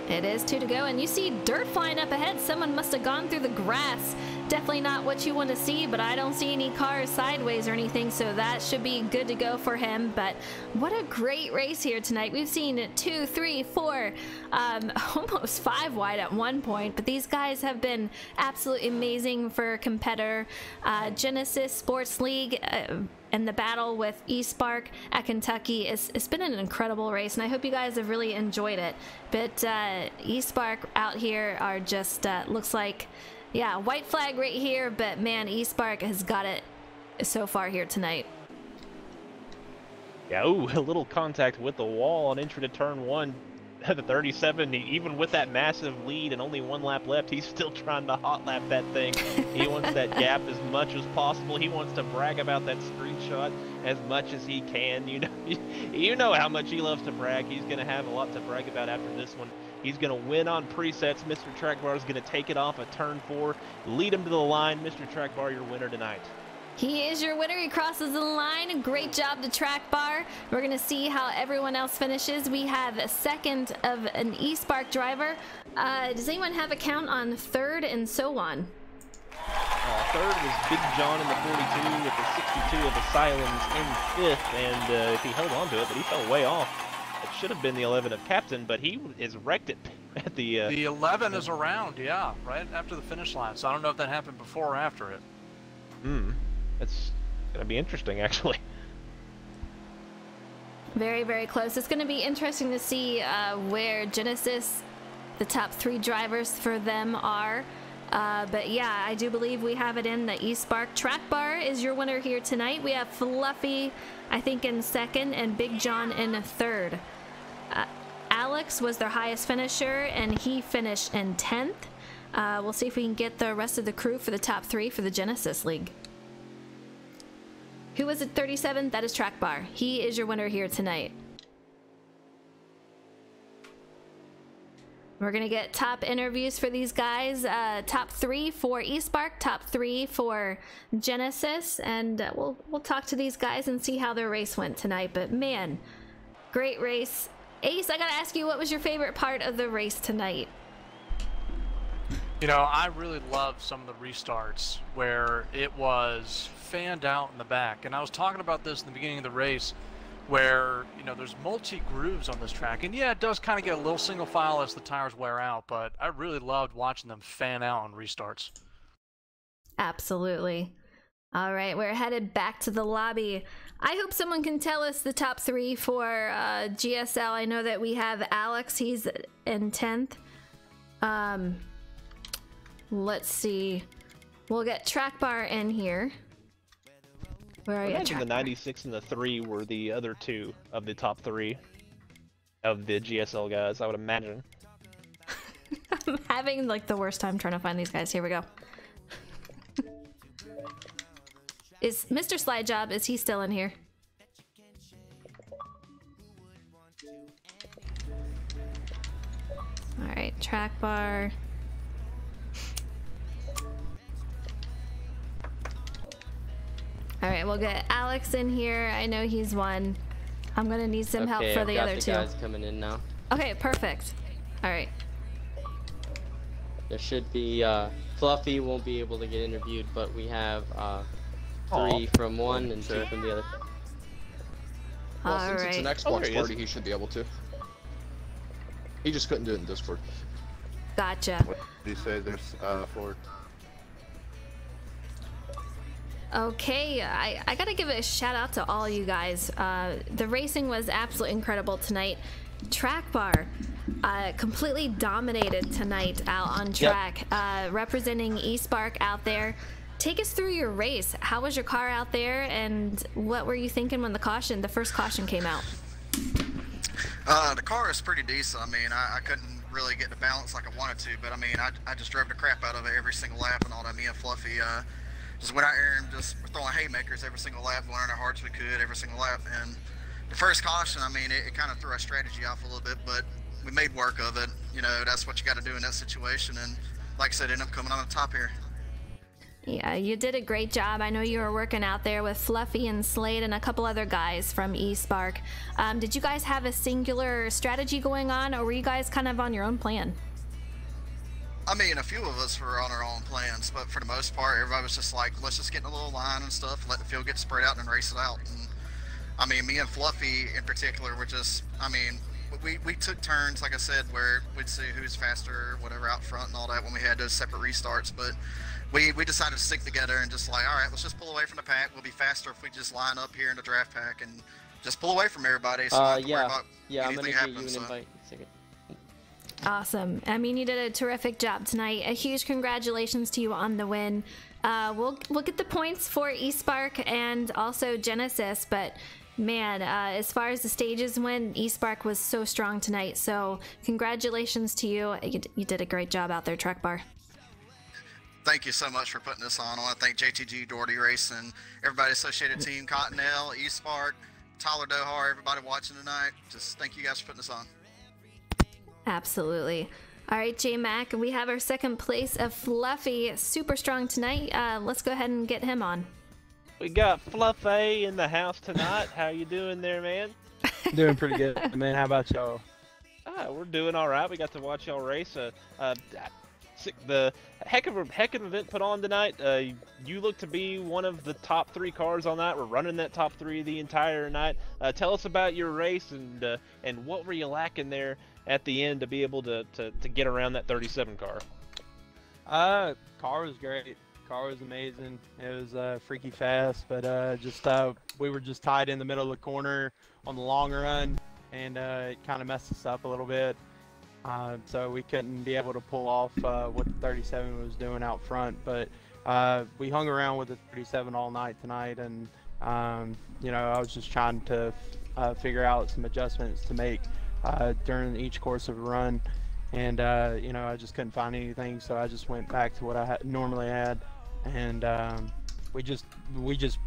It is 2 to go, and you see dirt flying up ahead. Someone must have gone through the grass. Definitely not what you want to see, but I don't see any cars sideways or anything, so that should be good to go for him. But what a great race here tonight. We've seen 2, 3, 4, almost 5 wide at one point, but these guys have been absolutely amazing for competitor. Genesis Sports League and the battle with eSpark at Kentucky, it's been an incredible race, and I hope you guys have really enjoyed it. But eSpark out here are just, looks like, yeah, white flag right here, but man, eSpark has got it so far here tonight. Yeah, ooh, a little contact with the wall on entry to turn 1. The 37, even with that massive lead and only 1 lap left, he's still trying to hot lap that thing. He wants that gap as much as possible. He wants to brag about that screenshot as much as he can. You know how much he loves to brag. He's going to have a lot to brag about after this one. He's going to win on presets. Mr. Trackbar is going to take it off at turn 4, lead him to the line. Mr. Trackbar, your winner tonight. He is your winner. He crosses the line. Great job to track bar. We're going to see how everyone else finishes. We have a 2nd of an eSpark driver. Does anyone have a count on 3rd and so on? 3rd was Big John in the 42 with the 62 of Asylums in 5th, and he held on to it, but he fell way off. It should have been the 11 of Captain, but he is wrecked it at the... The 11 is around, yeah, right after the finish line, so I don't know if that happened before or after it. It's going to be interesting, actually. Very, very close. It's going to be interesting to see where Genesis, the top 3 drivers for them are. But yeah, I do believe we have it in the eSpark. Track bar is your winner here tonight. We have Fluffy, I think, in 2nd, and Big John in 3rd. Alex was their highest finisher, and he finished in 10th. We'll see if we can get the rest of the crew for the top 3 for the Genesis League. Who was at 37? That is Track Bar. He is your winner here tonight. We're gonna get top interviews for these guys. Top 3 for eSpark, top 3 for Genesis, and we'll talk to these guys and see how their race went tonight. But man, great race. Ace, I gotta ask you, what was your favorite part of the race tonight? You know, I really loved some of the restarts where it was fanned out in the back. And I was talking about this in the beginning of the race where, you know, there's multi-grooves on this track. And yeah, it does kind of get a little single file as the tires wear out, but I really loved watching them fan out on restarts. Absolutely. All right, we're headed back to the lobby. I hope someone can tell us the top 3 for GSL. I know that we have Alex, he's in 10th. Let's see. We'll get Track Bar in here. Where are you? I imagine the 96 and the 3 were the other 2 of the top 3 of the GSL guys, I would imagine. I'm having like the worst time trying to find these guys. Here we go. Is Mr. Slide Job, is he still in here? All right, Track Bar. All right, we'll get Alex in here. I know he's won. I'm gonna need some help for I've the got other the two. guys coming in now. Okay, perfect. All right. There should be, Fluffy won't be able to get interviewed, but we have, 3 from one and 2 from the other. Well, All since it's an right. Xbox there he party, he should be able to. He just couldn't do it in Discord. Gotcha. What do you say there's Ford? Okay, I gotta give a shout out to all you guys. The racing was absolutely incredible tonight. Track bar completely dominated tonight out on track. Representing eSpark out there. Take us through your race. How was your car out there, and what were you thinking when the first caution came out? The car is pretty decent. I mean, I couldn't really get the balance like I wanted to, but I mean, I just drove the crap out of it every single lap and all that. Me and Fluffy just went out here and just were throwing haymakers every single lap, going as hard as we could every single lap. And the first caution, I mean, it kind of threw our strategy off a little bit, but we made work of it. You know, that's what you got to do in that situation. And like I said, ended up coming on the top here. Yeah, you did a great job. I know you were working out there with Fluffy and Slade and a couple other guys from eSpark. Did you guys have a singular strategy going on, or were you guys kind of on your own plan? I mean, a few of us were on our own plans, but for the most part, everybody was just like, let's just get in a little line and stuff, let the field get spread out and race it out. And I mean, me and Fluffy in particular were just, I mean, we took turns, like I said, where we'd see who's faster or whatever out front and all that when we had those separate restarts. But we decided to stick together and just like, all right, let's just pull away from the pack. We'll be faster if we just line up here in the draft pack and just pull away from everybody. So not to worry about I'm gonna anything get you happening. an invite. Second. Awesome. I mean, you did a terrific job tonight. A huge congratulations to you on the win. We'll get the points for eSpark and also Genesis, but man, as far as the stages went, eSpark was so strong tonight. So congratulations to you. You did a great job out there, Truck Bar. Thank you so much for putting this on. I want to thank JTG, Doherty Racing, everybody associated team, Cottonelle, eSpark, Tyler Dohar, everybody watching tonight. Just thank you guys for putting this on. Absolutely. All right, J-Mac, we have our second place of Fluffy, super strong tonight. Let's go ahead and get him on. We got Fluffy in the house tonight. How you doing there, man? Doing pretty good, man. How about y'all? We're doing all right. We got to watch y'all race. The heck of an event put on tonight. You look to be one of the top 3 cars on that. We're running that top 3 the entire night. Tell us about your race and what were you lacking there at the end to be able to get around that 37 car? Car was great. Car was amazing. It was freaky fast, but we were just tied in the middle of the corner on the long run, and it kind of messed us up a little bit. So we couldn't be able to pull off what the 37 was doing out front, but we hung around with the 37 all night tonight, and you know, I was just trying to figure out some adjustments to make during each course of a run, and you know, I just couldn't find anything, so I just went back to what I normally had, and we just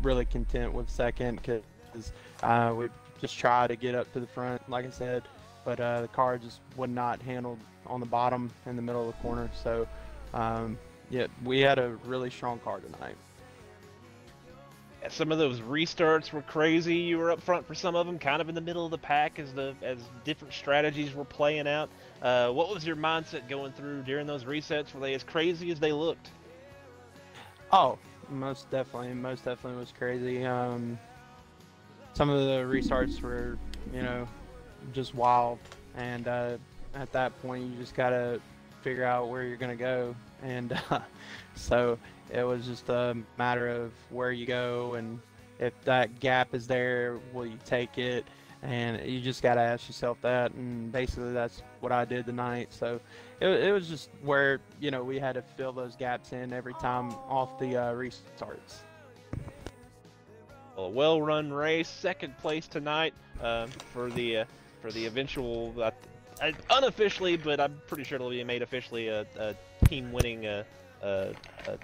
really content with second, because we just try to get up to the front, like I said, but the car just would not handle on the bottom in the middle of the corner. So yeah, we had a really strong car tonight. Some of those restarts were crazy. You were up front for some of them, kind of in the middle of the pack as different strategies were playing out. What was your mindset going through during those resets? Were they as crazy as they looked? Oh, most definitely was crazy. Some of the restarts were, you know, just wild, and at that point you just gotta figure out where you're gonna go, and so it was just a matter of where you go, and if that gap is there, will you take it, and you just gotta ask yourself that, and basically that's what I did tonight. So it was just where, you know, we had to fill those gaps in every time off the restarts. Well, a well-run race, second place tonight for the eventual, unofficially, but I'm pretty sure it'll be made officially a team-winning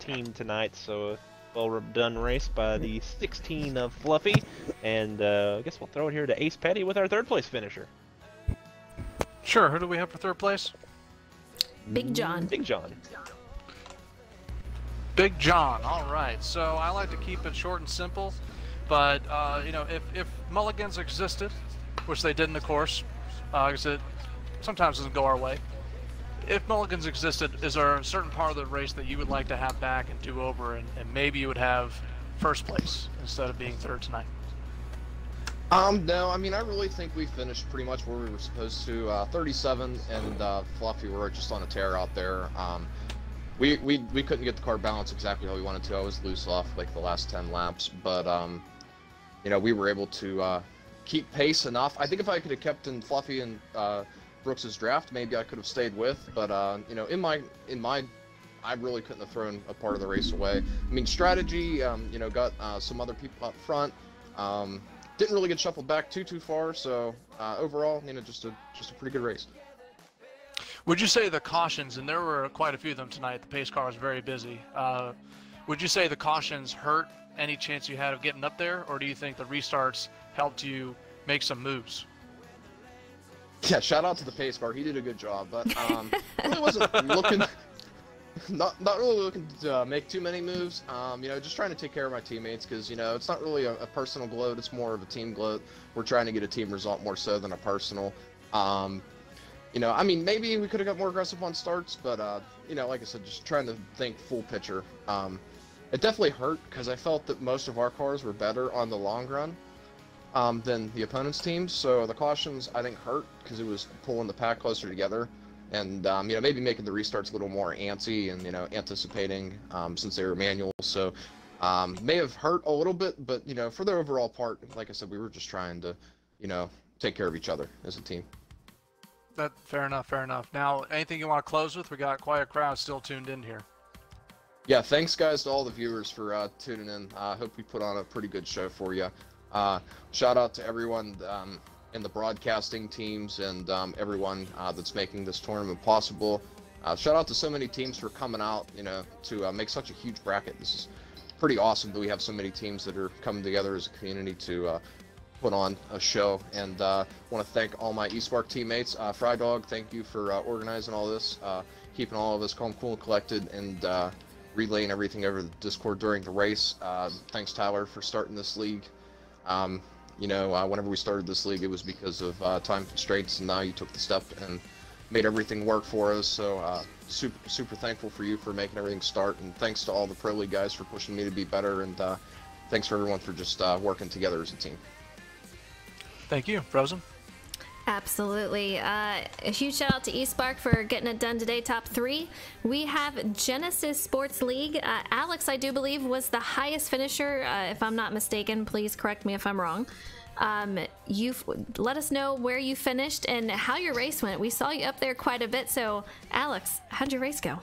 team tonight. So, well-done race by the 16 of Fluffy, and I guess we'll throw it here to Ace Petty with our third-place finisher. Sure. Who do we have for third place? Big John. Big John. Big John. All right. So I like to keep it short and simple, but you know, if mulligans existed, which they did in the course, because it sometimes doesn't go our way. If mulligans existed, is there a certain part of the race that you would like to have back and do over, and maybe you would have first place instead of being third tonight? No, I mean, I really think we finished pretty much where we were supposed to. 37 and Fluffy were just on a tear out there. We couldn't get the car balanced exactly how we wanted to. I was loose off like the last 10 laps, but you know, we were able to keep pace enough. I think if I could have kept in Fluffy and Brooks's draft, maybe I could have stayed with. But you know, in my, I really couldn't have thrown a part of the race away. I mean, strategy, you know, got some other people up front. Didn't really get shuffled back too far. So overall, you know, just a pretty good race. Would you say the cautions, and there were quite a few of them tonight, the pace car was very busy, would you say the cautions hurt any chance you had of getting up there, or do you think the restarts helped you make some moves? Yeah, shout out to the pace car. He did a good job, but really wasn't looking, not really looking to make too many moves. You know, just trying to take care of my teammates, because you know, it's not really a personal gloat. It's more of a team gloat. We're trying to get a team result more so than a personal. You know, I mean, maybe we could have got more aggressive on starts, but you know, like I said, just trying to think full picture. It definitely hurt because I felt that most of our cars were better on the long run than the opponent's teams. So the cautions, I think, hurt because it was pulling the pack closer together, and you know, maybe making the restarts a little more antsy and, you know, anticipating since they were manual. So may have hurt a little bit, but you know, for the overall part, like I said, we were just trying to, you know, take care of each other as a team. Fair enough, fair enough. Now, anything you want to close with? We got quite a crowd still tuned in here. Yeah, thanks guys to all the viewers for tuning in. I hope we put on a pretty good show for you. Shout out to everyone in the broadcasting teams and everyone that's making this tournament possible. Shout out to so many teams for coming out, you know, to make such a huge bracket. This is pretty awesome that we have so many teams that are coming together as a community to put on a show. And want to thank all my eSpark teammates. Fry Dog, thank you for organizing all this, keeping all of us calm, cool, and collected, and relaying everything over the Discord during the race. Thanks, Tyler, for starting this league. You know, whenever we started this league, it was because of time constraints, and now you took the step and made everything work for us. So super thankful for you for making everything start, and thanks to all the Pro League guys for pushing me to be better, and thanks for everyone for just working together as a team. Thank you. Frozen? Absolutely. A huge shout out to eSpark for getting it done today, top 3. We have Genesis Sports League. Alex, I do believe, was the highest finisher. If I'm not mistaken, please correct me if I'm wrong. You've let us know where you finished and how your race went. We saw you up there quite a bit. So, Alex, how'd your race go?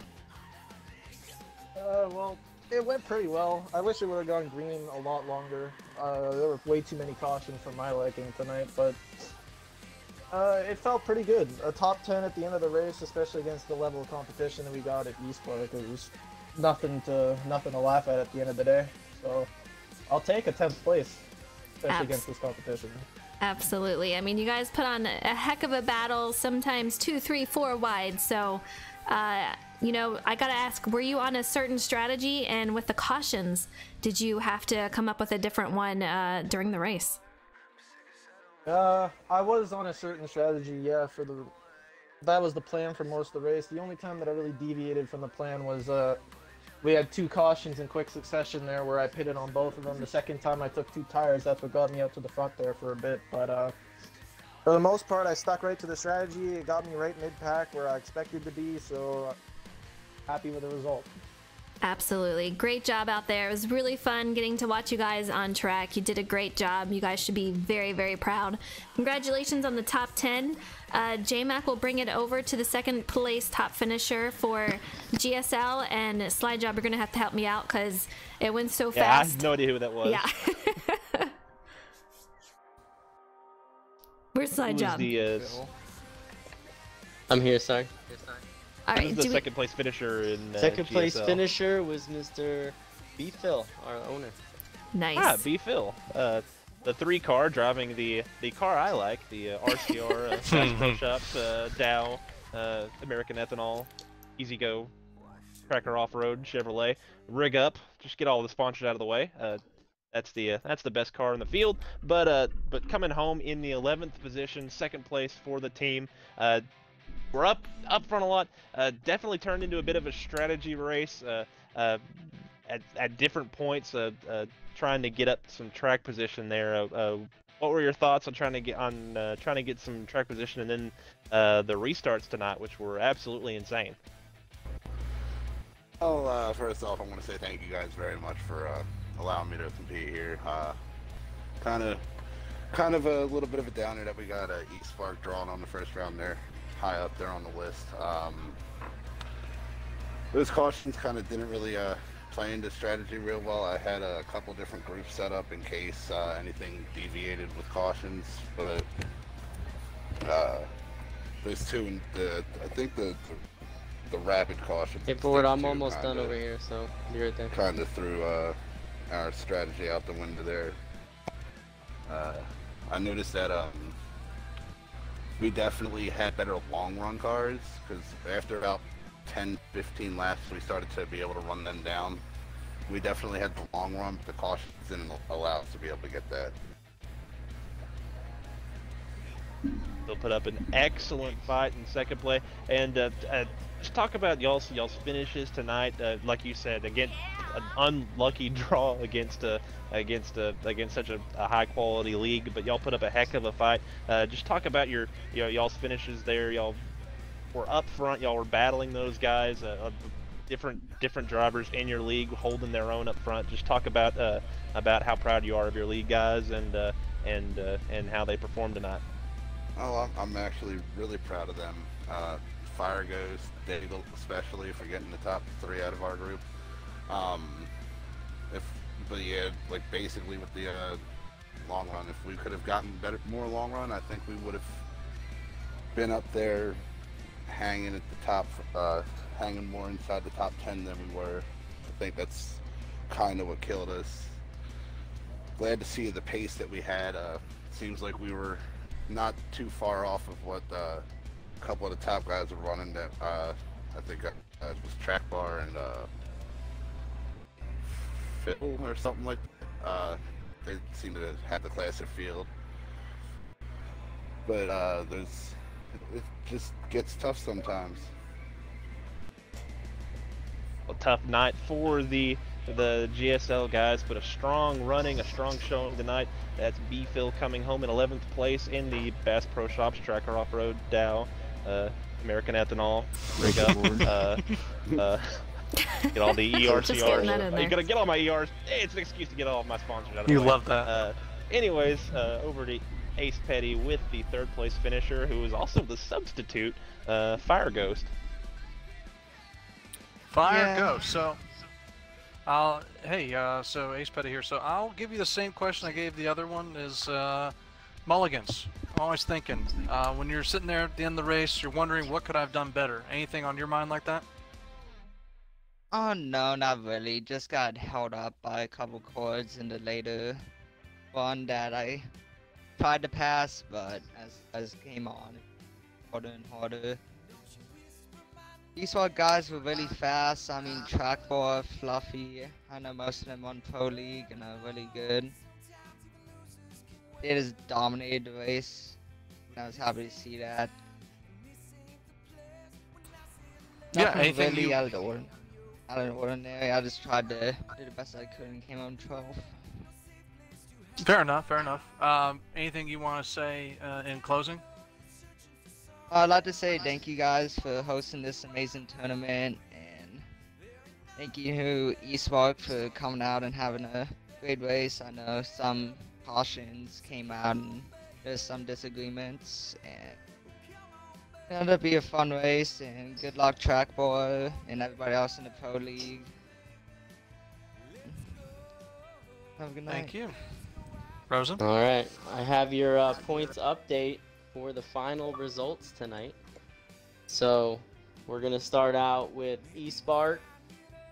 Well, it went pretty well. I wish it would have gone green a lot longer. There were way too many cautions for my liking tonight, but it felt pretty good. A top 10 at the end of the race, especially against the level of competition that we got at eSpark. It was nothing to laugh at the end of the day. So I'll take a 10th place, especially against this competition. Absolutely. I mean, you guys put on a heck of a battle, sometimes 2, 3, 4 wide. So, you know, I gotta ask, were you on a certain strategy? And with the cautions, did you have to come up with a different one during the race? I was on a certain strategy, yeah. That was the plan for most of the race. The only time that I really deviated from the plan was we had 2 cautions in quick succession there, where I pitted on both of them. The second time I took 2 tires, that's what got me out to the front there for a bit. But for the most part, I stuck right to the strategy. It got me right mid-pack where I expected to be, so happy with the result. Absolutely. Great job out there. It was really fun getting to watch you guys on track. You did a great job. You guys should be very, very proud. Congratulations on the top 10. J-Mac will bring it over to the second place top finisher for GSL, and Slide Job, you're going to have to help me out because it went so fast. Yeah, I have no idea who that was. Yeah. Where's Slide Job? I'm here, sorry. All right, the second place finisher in second GSL. place finisher was Mr. B. Phil, our owner. Nice. Ah, B. Phil. The 3 car driving the car I like, the RCR, Fast Pro Shop, Dow, American Ethanol, Easy Go, Cracker Off-Road, Chevrolet. Rig up, just get all the sponsors out of the way. that's the best car in the field. But coming home in the 11th position, second place for the team. We're up front a lot. Definitely turned into a bit of a strategy race at different points, trying to get up some track position there. What were your thoughts on trying to get some track position, and then the restarts tonight, which were absolutely insane? Well, first off, I want to say thank you guys very much for allowing me to compete here. Kind of a little bit of a downer that we got eSpark drawn on the first round there, high up there on the list. Those cautions kind of didn't really play into strategy real well. I had a couple different groups set up in case anything deviated with cautions, but those two, I think the rapid caution. Hey, Ford, I'm almost done over here, so you're right there. Kind of threw our strategy out the window there. I noticed that we definitely had better long run cars, because after about 10-15 laps we started to be able to run them down. We definitely had the long run, but the cautions didn't allow us to be able to get that. They'll put up an excellent fight in second play, and just talk about y'all's finishes tonight. Like you said, again, an unlucky draw against such a high quality league, but y'all put up a heck of a fight. Just talk about y'all's finishes there. Y'all were up front. Y'all were battling those guys. Different drivers in your league holding their own up front. Just talk about how proud you are of your league guys and how they performed tonight. Oh, I'm actually really proud of them. Fire Ghost, Daigle especially, for getting the top 3 out of our group. But yeah, like basically with the long run, if we could have gotten more long run, I think we would have been up there, hanging at the top, hanging more inside the top 10 than we were. I think that's kind of what killed us. Glad to see the pace that we had. Seems like we were not too far off of what a couple of the top guys were running. That I think it was Track Bar and Fiddle or something like that. They seem to have the classic field, but it just gets tough sometimes. A tough night for the GSL guys, but a strong showing tonight. That's B-Phil coming home in 11th place in the Bass Pro Shops Tracker Off-Road Dow, American Ethanol, rig up, get all the ERCRs. You gotta get all my ERs. Hey, it's an excuse to get all of my sponsors out of the way. You love that. Anyways, over to Ace Petty with the 3rd place finisher, who is also the substitute, Fire Ghost. Ghost. So, so Ace Petty here. So I'll give you the same question I gave the other one. Is mulligans. Always thinking when you're sitting there at the end of the race, you're wondering what could I have done better. Anything on your mind like that? Oh no, not really. Just got held up by a couple cords in the later one that I tried to pass, but as came on, harder and harder. These guys were really fast. I mean, Track Bar, Fluffy. I know most of them on Pro League and are really good. They just dominated the race, and I was happy to see that. Nothing really out of the ordinary. I just tried to do the best I could and came on 12th. Fair enough. Anything you want to say in closing? I'd like to say thank you guys for hosting this amazing tournament, and thank you eSpark for coming out and having a great race. I know some cautions came out and there's some disagreements, and it'll be a fun race, and good luck Track Bar and everybody else in the Pro League. Have a good night. Thank you. Rosen? Alright, I have your points update for the final results tonight. So we're gonna start out with eSpark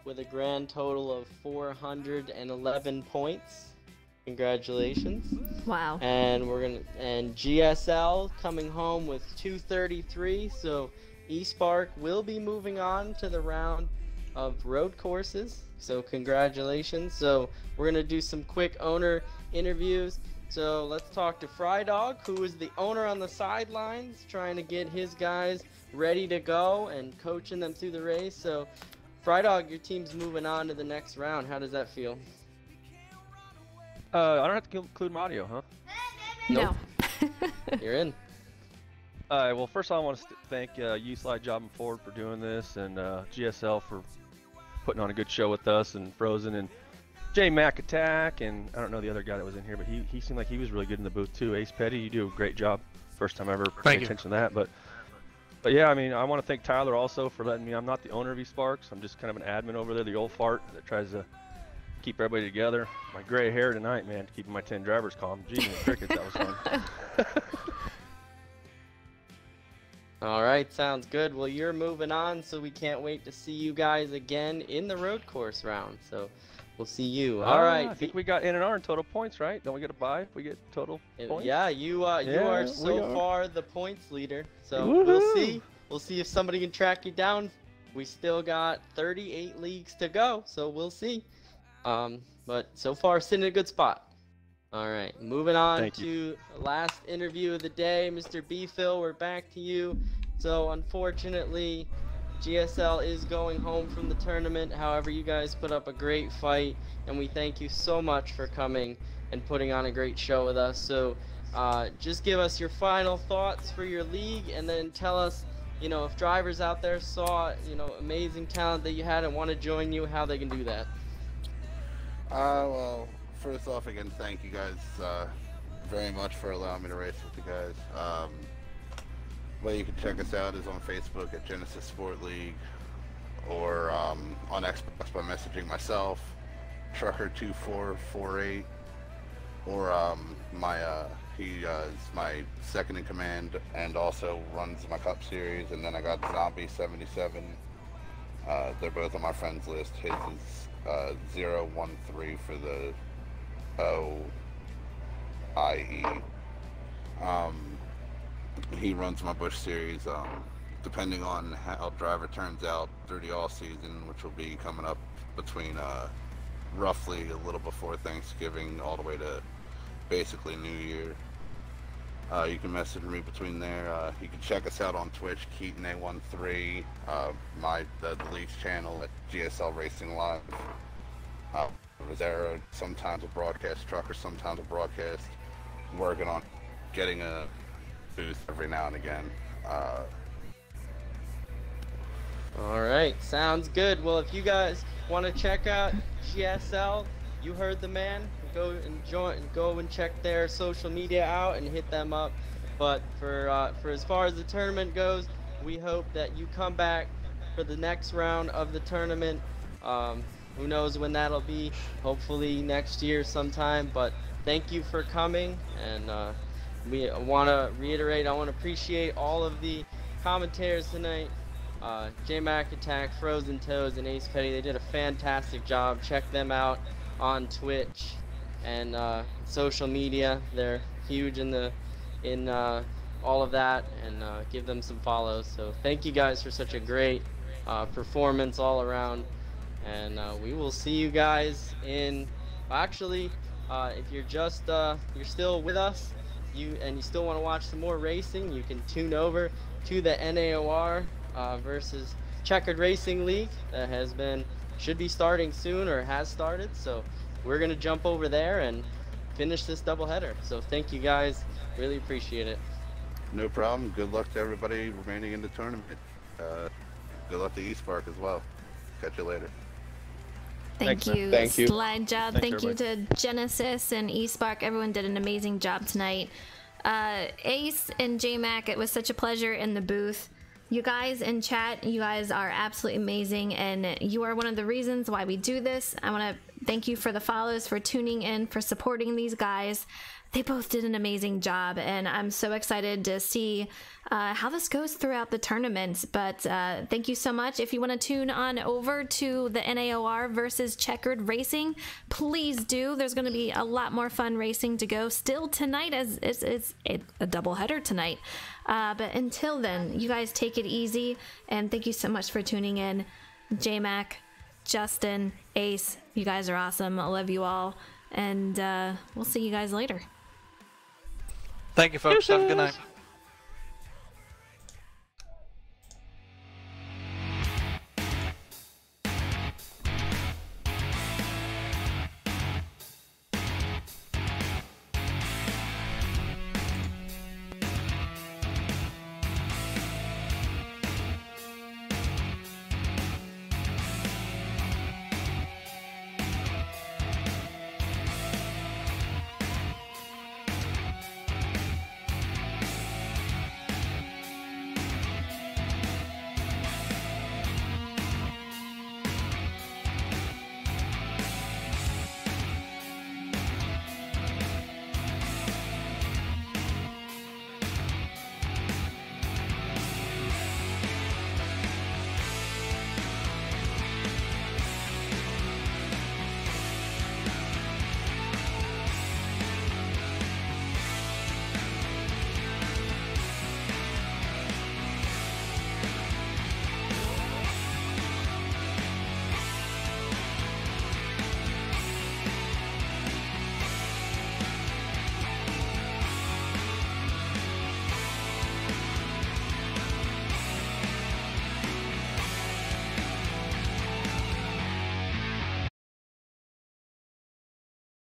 with a grand total of 411 points. Congratulations. Wow. And GSL coming home with 233. So eSpark will be moving on to the round of road courses. So congratulations. So we're gonna do some quick owner interviews. So let's talk to Fry Dog, who is the owner on the sidelines, trying to get his guys ready to go and coaching them through the race. So Fry Dog, your team's moving on to the next round. How does that feel? I don't have to include my audio, huh? Nope. You're in. All right, well, first I want to thank U-Slide Job and Ford for doing this, and GSL for putting on a good show with us, and Frozen, and J Mac Attack, and I don't know the other guy that was in here, but he seemed like he was really good in the booth too. Ace Petty, you do a great job. First time ever paying attention to that, but yeah, I mean, I want to thank Tyler also for letting me. I'm not the owner of eSparks. I'm just kind of an admin over there, the old fart that tries to keep everybody together. My gray hair tonight, man, keeping my 10 drivers calm. Gee, and crickets, that was fun. All right, sounds good. Well, you're moving on, so we can't wait to see you guys again in the road course round. So we'll see you. All right. I think we got N&R in total points, right? Don't we get a bye if we get total points? Yeah, you are so far the points leader. So we'll see. We'll see if somebody can track you down. We still got 38 leagues to go, so we'll see. But so far, sitting in a good spot. All right, moving on to the last interview of the day. Mr. B-Phil, we're back to you. So unfortunately, GSL is going home from the tournament. However, you guys put up a great fight, and we thank you so much for coming and putting on a great show with us. So just give us your final thoughts for your league, and then tell us, you know, if drivers out there saw, you know, amazing talent that you had and want to join you, how they can do that. Well, first off, again, thank you guys very much for allowing me to race with you guys. Way you can check us out is on Facebook at Genesis Sport League, or on Xbox by messaging myself, Trucker2448, or he is my second in command and also runs my Cup Series, and then I got Zombie77. They're both on my friends list. His is 013 for the OIE. He runs my Bush Series. Depending on how driver turns out through the all season, which will be coming up between roughly a little before Thanksgiving all the way to basically New Year. You can message me between there. You can check us out on Twitch, KeatonA13, the league's channel at GSL Racing Live. Rosero, sometimes a broadcast trucker, sometimes a broadcast. Working on getting a booth every now and again. All right, sounds good. Well, if you guys want to check out GSL, you heard the man. Go and check their social media out and hit them up. But for as far as the tournament goes, we hope that you come back for the next round of the tournament. Who knows when that'll be? Hopefully next year sometime. But thank you for coming, and we want to reiterate, I want to appreciate all of the commentators tonight. J-Mac Attack, Frozen Toes, and Ace Petty. They did a fantastic job. Check them out on Twitch and social media. They're huge in all of that, and give them some follows. So thank you guys for such a great performance all around, and we will see you guys in, actually, if you're just you're still with us, you still want to watch some more racing, you can tune over to the NAOR versus Checkered Racing League that should be starting soon, or has started. So we're gonna jump over there and finish this doubleheader. So thank you guys, really appreciate it. No problem. Good luck to everybody remaining in the tournament. Good luck to eSpark as well. Catch you later. Thank you. Thank you. Slide job. Thanks, Thank you to Genesis and eSpark. Everyone did an amazing job tonight. Ace and JMac, it was such a pleasure in the booth. You guys in chat, you guys are absolutely amazing, and you are one of the reasons why we do this. I want to thank you for the follows, for tuning in, for supporting these guys. They both did an amazing job, and I'm so excited to see how this goes throughout the tournament. But thank you so much. If you want to tune on over to the NAOR versus Checkered Racing, please do. There's going to be a lot more fun racing to go still tonight, as it's a doubleheader tonight. But until then, you guys take it easy, and thank you so much for tuning in. J-Mac, Justin, Ace. You guys are awesome. I love you all. And we'll see you guys later. Thank you, folks. Have a good night.